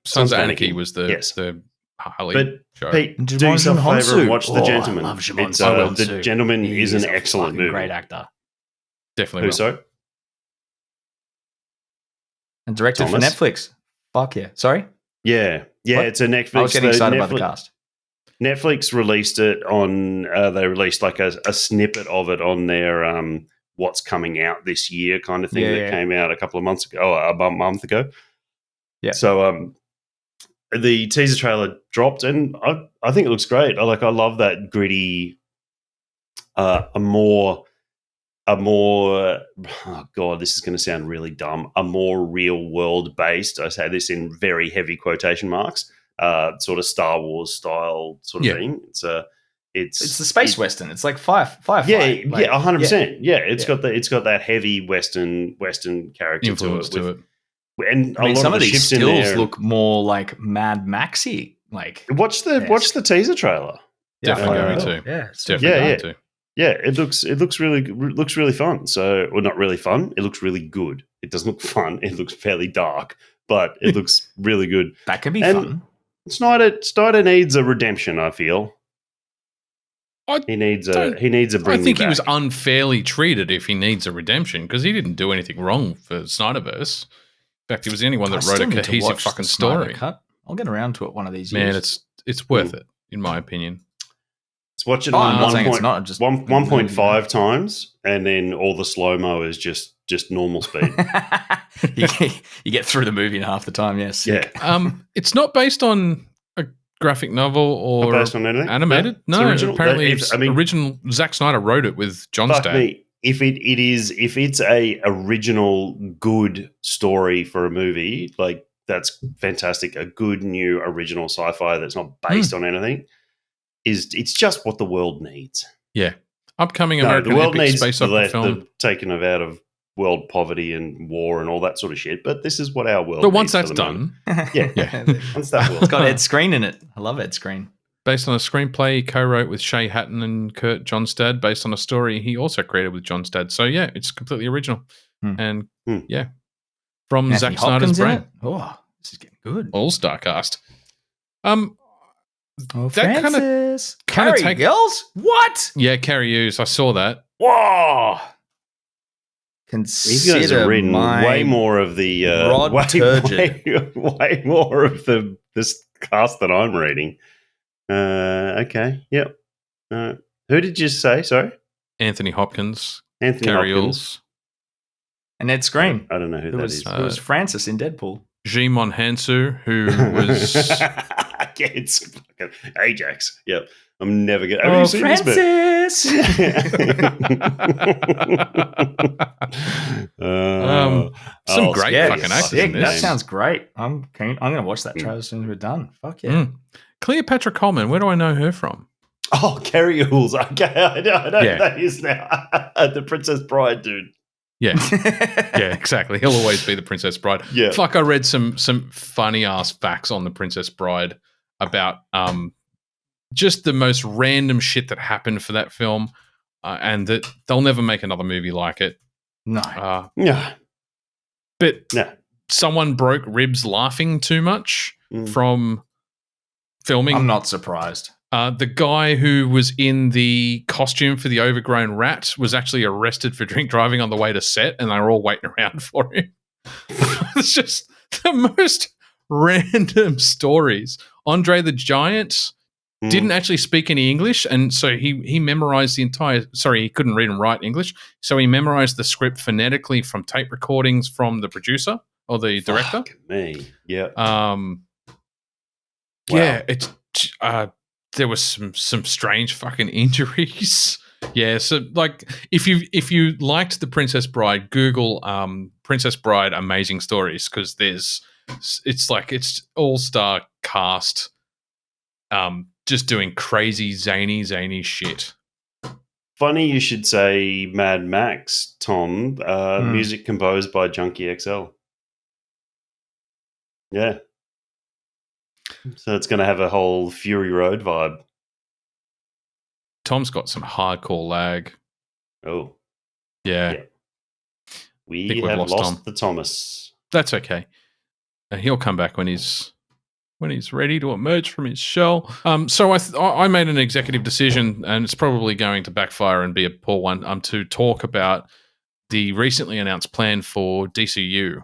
Sons of Anarchy was the Harley show. Pete, do yourself a favour and watch The Gentleman. I love The Gentleman is an excellent movie. Great actor. Definitely. So? And directed for Netflix. Fuck yeah. Sorry? Yeah. Yeah, what? It's a Netflix. I was getting excited by the cast. Netflix released it on, they released like a snippet of it on their what's coming out this year kind of thing that came out a couple of months ago, a month ago. Yeah. So the teaser trailer dropped, and I think it looks great. I love that gritty, a more oh God, this is going to sound really dumb, a more real world based, I say this in very heavy quotation marks, sort of Star Wars style sort of thing. It's the space western. It's like Firefly. Yeah, 100%. Yeah, it's got that heavy western character influence to it. And I mean, some of these stills look more like Mad Maxy. Like watch the teaser trailer. Definitely going to. Yeah, definitely going to. Yeah, it looks really fun. So, well, not really fun. It looks really good. It doesn't look fun. It looks fairly dark, but it looks really good. That could be fun. Snyder needs a redemption, I feel. He needs a bring. I think he was unfairly treated if he needs a redemption, because he didn't do anything wrong for Snyderverse. In fact, he was the only one that wrote a cohesive fucking story. I'll get around to it one of these Man, years. it's worth it, in my opinion. Let's watch it I'm not on saying it's not, just 1.5 times, and then all the slow-mo is just normal speed. you get through the movie in half the time, yes. Yeah. It's not based on a graphic novel or Not based on anything? animated. No, No, it's original. apparently it's original. Zack Snyder wrote it with John Fuck Stad. me. If it's a original good story for a movie, like that's fantastic. A good new original sci-fi that's not based on anything it's just what the world needs. Yeah. Upcoming American the world epic needs space opera film. the taking of out of world poverty and war and all that sort of shit. But this is what our world But needs once for that's the done. Yeah. Once that world. It's got Ed Skrein in it. I love Ed Skrein. Based on a screenplay he co-wrote with Shay Hatton and Kurt Johnstad, based on a story he also created with Johnstad. So yeah, it's completely original. And yeah. From Anthony Zack Snyder's Hopkins in brain. it? Oh, this is getting good. All-star cast. Oh, that Francis. kinda Carrie take- Girls? What? Yeah, Carrie Hughes. I saw that. Whoa. You Consider guys have written my way more of the Rod Turgeon. way more of this cast that I'm reading. Okay, yep. Who did you say? Sorry, Anthony Hopkins. Anthony Carrie Hopkins. Hughes. and Ed Skrein. I don't know who Who that was, is. who was Francis in Deadpool? Jimon Hansu, who was Yeah, it's fucking Ajax. Yep. I'm never going to. Have you seen this bit? Francis. some great yeah, fucking actors sick. in this. That sounds great. I'm keen. I'm going to watch that trailer as soon as we're done. Fuck yeah. Cleopatra Coleman. Where do I know her from? Oh, Carrie Hughes. Okay, I know who Yeah. that is now. The Princess Bride dude. Yeah, yeah, exactly. He'll always be the Princess Bride. Yeah. Fuck, I read some funny ass facts on the Princess Bride about just the most random shit that happened for that film, and that they'll never make another movie like it. No. Yeah. But No. someone broke ribs laughing too much from filming. I'm not surprised. The guy who was in the costume for the overgrown rat was actually arrested for drink driving on the way to set, and they were all waiting around for him. It's just the most random stories. Andre the Giant didn't actually speak any English, and so he memorized the entire... Sorry, he couldn't read and write English, so he memorized the script phonetically from tape recordings from the producer or the director. Fuck me. Yeah. Yeah, it's... there was some strange fucking injuries. Yeah, so like if you liked The Princess Bride, Google Princess Bride amazing stories, because it's all-star cast just doing crazy zany shit. Funny you should say Mad Max, Tom. Music composed by Junkie XL. Yeah. So it's going to have a whole Fury Road vibe. Tom's got some hardcore lag. Oh. Yeah. We Think we've have lost lost Tom. the Thomas. That's okay. He'll come back when he's ready to emerge from his shell. So I made an executive decision, and it's probably going to backfire and be a poor one, to talk about the recently announced plan for DCU,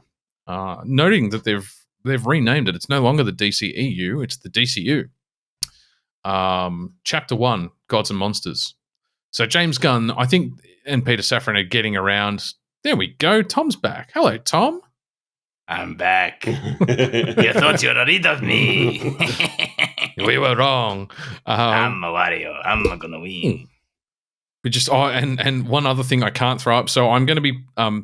noting that they've renamed it. It's no longer the DCEU, it's the DCU. Chapter 1, Gods and Monsters. So James Gunn, I think, and Peter Safran are getting around. There we go. Tom's back. Hello, Tom. I'm back. You thought you were rid of me. We were wrong. I'm a Wario. I'm not gonna win. We just and one other thing I can't throw up. So I'm going to be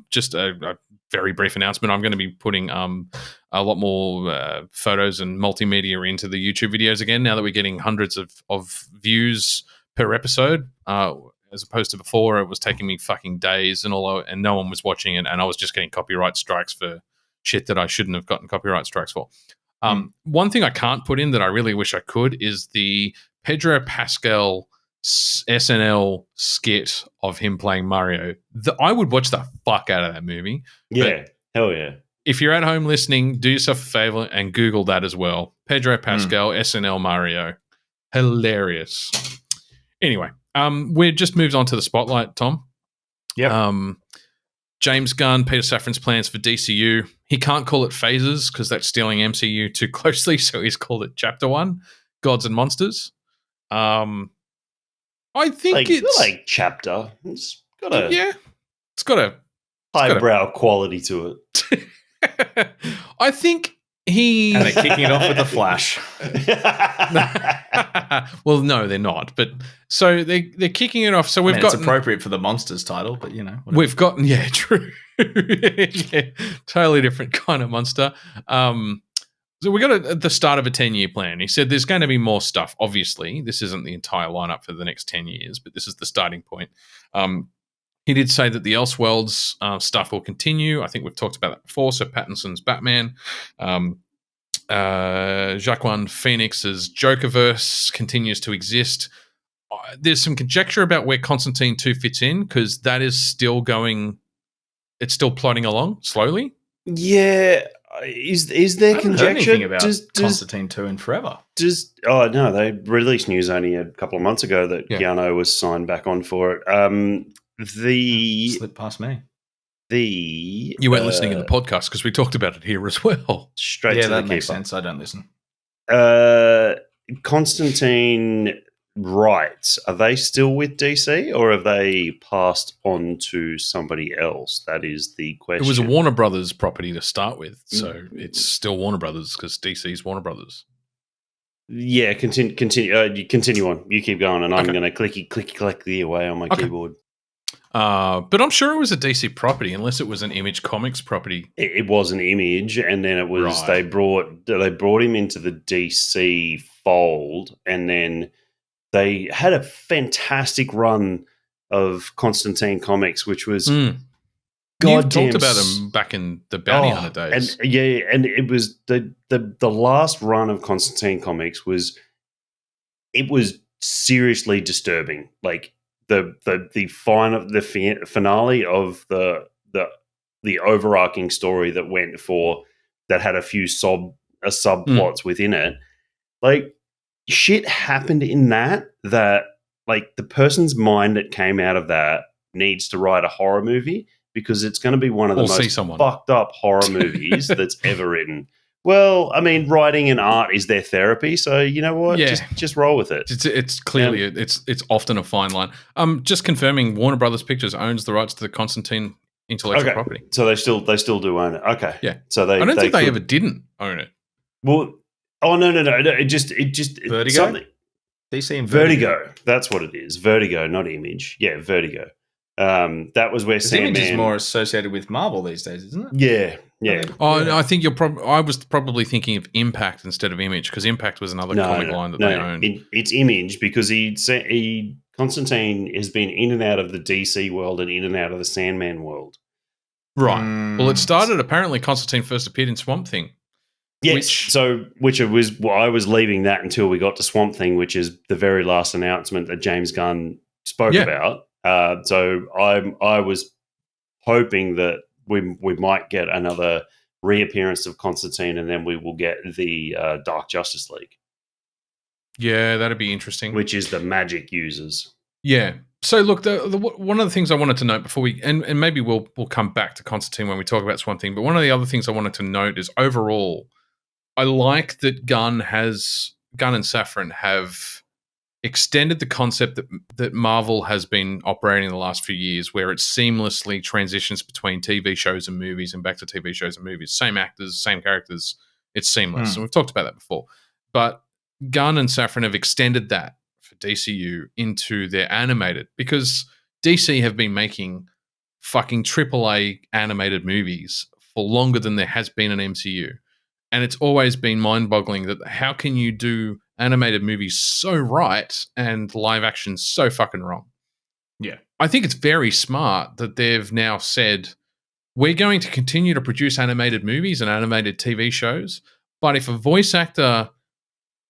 just a very brief announcement. I'm going to be putting a lot more photos and multimedia into the YouTube videos again. Now that we're getting hundreds of views per episode, as opposed to before, it was taking me fucking days and no one was watching it, and I was just getting copyright strikes for shit that I shouldn't have gotten copyright strikes for. One thing I can't put in that I really wish I could is the Pedro Pascal SNL skit of him playing Mario. I would watch the fuck out of that movie. Yeah, hell yeah. If you're at home listening, do yourself a favor and Google that as well. Pedro Pascal, SNL Mario. Hilarious. Anyway, we just moved on to the spotlight, Tom. Yep. James Gunn, Peter Safran's plans for DCU. He can't call it phases because that's stealing MCU too closely, so he's called it Chapter 1, Gods and Monsters. I think it's like chapter. It's got a it's got a highbrow quality to it. I think and they're kicking it off with a Flash. Well, no, they're not. But so they're kicking it off. So we've got it's appropriate for the Monsters title, but whatever. We've gotten true, totally different kind of monster. So we got at the start of a 10-year plan. He said there's going to be more stuff. Obviously, this isn't the entire lineup for the next 10 years, but this is the starting point. He did say that the Elseworlds stuff will continue. I think we've talked about that before. So Pattinson's Batman, Joaquin Phoenix's Jokerverse continues to exist. There's some conjecture about where Constantine 2 fits in because that is still going. It's still plodding along slowly. Yeah. Is there conjecture about Constantine 2 in forever? No, they released news only a couple of months ago that Keanu was signed back on for it. Slipped past me. You weren't listening in the podcast because we talked about it here as well. Straight to the that keeper. makes sense. I don't listen. Constantine rights, are they still with DC or have they passed on to somebody else? That is the question. It was a Warner Brothers property to start with, so it's still Warner Brothers because DC's Warner Brothers. Yeah, continue. You continue on. You keep going, and I'm going to clicky away on my keyboard. But I'm sure it was a DC property, unless it was an Image Comics property. It was an Image, and then it was they brought him into the DC fold, and then they had a fantastic run of Constantine comics, which was you talked about them back in the Bounty Hunter days, and it was the last run of Constantine comics was seriously disturbing, like. The finale of the overarching story that had a few subplots within it, like shit happened in that like the person's mind that came out of that needs to write a horror movie because it's going to be one of the most fucked up horror movies that's ever written. Well, I mean, writing and art is their therapy, so you know what? Yeah. Just roll with it. It's clearly it's often a fine line. Just confirming, Warner Brothers Pictures owns the rights to the Constantine intellectual property. So they still do own it. Okay, yeah. So I don't think they ever didn't own it. Well, no. It just Vertigo. Something. DC and Vertigo. That's what it is. Vertigo, not Image. Yeah, Vertigo. That was where Sandman Image is more associated with Marvel these days, isn't it? Yeah. I think I was probably thinking of Impact instead of Image because Impact was another comic line that they owned. It's Image because Constantine has been in and out of the DC world and in and out of the Sandman world. Right. Well, it started apparently Constantine first appeared in Swamp Thing. Yes. Which I was leaving that until we got to Swamp Thing, which is the very last announcement that James Gunn spoke about. So I was hoping that we might get another reappearance of Constantine, and then we will get the Dark Justice League. Yeah, that'd be interesting. Which is the magic users. Yeah. So look, one of the things I wanted to note before we and maybe we'll come back to Constantine when we talk about Swamp Thing, but one of the other things I wanted to note is overall, I like that Gunn and Safran have extended the concept that Marvel has been operating the last few years, where it seamlessly transitions between TV shows and movies and back to TV shows and movies. Same actors, same characters. It's seamless. And we've talked about that before. But Gunn and Safran have extended that for DCU into their animated, because DC have been making fucking AAA animated movies for longer than there has been an MCU. And it's always been mind-boggling that how can you do animated movies so right and live action so fucking wrong? Yeah. I think it's very smart that they've now said, we're going to continue to produce animated movies and animated TV shows, but if a voice actor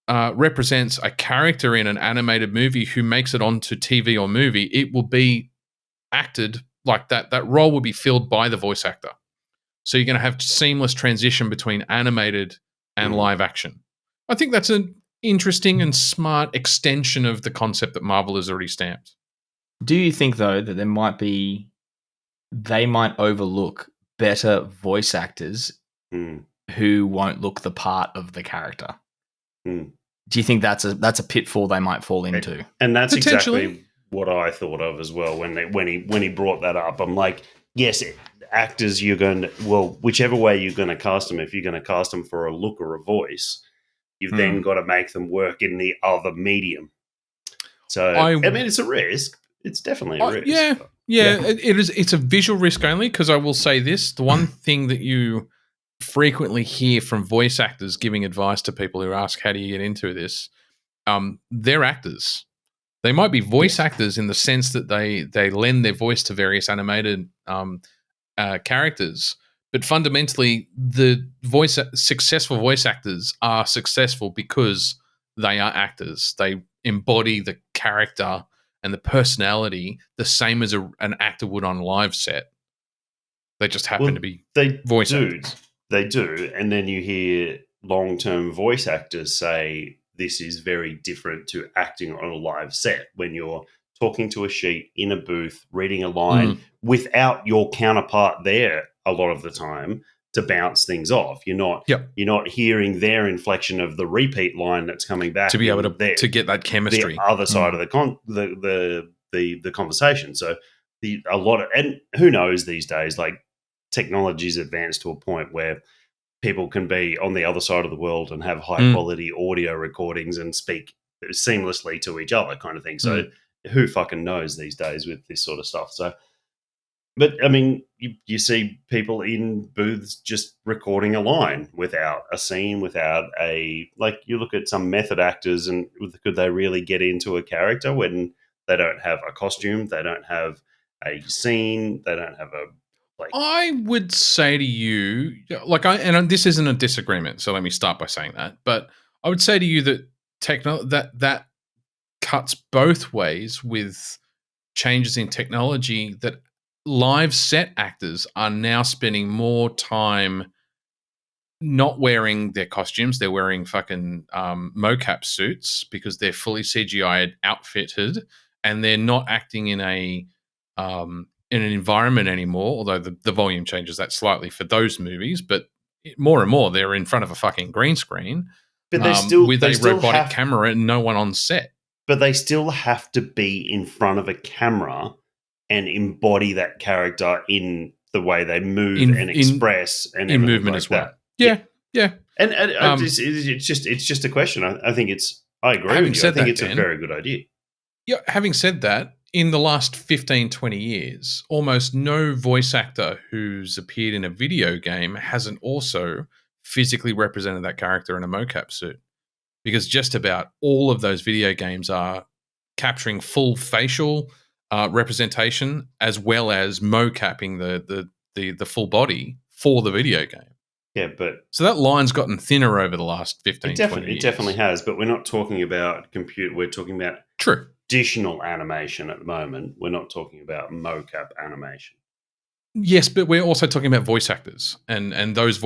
represents a character in an animated movie who makes it onto TV or movie, it will be acted like that. That role will be filled by the voice actor. So you're going to have seamless transition between animated and live action. I think that's an interesting and smart extension of the concept that Marvel has already stamped. Do you think, though, that there might be they might overlook better voice actors who won't look the part of the character. Do you think that's a pitfall they might fall into? And that's exactly what I thought of as well when he brought that up. I'm like, yes, actors, you're going to, well, whichever way you're going to cast them, if you're going to cast them for a look or a voice, you've then got to make them work in the other medium. So, I mean, it's a risk. It's definitely a risk. Yeah. It is. It's a visual risk only, because I will say this. The one thing that you frequently hear from voice actors giving advice to people who ask, how do you get into this? They're actors. They might be voice actors in the sense that they lend their voice to various animated characters, but fundamentally the successful voice actors are successful because they are actors. They embody the character and the personality the same as an actor would on a live set. They just happen to be voice actors. They do, and then you hear long-term voice actors say this is very different to acting on a live set when you're talking to a sheet in a booth, reading a line without your counterpart there a lot of the time to bounce things off. You're not hearing their inflection of the repeat line that's coming back to be able to get that chemistry. The other side of the conversation. So and who knows these days, like, technology's advanced to a point where people can be on the other side of the world and have high quality audio recordings and speak seamlessly to each other, kind of thing. So who fucking knows these days with this sort of stuff? So, but I mean, you see people in booths just recording a line without a scene, without like, you look at some method actors and could they really get into a character when they don't have a costume, they don't have a scene, they don't have a, like, I would say to you, like, and this isn't a disagreement, so let me start by saying that. But I would say to you that that cuts both ways with changes in technology. That live set actors are now spending more time not wearing their costumes; they're wearing fucking mocap suits because they're fully CGI outfitted, and they're not acting in in an environment anymore, although the volume changes that slightly for those movies, but more and more they're in front of a fucking green screen, but with a robotic camera and no one on set. But they still have to be in front of a camera and embody that character in the way they move and express and in movement like as well. That. Yeah. And it's just a question. I think I agree with you. I think it's a very good idea. Yeah. Having said that, in the last 15, 20 years, almost no voice actor who's appeared in a video game hasn't also physically represented that character in a mocap suit, because just about all of those video games are capturing full facial representation as well as mocapping the full body for the video game. Yeah, but so that line's gotten thinner over the last 15, 20 years. It definitely has, but we're not talking about computer. We're talking about traditional animation at the moment. We're not talking about mocap animation. Yes, but we're also talking about voice actors, and those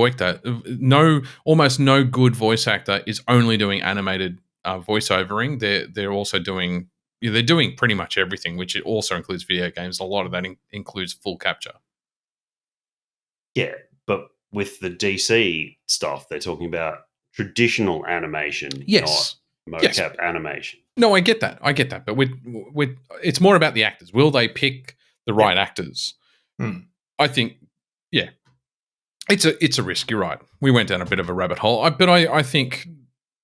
almost no good voice actor is only doing animated voiceovering. They're also doing pretty much everything, which it also includes video games. A lot of that includes full capture. Yeah, but with the DC stuff, they're talking about traditional animation, not mocap animation. No, I get that, but it's more about the actors. Will they pick the right actors? I think, it's a risk. You're right. We went down a bit of a rabbit hole, but I think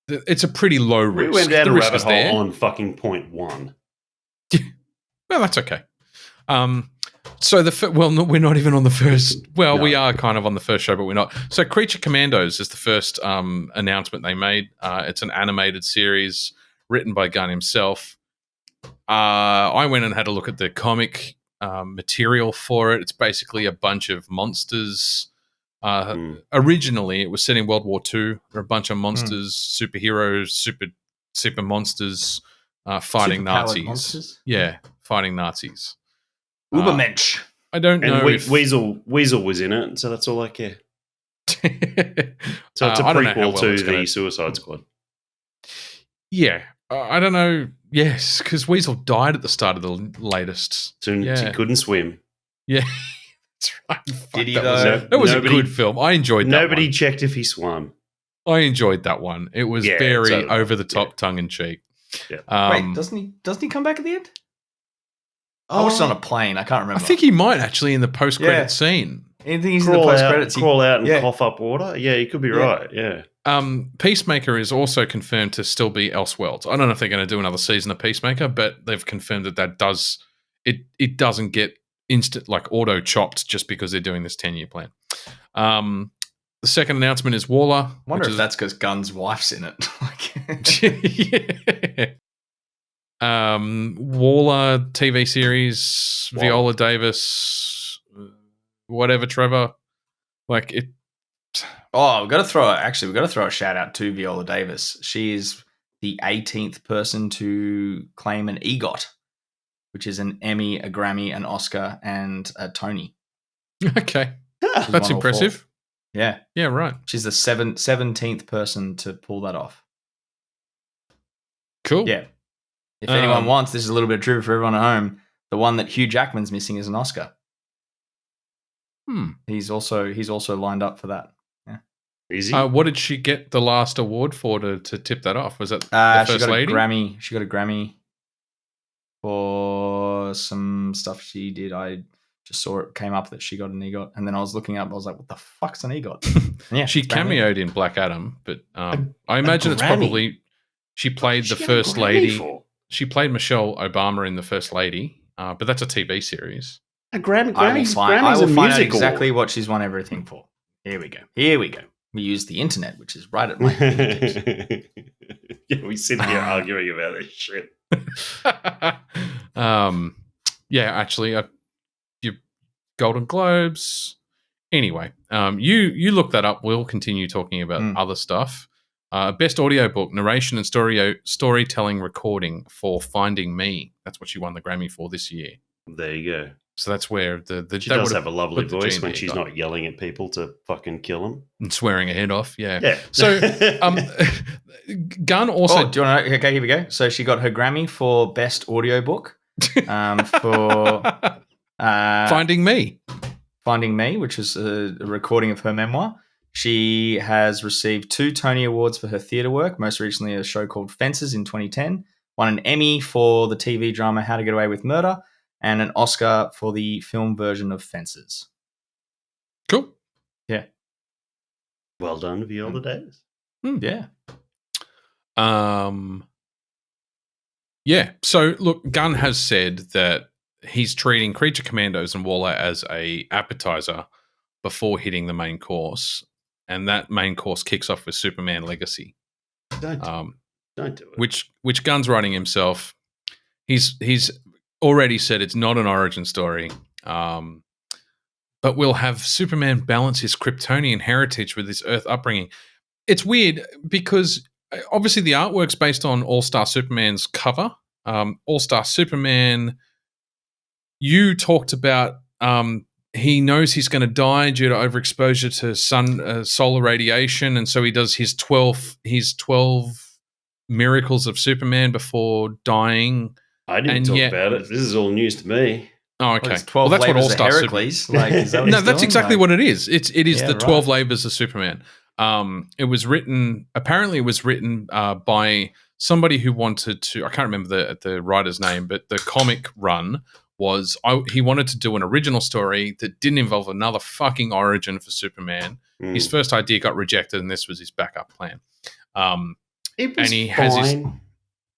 that it's a pretty low risk. We went down a rabbit hole on fucking point one. Well, that's okay. So we're not even on the first. Well, no. We are kind of on the first show, but we're not. So, Creature Commandos is the first announcement they made. It's an animated series written by Gunn himself. I went and had a look at the comic material for it. It's basically a bunch of monsters. Originally, it was set in World War II. There are a bunch of monsters, superheroes, super monsters fighting Nazis. Monsters? Yeah, fighting Nazis. Ubermensch. I don't know. And Weasel was in it, so that's all I care. So it's a prequel to the Suicide Squad. Yeah. I don't know. Yes, because Weasel died at the start of the latest. Soon he couldn't swim. Yeah. That's right. Did he, Fuck, though? That was a good film. I enjoyed that Nobody one. checked if he swam. I enjoyed that one. It was very over the top, tongue in cheek. Yeah. Wait, doesn't he come back at the end? I watched it on a plane. I can't remember. I think he might actually in the post-credit scene. I think he's in the post-credits. Crawl out and cough up water. Yeah, you could be right. Yeah. Peacemaker is also confirmed to still be Elseworlds. I don't know if they're going to do another season of Peacemaker, but they've confirmed that does it doesn't get instant like auto chopped just because they're doing this 10-year plan. The second announcement is Waller. I wonder if that's because Gunn's wife's in it. Waller TV series, Viola Davis, whatever, Trevor. Like it. Oh, we've got to throw a shout out to Viola Davis. She is the 18th person to claim an EGOT, which is an Emmy, a Grammy, an Oscar, and a Tony. Okay. That's impressive. Yeah. Yeah, right. She's the 17th person to pull that off. Cool. Yeah. If anyone wants, this is a little bit of trivia for everyone at home. The one that Hugh Jackman's missing is an Oscar. He's also lined up for that. Yeah. Is he? What did she get the last award for to tip that off? Was it the First Lady? She got a Grammy for some stuff she did. I just saw it came up that she got an EGOT, and then I was looking up. I was like, "What the fuck's an EGOT?" Yeah, she cameoed in Black Adam, but I imagine it's probably she played the First Lady. She played Michelle Obama in The First Lady, but that's a TV series. A Grammy's I will find out musical. exactly what she's won everything for. Here we go. We use the internet, which is right at my fingertips. Yeah, we sit here arguing about this shit. Yeah, actually, your Golden Globes. Anyway, you look that up. We'll continue talking about other stuff. Best audiobook, narration and storytelling recording for Finding Me. That's what she won the Grammy for this year. There you go. So that's where she does have a lovely voice when she's not yelling at people to fucking kill them and swearing her head off. Yeah. So, Gunn also. Oh, do you want to know? Okay, here we go. So she got her Grammy for best audiobook for Finding Me. Finding Me, which is a recording of her memoir. She has received 2 Tony Awards for her theatre work, most recently a show called Fences in 2010, won an Emmy for the TV drama How to Get Away with Murder, and an Oscar for the film version of Fences. Cool. Yeah. Well done, Viola Davis. Yeah. Yeah. So, look, Gunn has said that he's treating Creature Commandos and Waller as a appetizer before hitting the main course, and that main course kicks off with Superman Legacy. Don't do it. Which Gunn's writing himself. He's already said it's not an origin story, but we'll have Superman balance his Kryptonian heritage with his Earth upbringing. It's weird because obviously the artwork's based on All-Star Superman's cover. All-Star Superman, you talked about he knows he's going to die due to overexposure to solar radiation, and so he does his 12 miracles of Superman before dying. I didn't talk about it. This is all news to me. Oh, okay. Well, that's what All-Star Heracles. Like, is that what no, that's exactly what it is. It is the 12 right. labors of Superman. It was written by somebody who wanted to. I can't remember the writer's name, but the comic run was he wanted to do an original story that didn't involve another fucking origin for Superman. His first idea got rejected, and this was his backup plan. Has his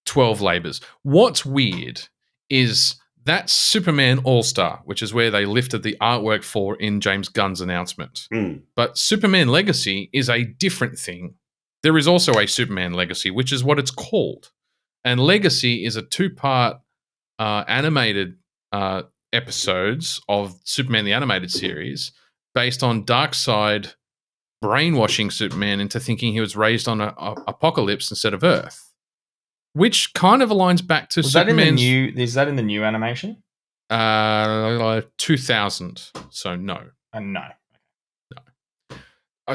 12 labors. What's weird is that's Superman All-Star, which is where they lifted the artwork for in James Gunn's announcement. But Superman Legacy is a different thing. There is also a Superman Legacy, which is what it's called. And Legacy is a 2-part animated episodes of Superman the Animated Series based on Darkseid brainwashing Superman into thinking he was raised on a apocalypse instead of Earth. Which kind of aligns back to Superman's... Is that in the new animation? 2000. So no. No.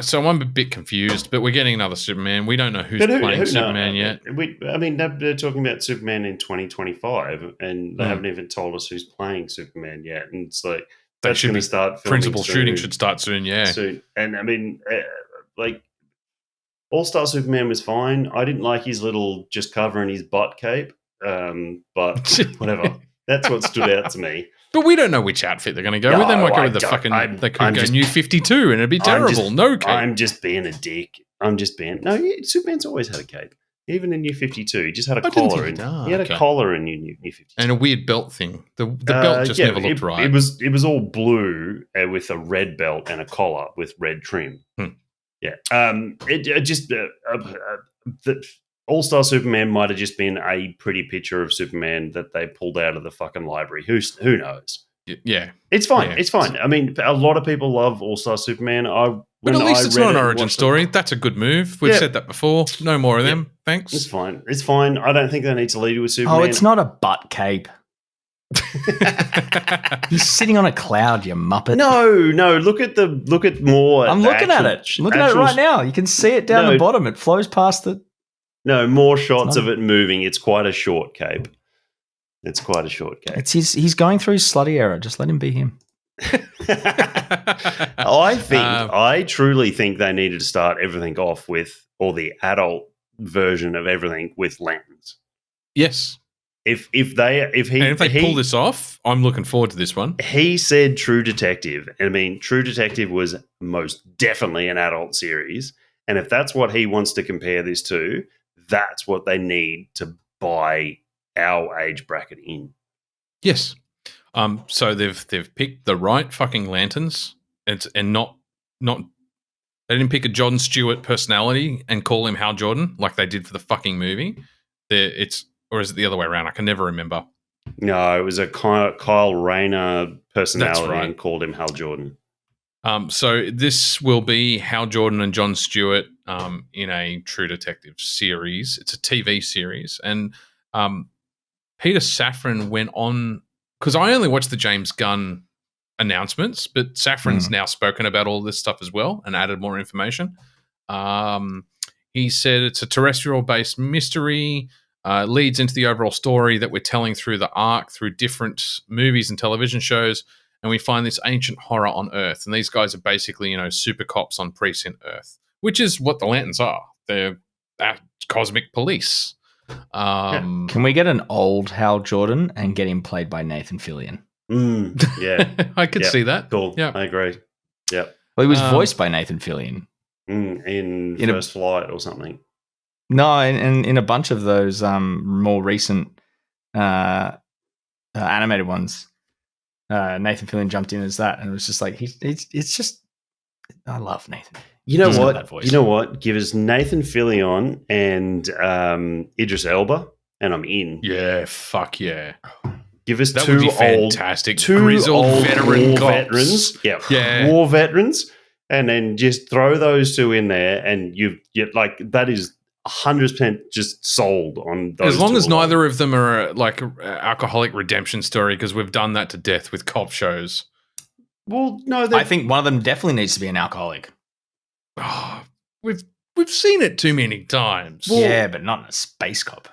So I'm a bit confused, but we're getting another Superman. We don't know who's playing Superman yet. They're talking about Superman in 2025, and they haven't even told us who's playing Superman yet. And it's like that's going to start filming principal soon. shooting should start soon, yeah. Soon. And I mean, like, All-Star Superman was fine. I didn't like his little just covering his butt cape, but whatever. That's what stood out to me. But we don't know which outfit they're going to go with. They might go with the fucking. They could go New 52, and it'd be terrible. No cape. I'm just being a dick. No, Superman's always had a cape. Even in New 52, he just had a collar. He had a collar in New 52, and a weird belt thing. The belt just never looked right. It was all blue with a red belt and a collar with red trim. Yeah. The All-Star Superman might have just been a pretty picture of Superman that they pulled out of the fucking library. Who knows? Yeah, it's fine. Yeah. It's fine. I mean, a lot of people love All-Star Superman. But at least it's not an origin story. That's a good move. We've said that before. No more of them. Thanks. It's fine. It's fine. I don't think they need to lead with Superman. Oh, it's not a butt cape. He's sitting on a cloud, you muppet. No. Look at more. I'm looking at it. Looking at it right now. You can see it down the bottom. It flows past the. No, more shots of it moving. It's quite a short cape. He's going through his slutty era. Just let him be him. I truly think they needed to start everything off with, or the adult version of everything with lanterns. Yes. If they pull this off, I'm looking forward to this one. He said True Detective. I mean, True Detective was most definitely an adult series. And if that's what he wants to compare this to, that's what they need to buy our age bracket in. Yes. So they've picked the right fucking lanterns, and not they didn't pick a Jon Stewart personality and call him Hal Jordan like they did for the fucking movie. Or is it the other way around? I can never remember. No, it was a Kyle Rayner personality and called him Hal Jordan. So this will be Hal Jordan and Jon Stewart in a True Detective series. It's a TV series, and Peter Safran went on, because I only watched the James Gunn announcements, but Safran's now spoken about all this stuff as well and added more information. He said it's a terrestrial-based mystery, leads into the overall story that we're telling through the arc, through different movies and television shows, and we find this ancient horror on Earth. And these guys are basically, super cops on Precinct Earth, which is what the Lanterns are. They're cosmic police. Can we get an old Hal Jordan and get him played by Nathan Fillion? Yeah. I could see that. Cool. Yeah, I agree. Yeah. Well, he was voiced by Nathan Fillion. In First Flight or something. No, in a bunch of those more recent animated ones. Nathan Fillion jumped in as that, and it was just like it's just I love Nathan. You know what? Give us Nathan Fillion and Idris Elba, and I'm in. Yeah, fuck yeah. Give us that two would be old, fantastic, grizzled veteran war cops. Veterans, yeah, war veterans, and then just throw those two in there, and you like that is 100% just sold on those. As long as neither of them are like an alcoholic redemption story, because we've done that to death with cop shows. Well, no, I think one of them definitely needs to be an alcoholic. Oh, we've seen it too many times. Well, yeah, but not in a space cop.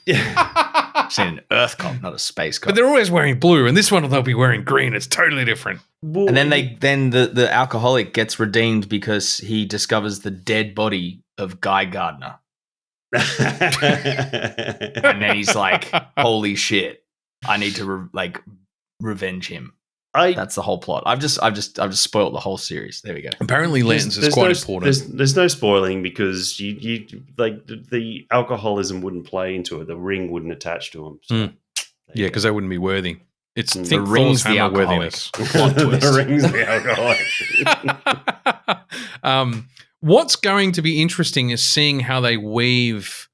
I've seen an Earth cop, not a space cop. But they're always wearing blue, and this one they'll be wearing green. It's totally different. Well, and then the alcoholic gets redeemed because he discovers the dead body of Guy Gardner. And then he's like, "Holy shit! I need to revenge him." That's the whole plot. I've just spoiled the whole series. There we go. Apparently, Lanterns is quite important. There's no spoiling because you like the alcoholism wouldn't play into it. The ring wouldn't attach to him. So yeah, because they wouldn't be worthy. It's the ring's the alcoholic. The ring's the alcoholic. What's going to be interesting is seeing how they weave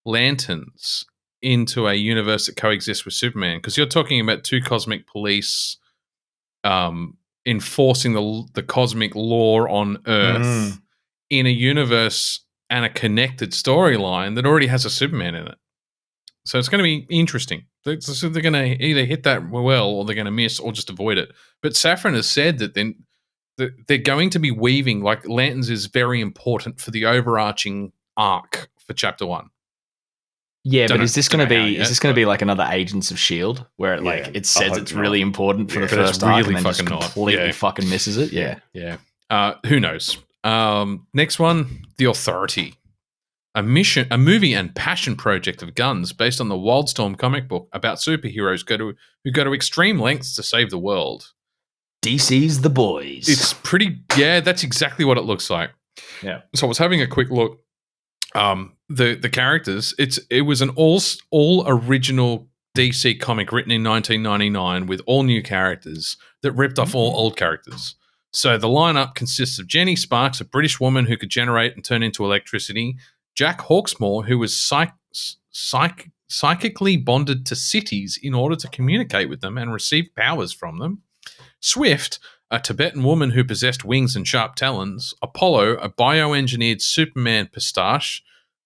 Lanterns into a universe that coexists with Superman. Because you're talking about two cosmic police enforcing the cosmic law on Earth in a universe and a connected storyline that already has a Superman in it. So it's going to be interesting. So they're going to either hit that well or they're going to miss or just avoid it. But Safran has said that they're going to be weaving, like Lanterns is very important for the overarching arc for Chapter 1. Yeah, but is this going to be like another Agents of S.H.I.E.L.D. where it says it's really important for the first arc and then just completely fucking misses it? Yeah. Who knows? Next one, The Authority. A movie and passion project of guns based on the Wildstorm comic book about superheroes who go to extreme lengths to save the world. DC's The Boys. It's pretty... Yeah, that's exactly what it looks like. Yeah. So I was having a quick look. The characters, it was an all original DC comic written in 1999 with all new characters that ripped off all old characters. So the lineup consists of Jenny Sparks, a British woman who could generate and turn into electricity, Jack Hawksmoor, who was psychically bonded to cities in order to communicate with them and receive powers from them, Swift, a Tibetan woman who possessed wings and sharp talons, Apollo, a bioengineered Superman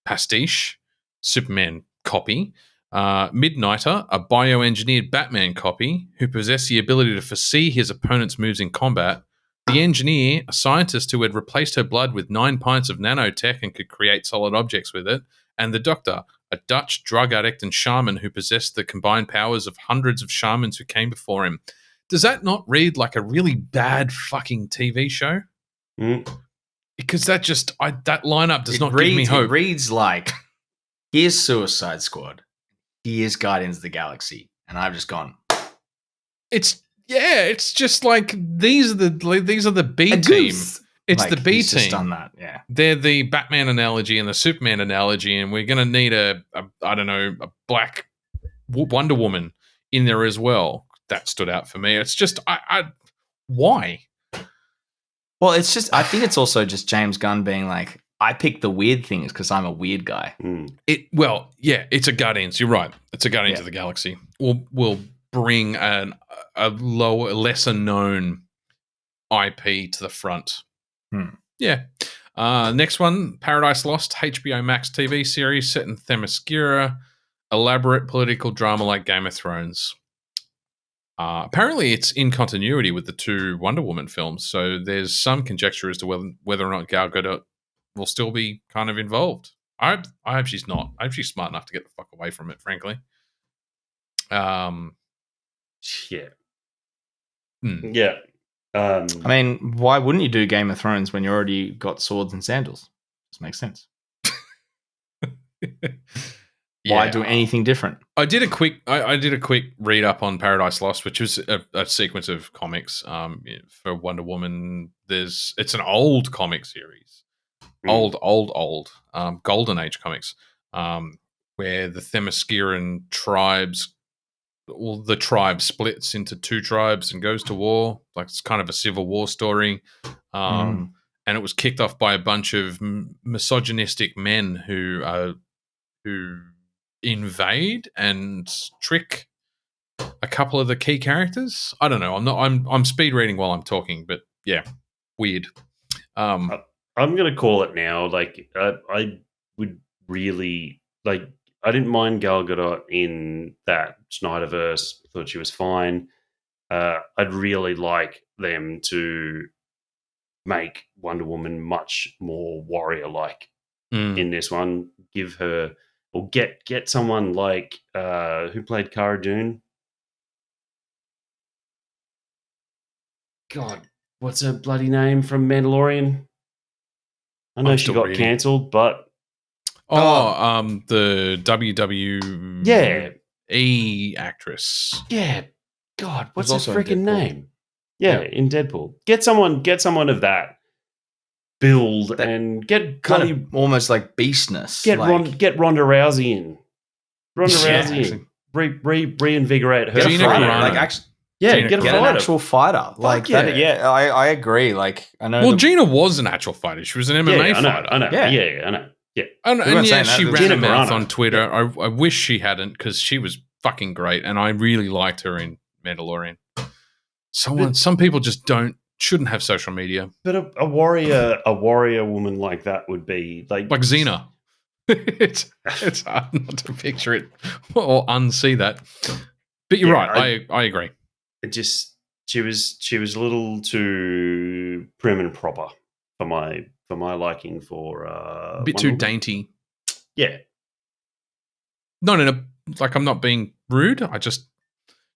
pastiche, Superman copy, Midnighter, a bioengineered Batman copy who possessed the ability to foresee his opponent's moves in combat, the Engineer, a scientist who had replaced her blood with 9 pints of nanotech and could create solid objects with it, and the Doctor, a Dutch drug addict and shaman who possessed the combined powers of hundreds of shamans who came before him. Does that not read like a really bad fucking TV show? Because that lineup does not give me hope. It reads like, here's Suicide Squad, here's Guardians of the Galaxy, and I've just gone. It's just like these are the B team. It's the B team. Just done that, yeah. They're the Batman analogy and the Superman analogy, and we're going to need a black Wonder Woman in there as well. That stood out for me. It's just, why? Well, it's just, I think it's also just James Gunn being like, I pick the weird things because I'm a weird guy. It's a Guardians. You're right. It's a Guardians of the Galaxy. We'll bring a lesser known IP to the front. Yeah. Next one, Paradise Lost, HBO Max TV series set in Themyscira, elaborate political drama like Game of Thrones. Apparently, it's in continuity with the 2 Wonder Woman films, so there's some conjecture as to whether or not Gal Gadot will still be kind of involved. I hope she's not. I hope she's smart enough to get the fuck away from it, frankly. Yeah. I mean, why wouldn't you do Game of Thrones when you already got swords and sandals? Just makes sense. Why do anything different? I did a quick read up on Paradise Lost, which was a sequence of comics for Wonder Woman. It's an old comic series, old Golden Age comics, where the Themysciran tribes, the tribe splits into 2 tribes and goes to war. Like it's kind of a civil war story, and it was kicked off by a bunch of misogynistic men who invade and trick a couple of the key characters. I don't know. I'm speed reading while I'm talking, but yeah, weird. I'm gonna call it now. Like I would really like. I didn't mind Gal Gadot in that Snyderverse. Thought she was fine. I'd really like them to make Wonder Woman much more warrior-like in this one. Give her. Or get someone like who played Cara Dune. God, what's her bloody name from Mandalorian? I know she got cancelled, but the WWE actress. Yeah, God, what's her freaking name? Yeah, in Deadpool. Get someone of that build and get kind of almost like beastness. Get Ronda Rousey in. Reinvigorate her. Gina Carano. Get an actual fighter. I agree. Like I know. Well, Gina was an actual fighter. She was an MMA fighter. I know. Yeah, I know. Yeah. And she ran a mouth on Twitter. I wish she hadn't, because she was fucking great, and I really liked her in Mandalorian. Some people just shouldn't have social media. But a warrior woman like that would be like Xena. It's hard not to picture it or unsee that. But you're right. I agree. It just she was a little too prim and proper for my liking for a bit too dainty. Yeah. Not in a like I'm not being rude.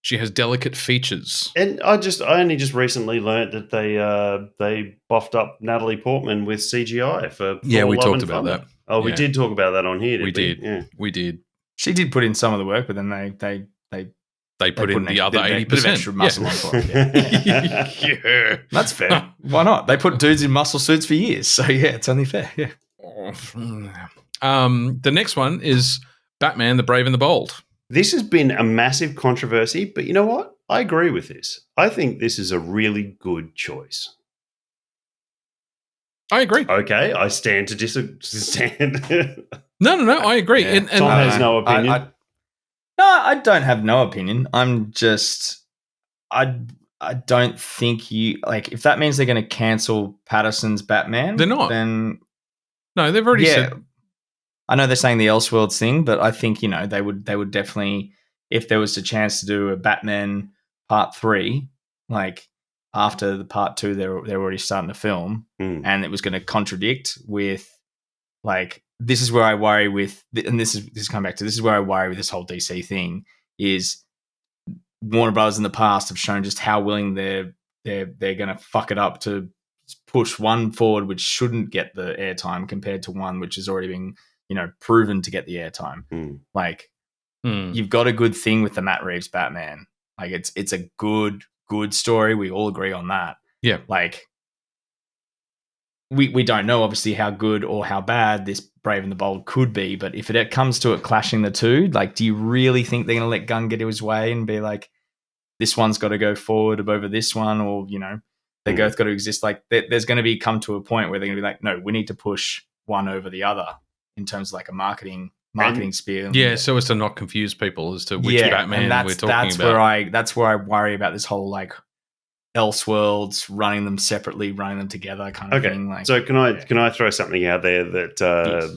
She has delicate features. And I only just recently learnt that they buffed up Natalie Portman with CGI for Yeah, we Love talked and about Thunder. that. Oh, we Yeah. did talk about that on here, We didn't did. Yeah. We did. She did put in some of the work, but then they put in the other 80%. Bit of extra muscle on top. Yeah. Yeah. That's fair. Why not? They put dudes in muscle suits for years, so yeah, it's only fair. Yeah. The next one is Batman: The Brave and the Bold. This has been a massive controversy, but you know what? I agree with this. I think this is a really good choice. I agree. Okay, I stand to stand. No. I agree. Yeah. And Tom has no opinion. I don't have no opinion. I'm just, I don't think if that means they're going to cancel Patterson's Batman, they're not. Then no, they've already said. I know they're saying the Elseworlds thing, but I think they would definitely, if there was a chance to do a Batman Part 3, like after the Part 2, they're already starting to film, and it was going to contradict with like. This is where I worry with, and this is coming back to, this is where I worry with this whole DC thing is Warner Brothers in the past have shown just how willing they're going to fuck it up to push one forward which shouldn't get the airtime compared to one which has already been proven to get the airtime. Like you've got a good thing with the Matt Reeves Batman. Like it's a good story. We all agree on that. Yeah. Like we don't know obviously how good or how bad this Brave and the Bold could be, but if it comes to it clashing the two, like, do you really think they're going to let Gunn get his way and be like, this one's got to go forward over this one, or they both got to exist? Like, there's going to come to a point where they're going to be like, no, we need to push one over the other in terms of like a marketing spear. Yeah, so as to not confuse people as to which Batman we're talking about. That's where I worry about this whole like Elseworlds, running them separately, running them together kind of thing. Like, so can I throw something out there that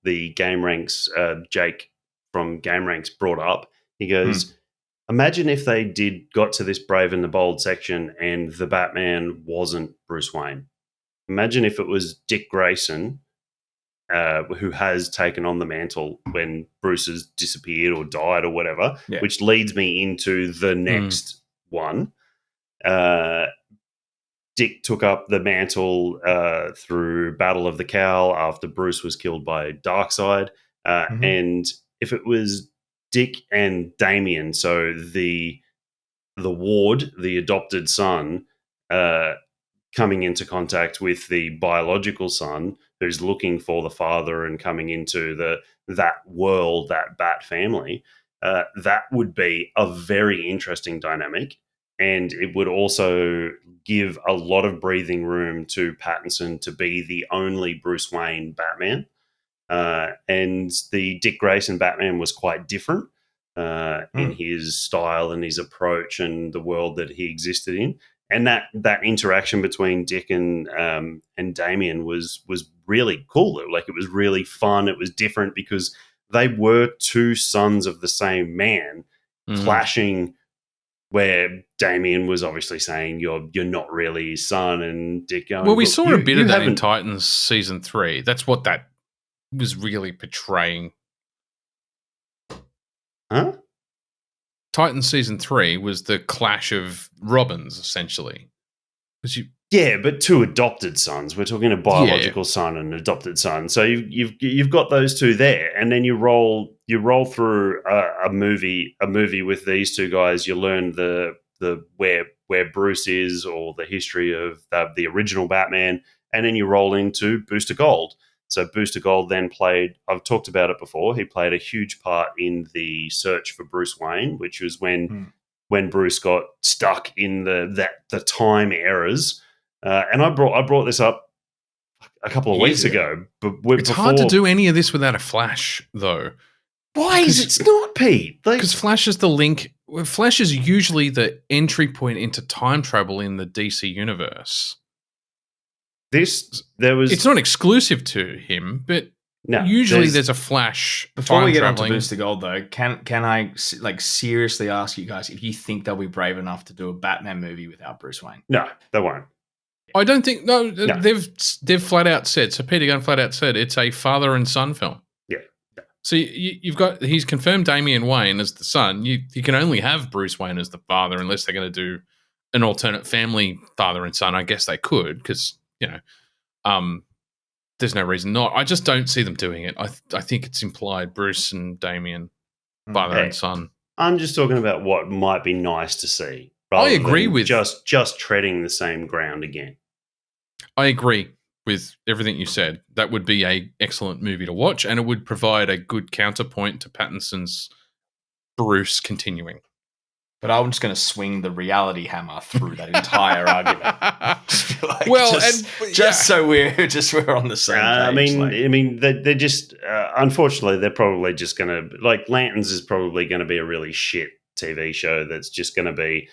the Game Ranks Jake from Game Ranks brought up? He goes, imagine if they got to this Brave and the Bold section and the Batman wasn't Bruce Wayne. Imagine if it was Dick Grayson, who has taken on the mantle when Bruce has disappeared or died or whatever, which leads me into the next one. Dick took up the mantle through Battle of the Cowl after Bruce was killed by Darkseid. And if it was Dick and Damian, so the ward, the adopted son, coming into contact with the biological son who's looking for the father and coming into that world, that Bat family, that would be a very interesting dynamic. And it would also give a lot of breathing room to Pattinson to be the only Bruce Wayne Batman. And the Dick Grayson Batman was quite different in his style and his approach and the world that he existed in. And that interaction between Dick and Damian was really cool. Like, it was really fun. It was different because they were two sons of the same man clashing, where Damian was obviously saying you're not really his son, and Dick going, well, we saw a bit of that in Titans season 3. That's what that was really portraying. Huh? Titans season 3 was the clash of Robins, essentially. Yeah, but two adopted sons. We're talking a biological son and an adopted son. So you've got those two there, and then you roll through a movie with these two guys. You learn the where Bruce is, or the history of the original Batman, and then you roll into Booster Gold. So Booster Gold then played, I've talked about it before, he played a huge part in the search for Bruce Wayne, which was when Bruce got stuck in the time eras. And I brought this up a couple of weeks ago. But it's hard to do any of this without a Flash, though. Why is it not, Pete? Because Flash is the link. Flash is usually the entry point into time travel in the DC universe. It's not exclusive to him, but usually there's a Flash. Before we get on to Booster Gold, though, can I seriously ask you guys if you think they'll be brave enough to do a Batman movie without Bruce Wayne? No, they won't. I don't think. No. They've flat out said. So Peter Gunn flat out said it's a father and son film. Yeah. So he's confirmed Damian Wayne as the son. You can only have Bruce Wayne as the father unless they're going to do an alternate family father and son. I guess they could because there's no reason not. I just don't see them doing it. I think it's implied Bruce and Damian, father and son. I'm just talking about what might be nice to see. I agree with just treading the same ground again. I agree with everything you said. That would be an excellent movie to watch, and it would provide a good counterpoint to Pattinson's Bruce continuing. But I'm just going to swing the reality hammer through that entire argument. So we're on the same page. They're just unfortunately they're probably just going to Lanterns is probably going to be a really shit TV show that's just going to be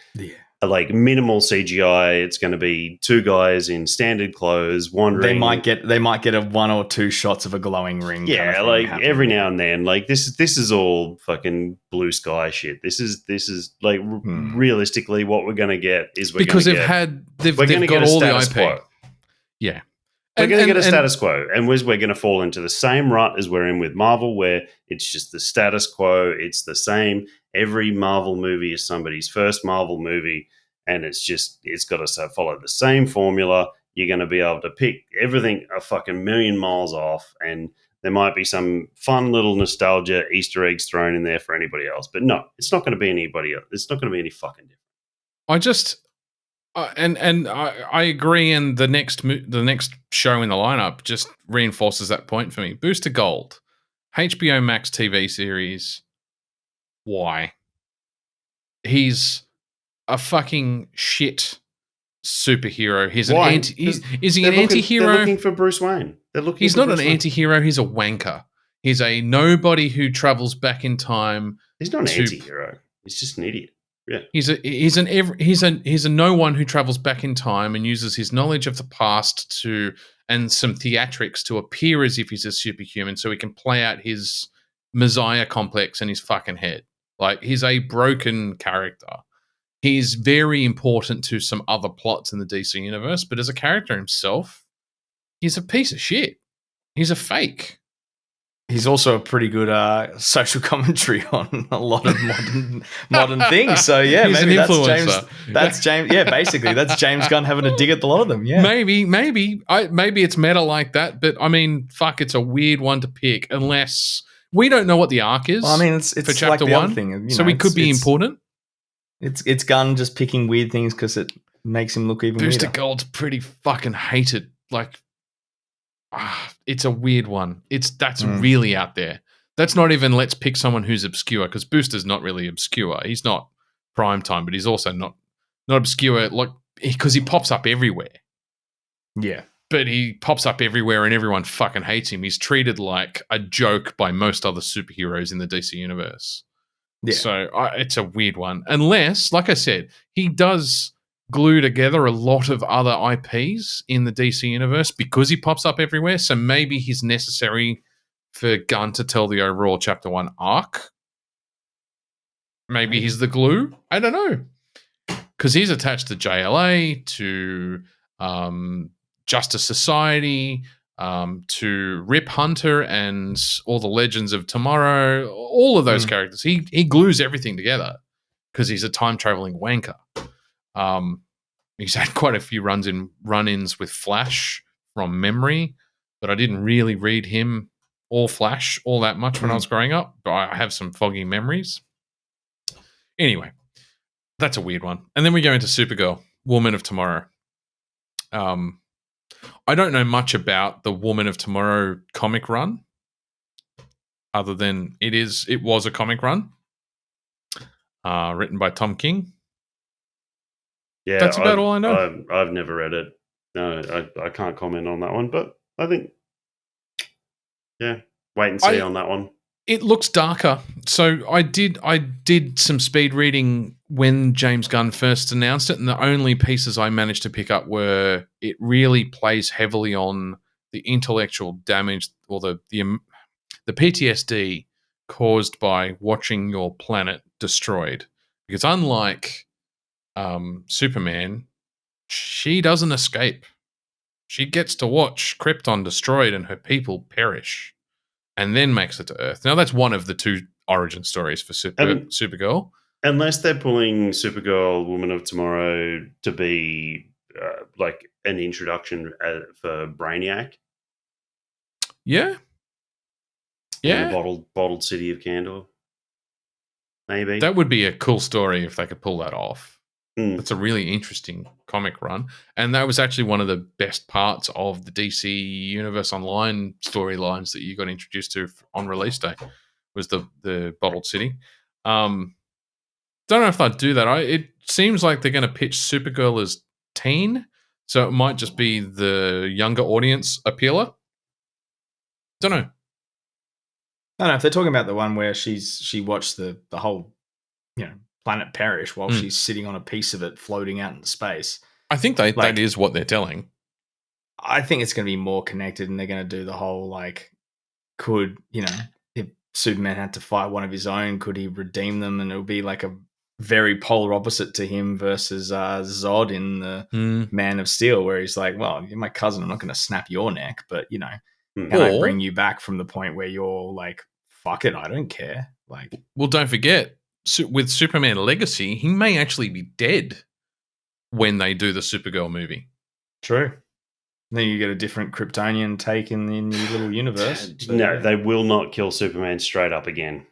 minimal CGI. It's going to be two guys in standard clothes wandering. They might get a 1 or 2 shots of a glowing ring. Yeah, every now and then. This is all fucking blue sky shit. This is realistically what we're going to get is they've got all the IP. Quo. Yeah. We're going to get a status quo, and we're going to fall into the same rut as we're in with Marvel, where it's just the status quo. It's the same. Every Marvel movie is somebody's first Marvel movie, and it's got to follow the same formula. You're going to be able to pick everything a fucking million miles off, and there might be some fun little nostalgia Easter eggs thrown in there for anybody else. But no, it's not going to be anybody else. It's not going to be any fucking different. I just... I agree, and the next show in the lineup just reinforces that point for me. Booster Gold, HBO Max TV series. Why? He's a fucking shit superhero. He's an is he an anti-hero? They're looking for Bruce Wayne. He's not an anti-hero. He's a wanker. He's a nobody who travels back in time. He's not an anti-hero. He's just an idiot. Yeah. He's a no one who travels back in time and uses his knowledge of the past and some theatrics to appear as if he's a superhuman so he can play out his Messiah complex in his fucking head. He's a broken character. He's very important to some other plots in the DC universe, but as a character himself, he's a piece of shit. He's a fake. He's also a pretty good social commentary on a lot of modern things. So yeah, he's maybe an influencer. That's James. Yeah, basically that's James Gunn having a dig at a lot of them. Yeah, maybe it's meta like that. But I mean, fuck, it's a weird one to pick unless we don't know what the arc is. Well, I mean, it's for chapter like one thing. So we could be important. It's Gunn just picking weird things because it makes him look even Booster weirder. Gold's pretty fucking hated. It's a weird one. That's really out there. That's not even let's pick someone who's obscure because Booster's not really obscure. He's not prime time, but he's also not obscure because he pops up everywhere. Yeah. But he pops up everywhere and everyone fucking hates him. He's treated like a joke by most other superheroes in the DC universe. Yeah. So it's a weird one. Unless, like I said, he does glue together a lot of other IPs in the DC universe because he pops up everywhere. So maybe he's necessary for Gunn to tell the overall Chapter 1 arc. Maybe he's the glue. I don't know. Because he's attached to JLA, to Justice Society, to Rip Hunter and all the Legends of Tomorrow, all of those characters. He glues everything together because he's a time-traveling wanker. He's had quite a few run-ins with Flash from memory, but I didn't really read him or Flash all that much when I was growing up, but I have some foggy memories. Anyway, that's a weird one. And then we go into Supergirl, Woman of Tomorrow. I don't know much about the Woman of Tomorrow comic run, other than it was a comic run written by Tom King. Yeah, that's about all I know. I've never read it. No, I can't comment on that one, but I think, wait and see on that one. It looks darker. So I did some speed reading when James Gunn first announced it, and the only pieces I managed to pick up were it really plays heavily on the intellectual damage or the PTSD caused by watching your planet destroyed. Because unlike Superman, she doesn't escape. She gets to watch Krypton destroyed and her people perish. and then makes it to Earth. Now, that's one of the two origin stories for Supergirl. Unless they're pulling Supergirl, Woman of Tomorrow, to be like an introduction for Brainiac. Yeah. In the bottled city of Kandor. Maybe. That would be a cool story if they could pull that off. Mm. It's a really interesting comic run. And that was actually one of the best parts of the DC Universe Online storylines that you got introduced to on release day, was the Bottled City. Don't know if they'd do that. It seems like they're going to pitch Supergirl as teen, so it might just be the younger audience appealer. Don't know. I don't know if they're talking about the one where she watched the whole, planet perish while she's sitting on a piece of it floating out into space. I think that is what they're telling. I think it's going to be more connected, and they're going to do the whole could if Superman had to fight one of his own, could he redeem them? And it'll be like a very polar opposite to him versus Zod in the Man of Steel, where he's like, well, you're my cousin, I'm not going to snap your neck, but can I bring you back from the point where you're like, fuck it, I don't care. Well, don't forget, with Superman Legacy, he may actually be dead when they do the Supergirl movie. True. Then you get a different Kryptonian take in the new little universe. No, they will not kill Superman straight up again.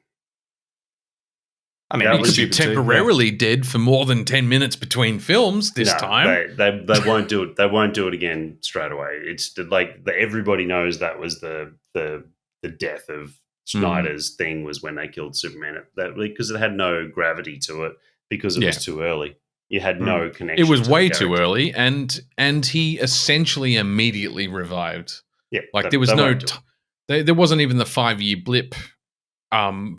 I mean, he could be temporarily dead for more than 10 minutes between films this time. They won't do it. They won't do it again straight away. It's everybody knows that was the death of Snyder's thing, was when they killed Superman, because it had no gravity to it, because it was too early. You had no connection. It was way too early, and he essentially immediately revived. Yeah, there was there wasn't even the 5-year blip,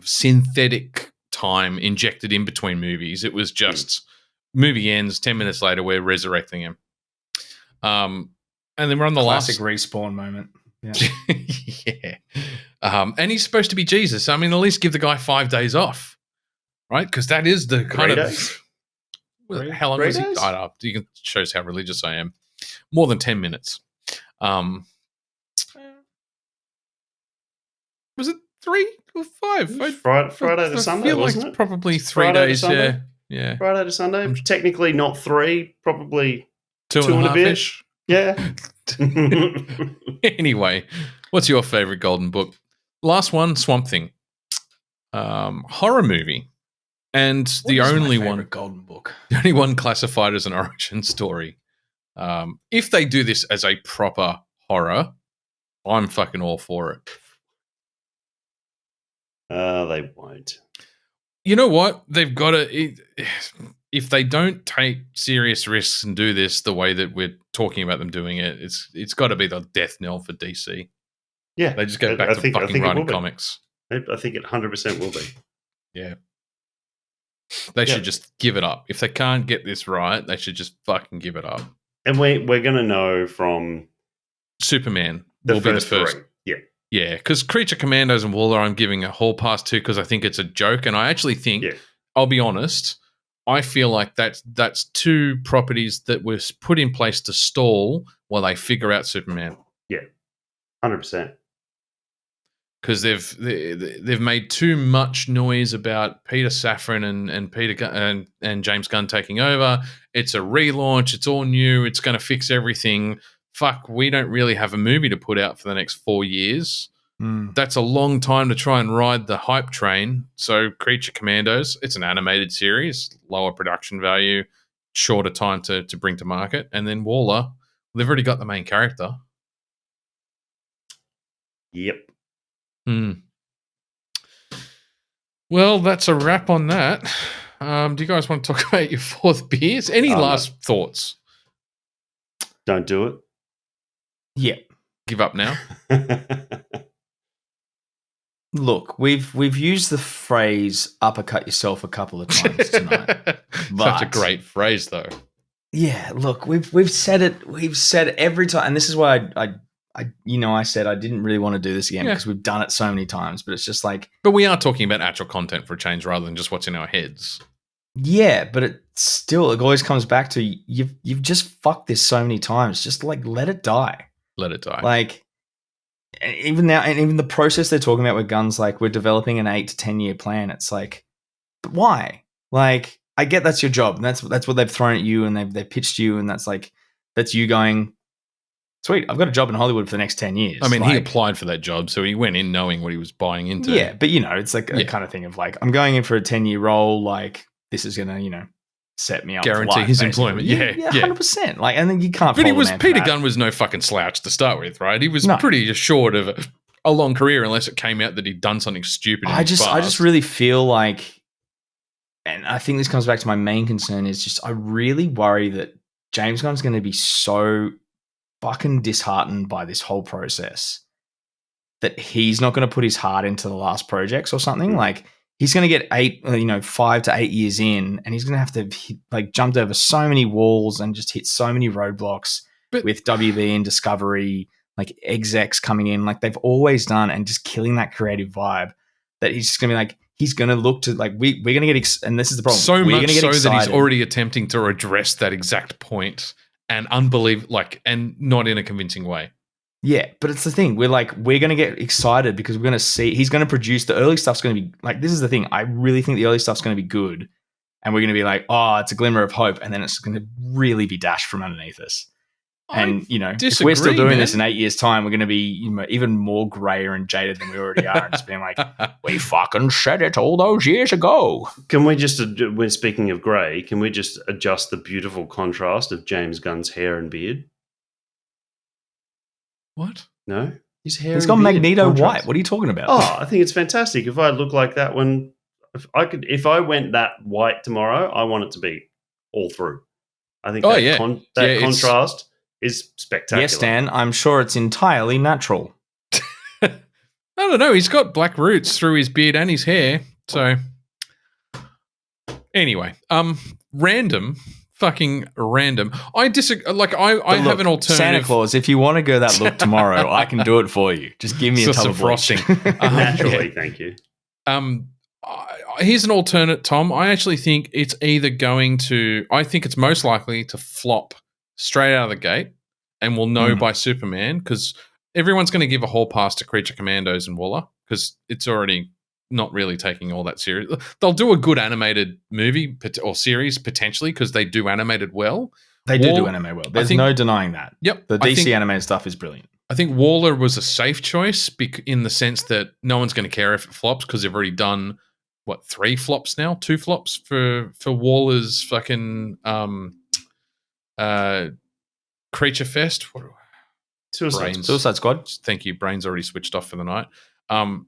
synthetic time injected in between movies. It was just movie ends, 10 minutes later we're resurrecting him. And then we're on the classic respawn moment. Yeah. And he's supposed to be Jesus. I mean, at least give the guy 5 days off, right? Because that is the kind of how long was he? I don't know. You can shows how religious I am. More than 10 minutes. Was it 3 or 5? Friday to Sunday, feel wasn't like it? Probably 3 days. Yeah. Friday to Sunday. Technically not 3. Probably 2 and a bit. Yeah. Anyway, what's your favorite Golden Book? Last one, Swamp Thing. Horror movie. And the only one Golden Book. The only one classified as an origin story. If they do this as a proper horror, I'm fucking all for it. They won't. You know what? They've got to. If they don't take serious risks and do this the way that we're talking about them doing it, it's got to be the death knell for DC. Yeah, they just go back to fucking writing comics. I think it 100% will be. Yeah. They should just give it up. If they can't get this right, they should just fucking give it up. And we're going to know from Superman will be the first. 3. Yeah. Yeah, because Creature Commandos and Waller I'm giving a hall pass to because I think it's a joke. And I actually think, I'll be honest, I feel like that's 2 properties that were put in place to stall while they figure out Superman. Yeah, 100%. Because they've made too much noise about Peter Safran and James Gunn taking over. It's a relaunch. It's all new. It's going to fix everything. Fuck, we don't really have a movie to put out for the next 4 years. That's a long time to try and ride the hype train. So Creature Commandos, it's an animated series, lower production value, shorter time to bring to market. And then Waller, they've already got the main character. Yep. Well, that's a wrap on that. Do you guys want to talk about your 4th beers? Any last thoughts? Don't do it. Yeah. Give up now. Look, we've used the phrase "uppercut yourself" a couple of times tonight. Such a great phrase, though. Yeah. Look, we've said it. We've said it every time, and this is why I said I didn't really want to do this again because we've done it so many times. But it's just like. But we are talking about actual content for a change rather than just what's in our heads. Yeah, but it always comes back to you've just fucked this so many times. Just let it die. Let it die. even now, and even the process they're talking about with guns, like we're developing an 8 to 10 year plan. It's like, but why? Like, I get that's your job, and that's what they've thrown at you, and they've pitched you, and that's you going, sweet, I've got a job in Hollywood for the next 10 years. I mean, he applied for that job, so he went in knowing what he was buying into. Yeah, but it's like a kind of thing of like, I'm going in for a 10-year role, like this is gonna, set me up, guarantee for life, his basically. employment. Yeah, 100%. Like, and then you can't. But Peter Gunn was no fucking slouch to start with, right? He was pretty assured of a long career, unless it came out that he'd done something stupid. I just really feel like, and I think this comes back to my main concern is just I really worry that James Gunn's going to be so fucking disheartened by this whole process that he's not going to put his heart into the last projects or something. Like, he's going to get 5 to 8 years in, and he's going to have to jumped over so many walls and just hit so many roadblocks with WB and Discovery, like execs coming in, like they've always done, and just killing that creative vibe. That he's just going to be like, he's going to look to like we're going to get, and this is the problem. So much so that he's already attempting to address that exact point, and and not in a convincing way. Yeah, but it's the thing. We're going to get excited because we're going to see he's going to produce the early stuff's going to be like, this is the thing. I really think the early stuff's going to be good, and we're going to be like, oh, it's a glimmer of hope, and then it's going to really be dashed from underneath us. And if we're still doing this in 8 years' time, we're going to be even more grayer and jaded than we already are, and just being like, we fucking said it all those years ago. Can we just, when speaking of grey, can we just adjust the beautiful contrast of James Gunn's hair and beard? What? No, his hair. He's got Magneto white. What are you talking about? Oh, I think it's fantastic. If I look like that one, if I went that white tomorrow, I want it to be all through. I think that contrast is spectacular. Yes, Dan, I'm sure it's entirely natural. I don't know. He's got black roots through his beard and his hair. So anyway, fucking random. I disagree. Like, I have an alternative. Santa Claus, if you want to go that look tomorrow, I can do it for you. Just give me a tub of frosting. Naturally, thank you. Here's an alternate, Tom. I actually think it's I think it's most likely to flop straight out of the gate, and we'll know by Superman, because everyone's going to give a hall pass to Creature Commandos and Waller, because it's already not really taking all that serious. They'll do a good animated movie or series potentially, because they do animate it well. They do animate well. There's no denying that. Yep. The DC animated stuff is brilliant. I think Waller was a safe choice in the sense that no one's going to care if it flops, because they've already done 3 flops now, 2 flops for Waller's fucking Creature Fest. Suicide Squad. Thank you. Brain's already switched off for the night.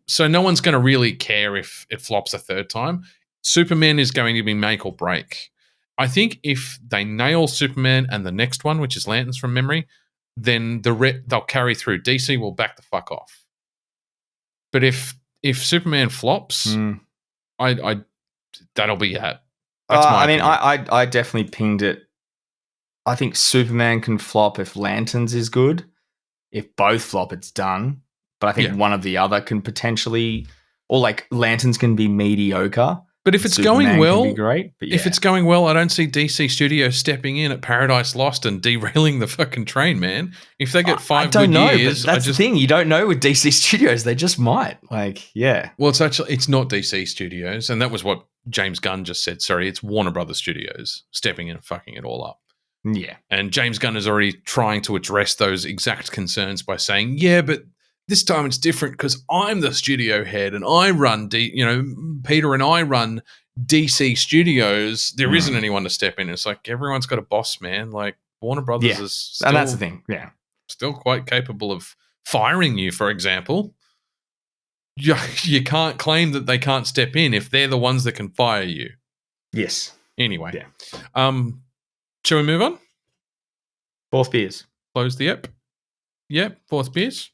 So no one's going to really care if it flops a third time. Superman is going to be make or break. I think if they nail Superman and the next one, which is Lanterns from memory, then they'll carry through. DC will back the fuck off. But if Superman flops, that'll be it. I definitely pinged it. I think Superman can flop if Lanterns is good. If both flop, it's done. But I think one of the other can potentially, or like Lanterns can be mediocre. But if it's Superman going well, can be great. But if it's going well, I don't see DC Studios stepping in at Paradise Lost and derailing the fucking train, man. If they get 5 good years, but that's the thing. You don't know with DC Studios; they just might. Well, it's not DC Studios, and that was what James Gunn just said. Sorry, it's Warner Brothers Studios stepping in and fucking it all up. Yeah, and James Gunn is already trying to address those exact concerns by saying, "Yeah, but this time it's different because I'm the studio head and I run, Peter and I run DC Studios. There isn't anyone to step in." It's like everyone's got a boss, man. Like Warner Brothers is still, and that's the thing. Yeah, still quite capable of firing you, for example. You can't claim that they can't step in if they're the ones that can fire you. Yes. Anyway, shall we move on? 4th beers. Close the app. Yep, 4th beers.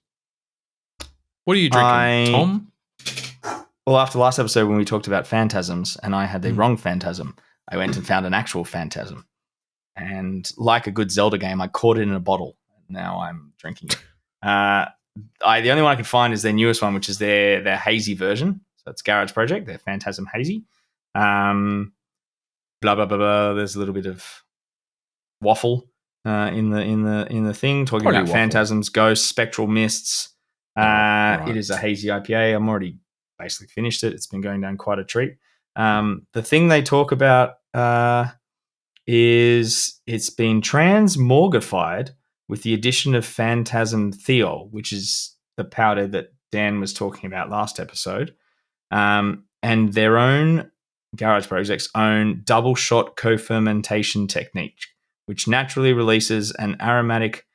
What are you drinking, Tom? Well, after last episode when we talked about phantasms and I had the wrong phantasm, I went and found an actual phantasm. And like a good Zelda game, I caught it in a bottle. Now I'm drinking it. The only one I could find is their newest one, which is their hazy version. So it's Garage Project, their Phantasm Hazy. Blah, blah, blah, blah. There's a little bit of waffle in the thing, talking about phantasms, ghosts, spectral mists, Right. It is a hazy IPA. I'm already basically finished it. It's been going down quite a treat. The thing they talk about is it's been transmorgified with the addition of Phantasm thiol, which is the powder that Dan was talking about last episode, and their own Garage Project's own double shot co-fermentation technique, which naturally releases an aromatic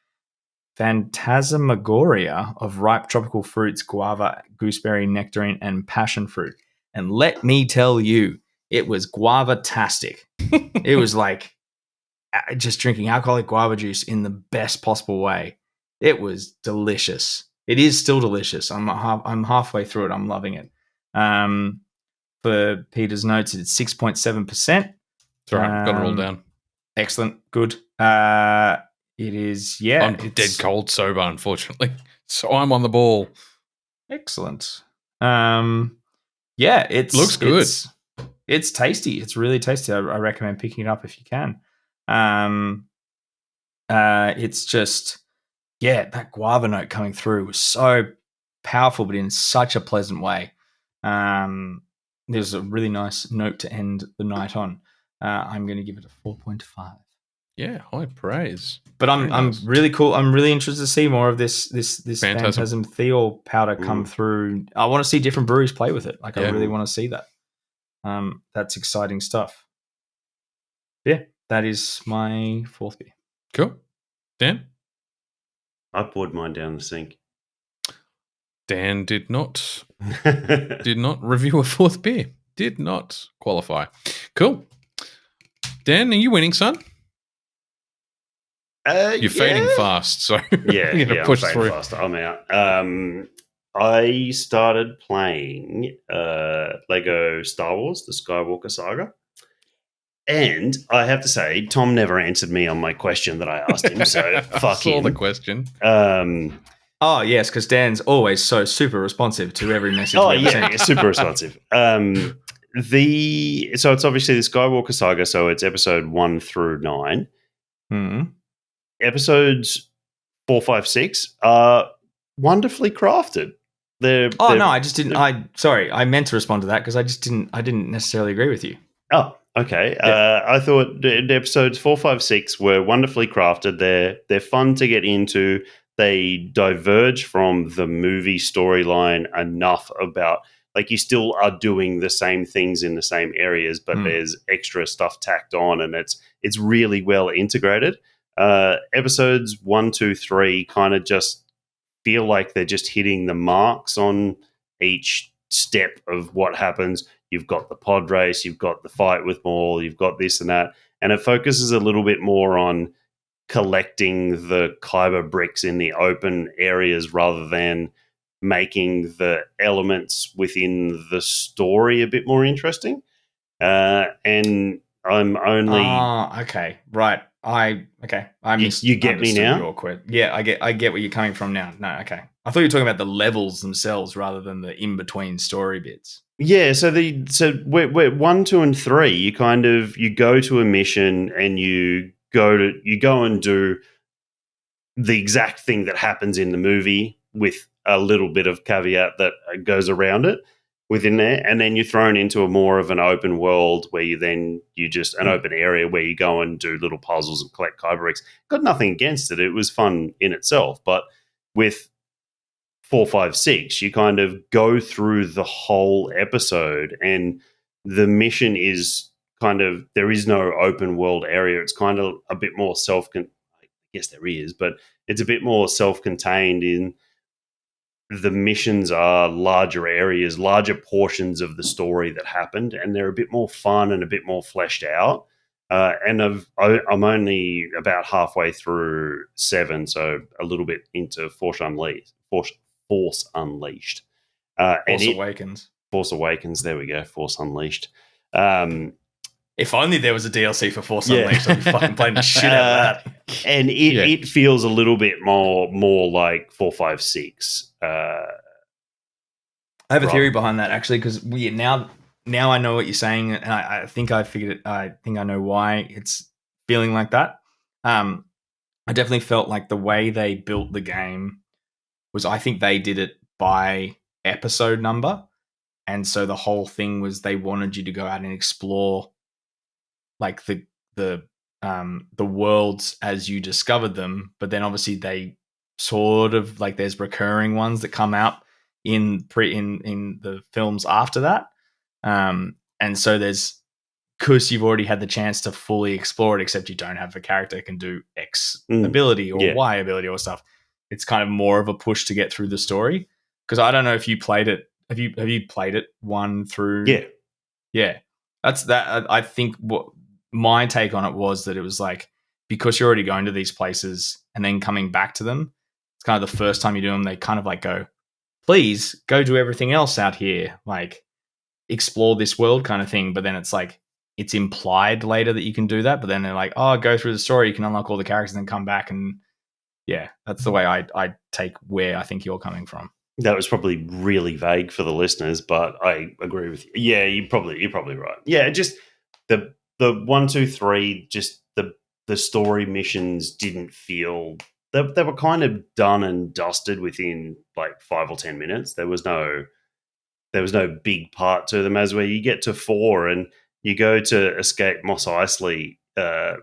phantasmagoria of ripe tropical fruits, guava, gooseberry, nectarine, and passion fruit. And let me tell you, it was guava-tastic. It was like just drinking alcoholic guava juice in the best possible way. It was delicious. It is still delicious. I'm halfway through it. I'm loving it. For Peter's notes, it's 6.7%. It's all right. Got it all down. Excellent. Good. It is, I'm dead cold sober, unfortunately. So I'm on the ball. Excellent. It looks good. It's tasty. It's really tasty. I recommend picking it up if you can. It's just, that guava note coming through was so powerful, but in such a pleasant way. There's a really nice note to end the night on. I'm going to give it a 4.5. Yeah, high praise. But I'm really cool. I'm really interested to see more of this Phantasm thiol powder come through. I want to see different breweries play with it. I really want to see that. That's exciting stuff. Yeah, that is my fourth beer. Cool. Dan? I poured mine down the sink. Dan did not review a fourth beer. Did not qualify. Cool. Dan, are you winning, son? You're fading fast, so I'm push fading through. Fast. I'm out. I started playing Lego Star Wars: The Skywalker Saga, and I have to say, Tom never answered me on my question that I asked him. So fuck I saw him. the question. Oh yes, because Dan's always so super responsive to every message. Super responsive. So it's obviously the Skywalker Saga. So it's episode 1 through 9. Mm-hmm. Episodes 4, 5, 6 are wonderfully crafted. I just didn't. I meant to respond to that because I didn't necessarily agree with you. Oh, okay. Yeah. I thought the episodes 4, 5, 6 were wonderfully crafted. They're fun to get into. They diverge from the movie storyline enough about, like, you still are doing the same things in the same areas, but there's extra stuff tacked on, and it's really well integrated. Episodes 1, 2, 3 kind of just feel like they're just hitting the marks on each step of what happens. You've got the pod race, you've got the fight with Maul, you've got this and that, and it focuses a little bit more on collecting the kyber bricks in the open areas rather than making the elements within the story a bit more interesting. And I'm only okay, right. I you get me now? Awkward. Yeah, I get where you're coming from now. No, okay. I thought you were talking about the levels themselves rather than the in between story bits. Yeah, so we're 1, 2, and 3. You go to a mission and you go and do the exact thing that happens in the movie with a little bit of caveat that goes around it within there, and then you're thrown into a more of an open world where you just an open area where you go and do little puzzles and collect kyber bricks. Got nothing against it. It was fun in itself, but with 4, 5, 6, you kind of go through the whole episode, and the mission is kind of, there is no open world area. It's kind of a bit more I guess there is, but it's a bit more self-contained in the missions are larger areas, larger portions of the story that happened, and they're a bit more fun and a bit more fleshed out. And I'm only about halfway through 7, so a little bit into Force Unleashed. Force Awakens. Force Awakens. There we go. Force Unleashed. If only there was a DLC for Force Unleashed, I'd be fucking playing the shit out of that. And it feels a little bit more like 4, 5, 6. I have a theory behind that, actually, because now I know what you're saying, and I think I figured it. I think I know why it's feeling like that. I definitely felt like the way they built the game was I think they did it by episode number. And so the whole thing was they wanted you to go out and explore like the worlds as you discovered them. But then obviously they sort of like there's recurring ones that come out in the films after that. And so there's, because you've already had the chance to fully explore it, except you don't have a character that can do X ability or Y ability or stuff. It's kind of more of a push to get through the story. Because I don't know if you played it. Have you played it 1 through? Yeah. That's that. I think what my take on it was that it was like, because you're already going to these places and then coming back to them, it's kind of the first time you do them, they kind of like go, please go do everything else out here, like explore this world kind of thing. But then it's like, it's implied later that you can do that, but then they're like, oh, go through the story, you can unlock all the characters and then come back. And yeah, that's the way I take where I think you're coming from. That was probably really vague for the listeners, but I agree with you. Yeah, you're probably right. Yeah, just the 1, 2, 3, just the story missions didn't feel, they were kind of done and dusted within like 5 or 10 minutes. There was no big part to them, as where you get to 4 and you go to escape Mos Eisley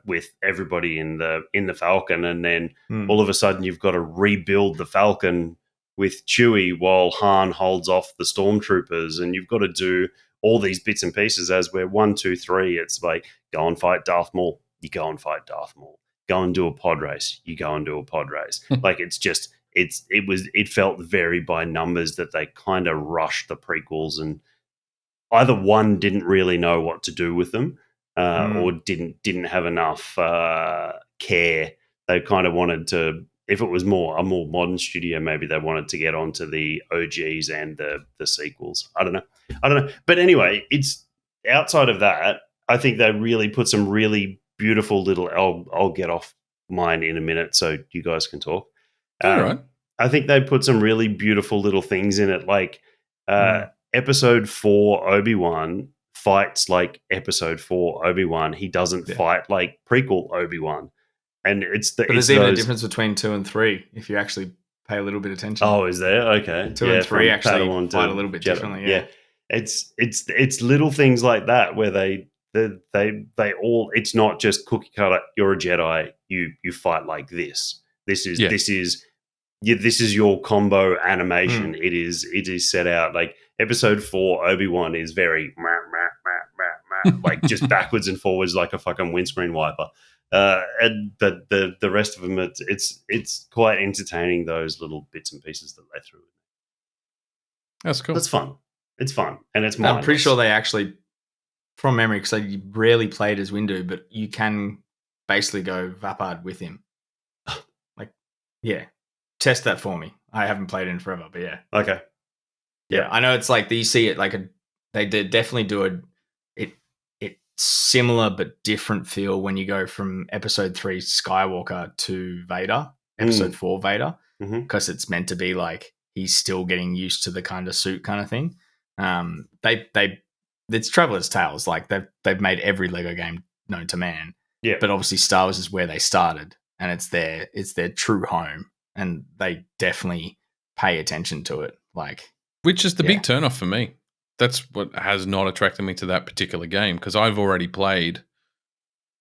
with everybody in the Falcon, and then all of a sudden you've got to rebuild the Falcon with Chewie while Han holds off the stormtroopers, and you've got to do all these bits and pieces. As where 1, 2, 3, it's like go and fight Darth Maul, you go and fight Darth Maul. Go and do a pod race, you go and do a pod race. Like it's just it felt very by numbers that they kind of rushed the prequels, and either one didn't really know what to do with them, or didn't have enough care. They kind of wanted to, if it was a more modern studio, maybe they wanted to get onto the OGs and the sequels. I don't know. But anyway, it's outside of that, I think they really put some really beautiful little. I'll get off mine in a minute so you guys can talk. All right. I think they put some really beautiful little things in it, like Episode 4 Obi-Wan fights like Episode 4 Obi-Wan. He doesn't fight like prequel Obi-Wan, and but there's even a difference between 2 and 3 if you actually pay a little bit of attention. Oh, is there? Okay, 2 and 3 actually fight a little bit differently. Yeah, it's little things like that where they all. It's not just cookie cutter. You're a Jedi. You fight like this. This is your combo animation. It is set out like Episode 4 Obi-Wan is very like just backwards and forwards like a fucking windscreen wiper. And the rest of them, it's quite entertaining, those little bits and pieces that they threw in. That's cool. That's fun. It's fun, and it's. I'm pretty sure they actually, from memory, because I rarely played as Windu, but you can basically go Vapard with him. Like, yeah. Test that for me. I haven't played in forever, but yeah. Okay. Yeah, I know it's like you see it like they definitely do it similar but different feel when you go from Episode 3 Skywalker to Vader, Episode 4 Vader, because it's meant to be like he's still getting used to the kind of suit kind of thing. It's Traveler's Tales. Like they've made every Lego game known to man. Yeah. But obviously Star Wars is where they started, and it's their true home. And they definitely pay attention to it, which is the big turnoff for me. That's what has not attracted me to that particular game, because I've already played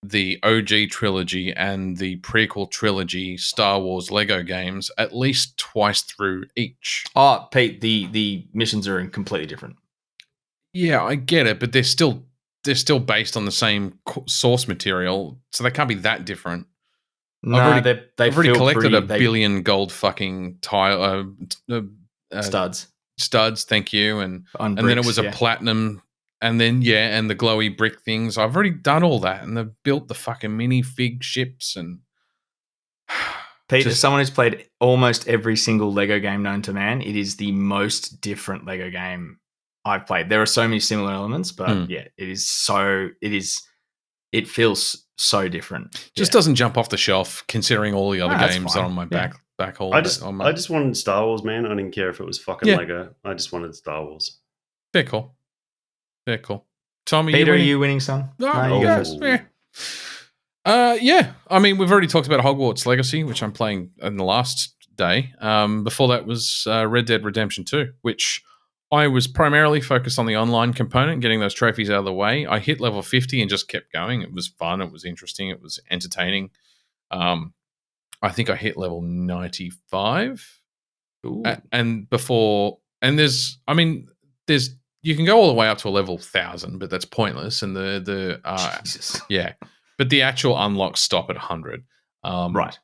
the OG trilogy and the prequel trilogy Star Wars Lego games at least twice through each. Oh, Pete, the missions are completely different. Yeah, I get it, but they're still based on the same source material, so they can't be that different. No, I've already collected a billion gold fucking studs. Thank you, and then it was a platinum, and then and the glowy brick things. I've already done all that, and they've built the fucking minifig ships. And Pete, as someone who's played almost every single Lego game known to man, it is the most different Lego game I've played. There are so many similar elements, but it feels so different. Just doesn't jump off the shelf considering all the other games on my back haul. I just wanted Star Wars, man. I didn't care if it was fucking Lego. I just wanted Star Wars. Very cool. Tommy, Peter, are you winning, son? No, you go first. Yeah. I mean, we've already talked about Hogwarts Legacy, which I'm playing in the last day. Before that was Red Dead Redemption 2, which I was primarily focused on the online component, getting those trophies out of the way. I hit level 50 and just kept going. It was fun. It was interesting. It was entertaining. I think I hit level 95. Ooh. And there's you can go all the way up to a level 1,000, but that's pointless. And Jesus. Yeah, but the actual unlocks stop at 100. Right.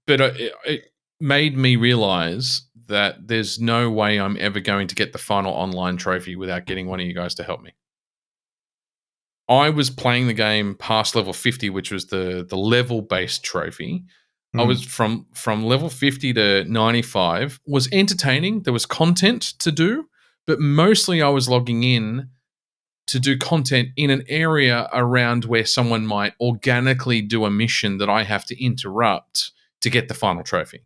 But it made me realize that there's no way I'm ever going to get the final online trophy without getting one of you guys to help me. I was playing the game past level 50, which was the level-based trophy. I was from level 50 to 95 was entertaining. There was content to do, but mostly I was logging in to do content in an area around where someone might organically do a mission that I have to interrupt to get the final trophy.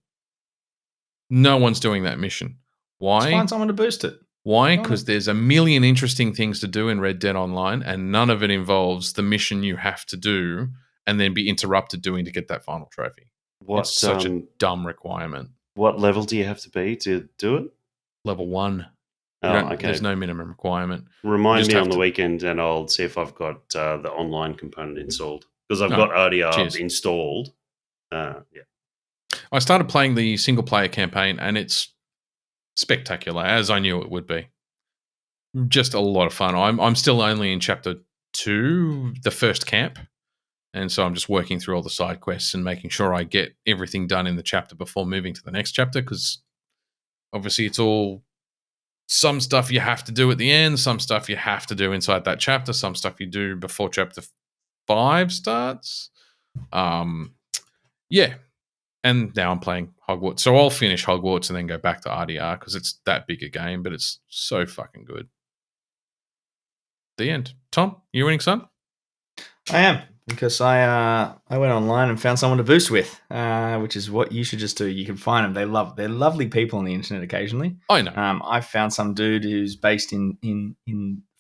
No one's doing that mission. Why? Just find someone to boost it. Why? Because there's a million interesting things to do in Red Dead Online, and none of it involves the mission you have to do and then be interrupted doing to get that final trophy. It's such a dumb requirement. What level do you have to be to do it? Level 1. Oh, okay. There's no minimum requirement. Remind me on the weekend, and I'll see if I've got the online component installed. Because I've got ODR installed. Yeah. I started playing the single-player campaign, and it's spectacular, as I knew it would be. Just a lot of fun. I'm still only in Chapter 2, the first camp, and so I'm just working through all the side quests and making sure I get everything done in the chapter before moving to the next chapter, because obviously it's all some stuff you have to do at the end, some stuff you have to do inside that chapter, some stuff you do before Chapter 5 starts. Yeah. And now I'm playing Hogwarts. So I'll finish Hogwarts and then go back to RDR because it's that big a game, but it's so fucking good. The end. Tom, you winning, son? I am, because I went online and found someone to boost with, which is what you should just do. You can find them. They're lovely people on the internet occasionally. I know. I found some dude who's based in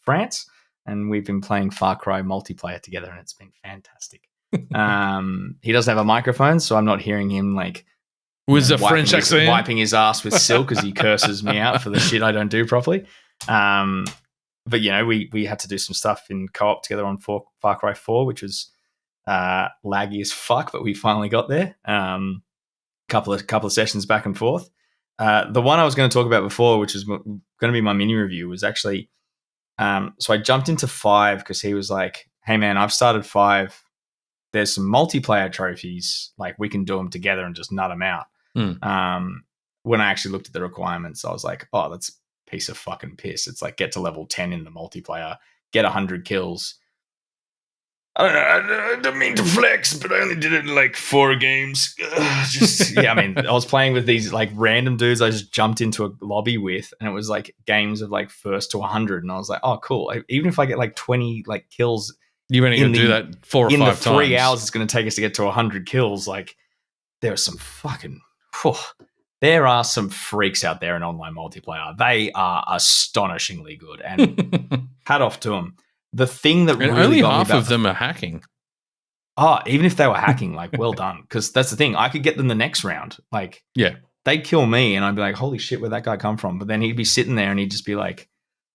France, and we've been playing Far Cry multiplayer together, and it's been fantastic. He doesn't have a microphone, so I'm not hearing him with a French accent wiping his ass with silk as he curses me out for the shit I don't do properly. But we had to do some stuff in co-op together on Far Cry 4, which was laggy as fuck, but we finally got there. Couple of sessions back and forth. The one I was going to talk about before, which is going to be my mini review, was actually so I jumped into 5 because he was like, "Hey man, I've started 5. There's some multiplayer trophies, like we can do them together and just nut them out." When I actually looked at the requirements, I was like, "Oh, that's a piece of fucking piss." It's like, get to level 10 in the multiplayer, get 100 kills. I don't know. I don't mean to flex, but I only did it in like 4 games. I was playing with these like random dudes I just jumped into a lobby with, and it was like games of like first to 100, and I was like, "Oh, cool." Even if I get like 20 like kills. You're only going to do that 4 or 5 times. In the 3 hours it's going to take us to get to 100 kills, like there are some there are some freaks out there in online multiplayer. They are astonishingly good, and hat off to them. The thing that really only got half me of them are hacking. Oh, even if they were hacking, like, well done. Because that's the thing. I could get them the next round. Like, yeah, they'd kill me, and I'd be like, "Holy shit, where'd that guy come from?" But then he'd be sitting there, and he'd just be like,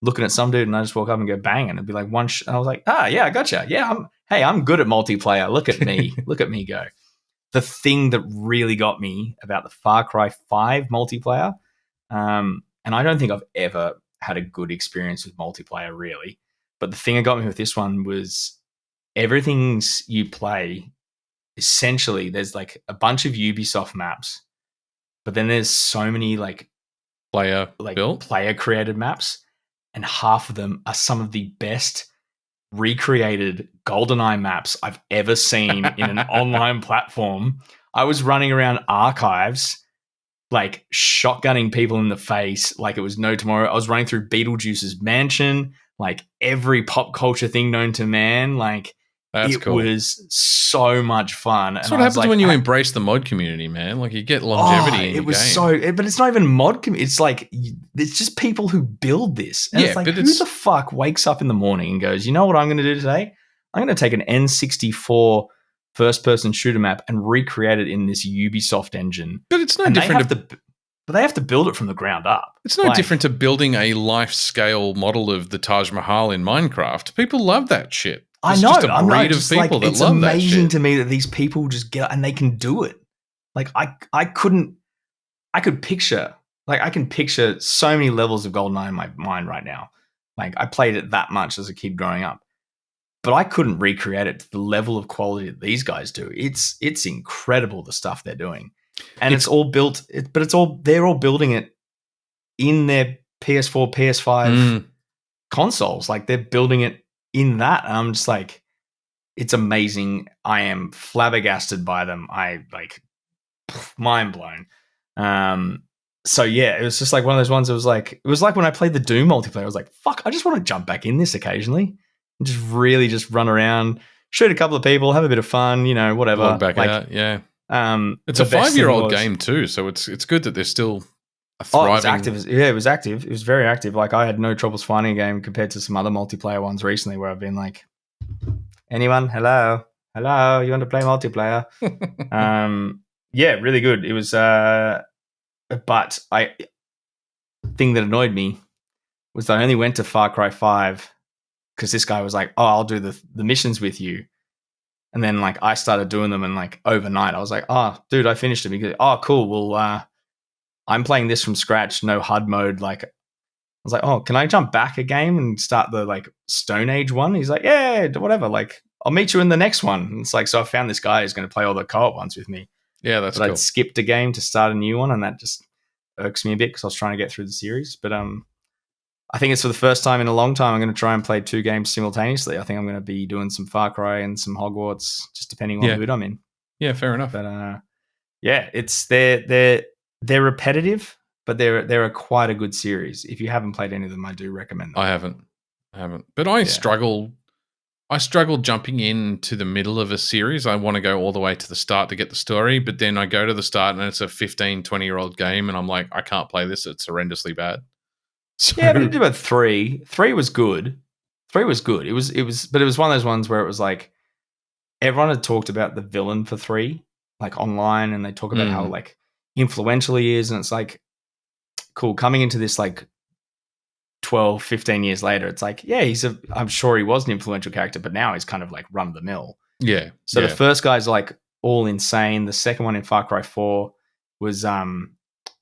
looking at some dude, and I just walk up and go bang, and it'd be like one. And I was like, yeah, I gotcha. Yeah, I'm good at multiplayer. Look at me. Look at me go. The thing that really got me about the Far Cry 5 multiplayer, and I don't think I've ever had a good experience with multiplayer really, but the thing that got me with this one was everything you play. Essentially, there's like a bunch of Ubisoft maps, but then there's so many like player created maps. And half of them are some of the best recreated GoldenEye maps I've ever seen in an online platform. I was running around archives, like shotgunning people in the face like it was no tomorrow. I was running through Beetlejuice's mansion, like every pop culture thing known to man. Like, it was so much fun. That's what happens when you embrace the mod community, man. Like, you get longevity in your game. But it's not even mod community. It's like, it's just people who build this. And it's like, who the fuck wakes up in the morning and goes, "You know what I'm going to do today? I'm going to take an N64 first-person shooter map and recreate it in this Ubisoft engine. But it's no different. But they have to build it from the ground up. It's no different to building a life-scale model of the Taj Mahal in Minecraft. People love that shit. I know. Just a breed of people that love that shit. It's amazing to me that these people just get and they can do it. Like I can picture so many levels of GoldenEye in my mind right now. Like I played it that much as a kid growing up, but I couldn't recreate it to the level of quality that these guys do. It's incredible the stuff they're doing, and it's all built. They're all building it in their PS4, PS5 consoles. Like they're building it in that. And I'm just like, it's amazing. I am flabbergasted by them. I like mind blown. So yeah, it was just like one of those ones. It was like when I played the Doom multiplayer. I was like, fuck, I just want to jump back in this occasionally and just really just run around, shoot a couple of people, have a bit of fun, whatever. Log back out, yeah. It's a 5-year-old game too, so it's good that there's still a thriving. Oh, it was active. Yeah, it was active. It was very active. Like I had no troubles finding a game compared to some other multiplayer ones recently where I've been like, anyone? Hello, you want to play multiplayer? Yeah, really good. It was. But thing that annoyed me was that I only went to Far Cry 5 because this guy was like, "Oh, I'll do the missions with you," and then like I started doing them, and like overnight I was like, "Oh, dude, I finished them." He goes, "Oh, cool. Well, I'm playing this from scratch, no HUD mode." Like I was like, "Oh, can I jump back a game and start the like Stone Age one?" He's like, "Yeah, whatever. Like I'll meet you in the next one." And it's like, so I found this guy who's going to play all the co-op ones with me. Yeah, that's cool. I'd skipped a game to start a new one, and that just irks me a bit because I was trying to get through the series. But I think it's for the first time in a long time I'm going to try and play 2 games simultaneously. I think I'm going to be doing some Far Cry and some Hogwarts, just depending on the mood I'm in. Yeah, fair enough. But yeah, it's they're repetitive, but they're quite a good series. If you haven't played any of them, I do recommend them. I haven't. But I struggle. I struggle jumping into the middle of a series. I want to go all the way to the start to get the story, but then I go to the start and it's a 15, 20-year-old game, and I'm like, I can't play this. It's horrendously bad. So, yeah, but you did about 3. 3 was good. 3 was good. It was, but it was one of those ones where it was like everyone had talked about the villain for 3, like online, and they talk about how like influential he is, and it's like, cool, coming into this like 12, 15 years later, it's like, yeah, I'm sure he was an influential character, but now he's kind of like run of the mill. Yeah. So the first guy's like all insane. The second one in Far Cry 4 was that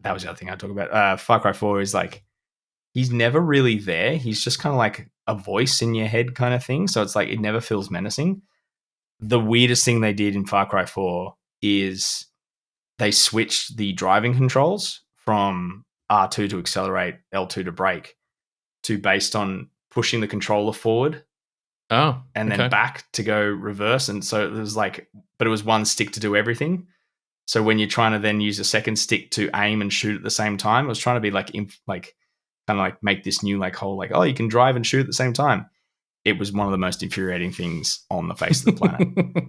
was the other thing I talk about. Far Cry 4 is like, he's never really there. He's just kind of like a voice in your head kind of thing. So it's like, it never feels menacing. The weirdest thing they did in Far Cry 4 is they switched the driving controls from R2 to accelerate, L2 to brake, to based on pushing the controller forward. Oh, and then back to go reverse. And so it was like, but it was one stick to do everything. So when you're trying to then use a second stick to aim and shoot at the same time, it was trying to be like kind of like make this new like whole like, oh, you can drive and shoot at the same time. It was one of the most infuriating things on the face of the planet.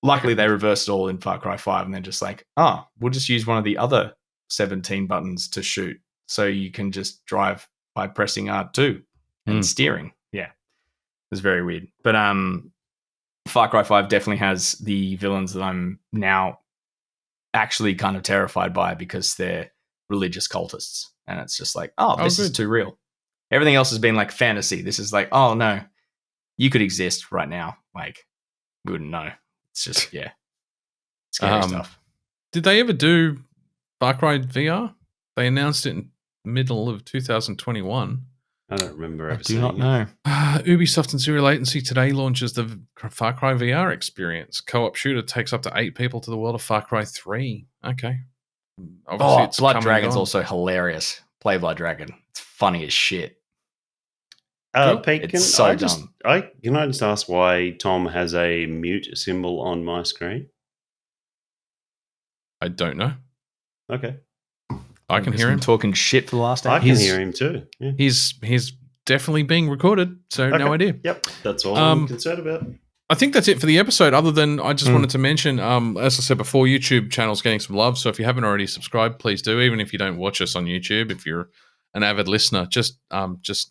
Luckily, they reversed it all in Far Cry 5, and they're just like, oh, we'll just use one of the other 17 buttons to shoot, so you can just drive by pressing R2 and steering. Yeah, it was very weird. But Far Cry 5 definitely has the villains that I'm now actually kind of terrified by, because they're religious cultists, and it's just like, this is too real. Everything else has been like fantasy. This is like, oh no, you could exist right now. Like, we wouldn't know. It's just, scary stuff. Did they ever do Far Cry VR? They announced it in the middle of 2021. I don't remember ever seeing it. I do not know. Ubisoft and Zero Latency today launches the Far Cry VR experience. Co-op shooter takes up to 8 people to the world of Far Cry 3. Okay. Obviously, it's Blood Dragon's also hilarious. Play Blood Dragon. It's funny as shit. Pete, can I just ask why Tom has a mute symbol on my screen? I don't know. Okay. I can hear him talking shit for the last hour. I can hear him too. Yeah. He's definitely being recorded, so no idea. Yep, that's all I'm concerned about. I think that's it for the episode, other than I just wanted to mention, as I said before, YouTube channel's getting some love, so if you haven't already subscribed, please do. Even if you don't watch us on YouTube, if you're an avid listener, just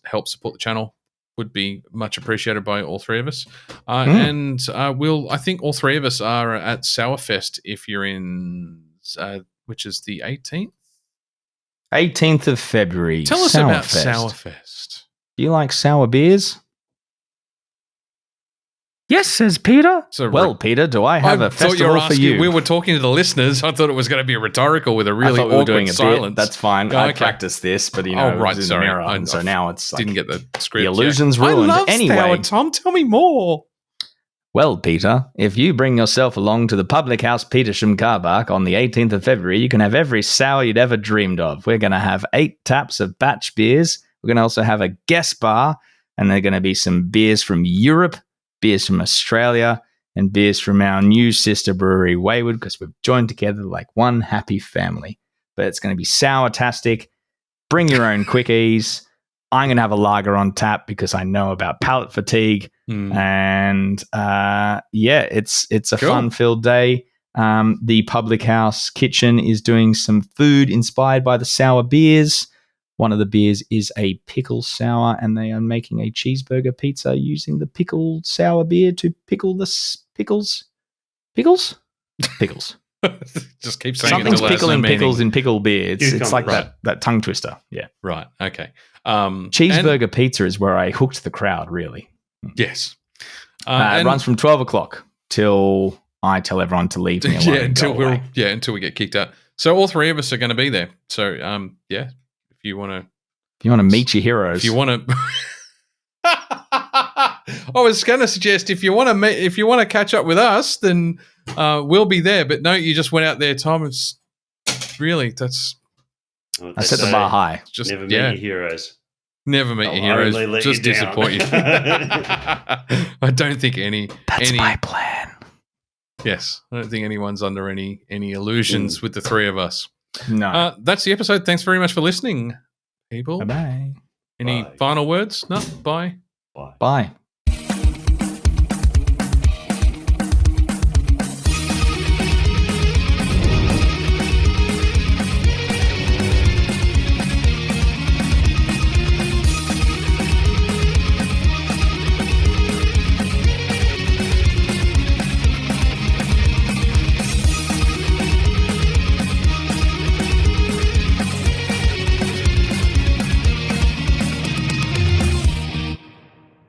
help support the channel. would be much appreciated by all three of us. And I think all three of us are at Sourfest if you're in, which is the 18th? 18th of February. Tell us about Sourfest. Do you like sour beers? Yes, says Peter. Well, Peter, do I have a festival for you? We were talking to the listeners. I thought it was going to be rhetorical with a really awkward silence. That's fine. I practiced this, but it was in the mirror, and so now it's like didn't get the script. The illusion's ruined. I love anyway, Tom, tell me more. Well, Peter, if you bring yourself along to the Public House Petersham car park on the 18th of February, you can have every sour you'd ever dreamed of. We're going to have 8 taps of batch beers. We're going to also have a guest bar, and there are going to be some beers from Europe, beers from Australia, and beers from our new sister brewery, Wayward, because we've joined together like one happy family. But it's going to be sour-tastic. Bring your own quickies. I'm going to have a lager on tap because I know about palate fatigue. And it's a fun-filled day. The Public House Kitchen is doing some food inspired by the sour beers. One of the beers is a pickle sour, and they are making a cheeseburger pizza using the pickled sour beer to pickle the pickles. Pickles? Pickles. Just keep saying something's pickling pickles in pickle beer. It's like that tongue twister. Yeah. Right. Okay. Cheeseburger pizza is where I hooked the crowd, really. Yes. It runs from 12 o'clock till I tell everyone to leave me alone. Until we get kicked out. So all three of us are going to be there. So if you want to meet your heroes, if you want to, I was going to suggest if you want to catch up with us, then we'll be there. But no, you just went out there, Tom. It's really I set the bar high. Just never meet your heroes. Never meet your heroes. Just disappoint you. I don't think any. That's my plan. Yes, I don't think anyone's under any illusions with the three of us. No. That's the episode. Thanks very much for listening, people. Bye-bye. Any final words? No? Bye. Bye.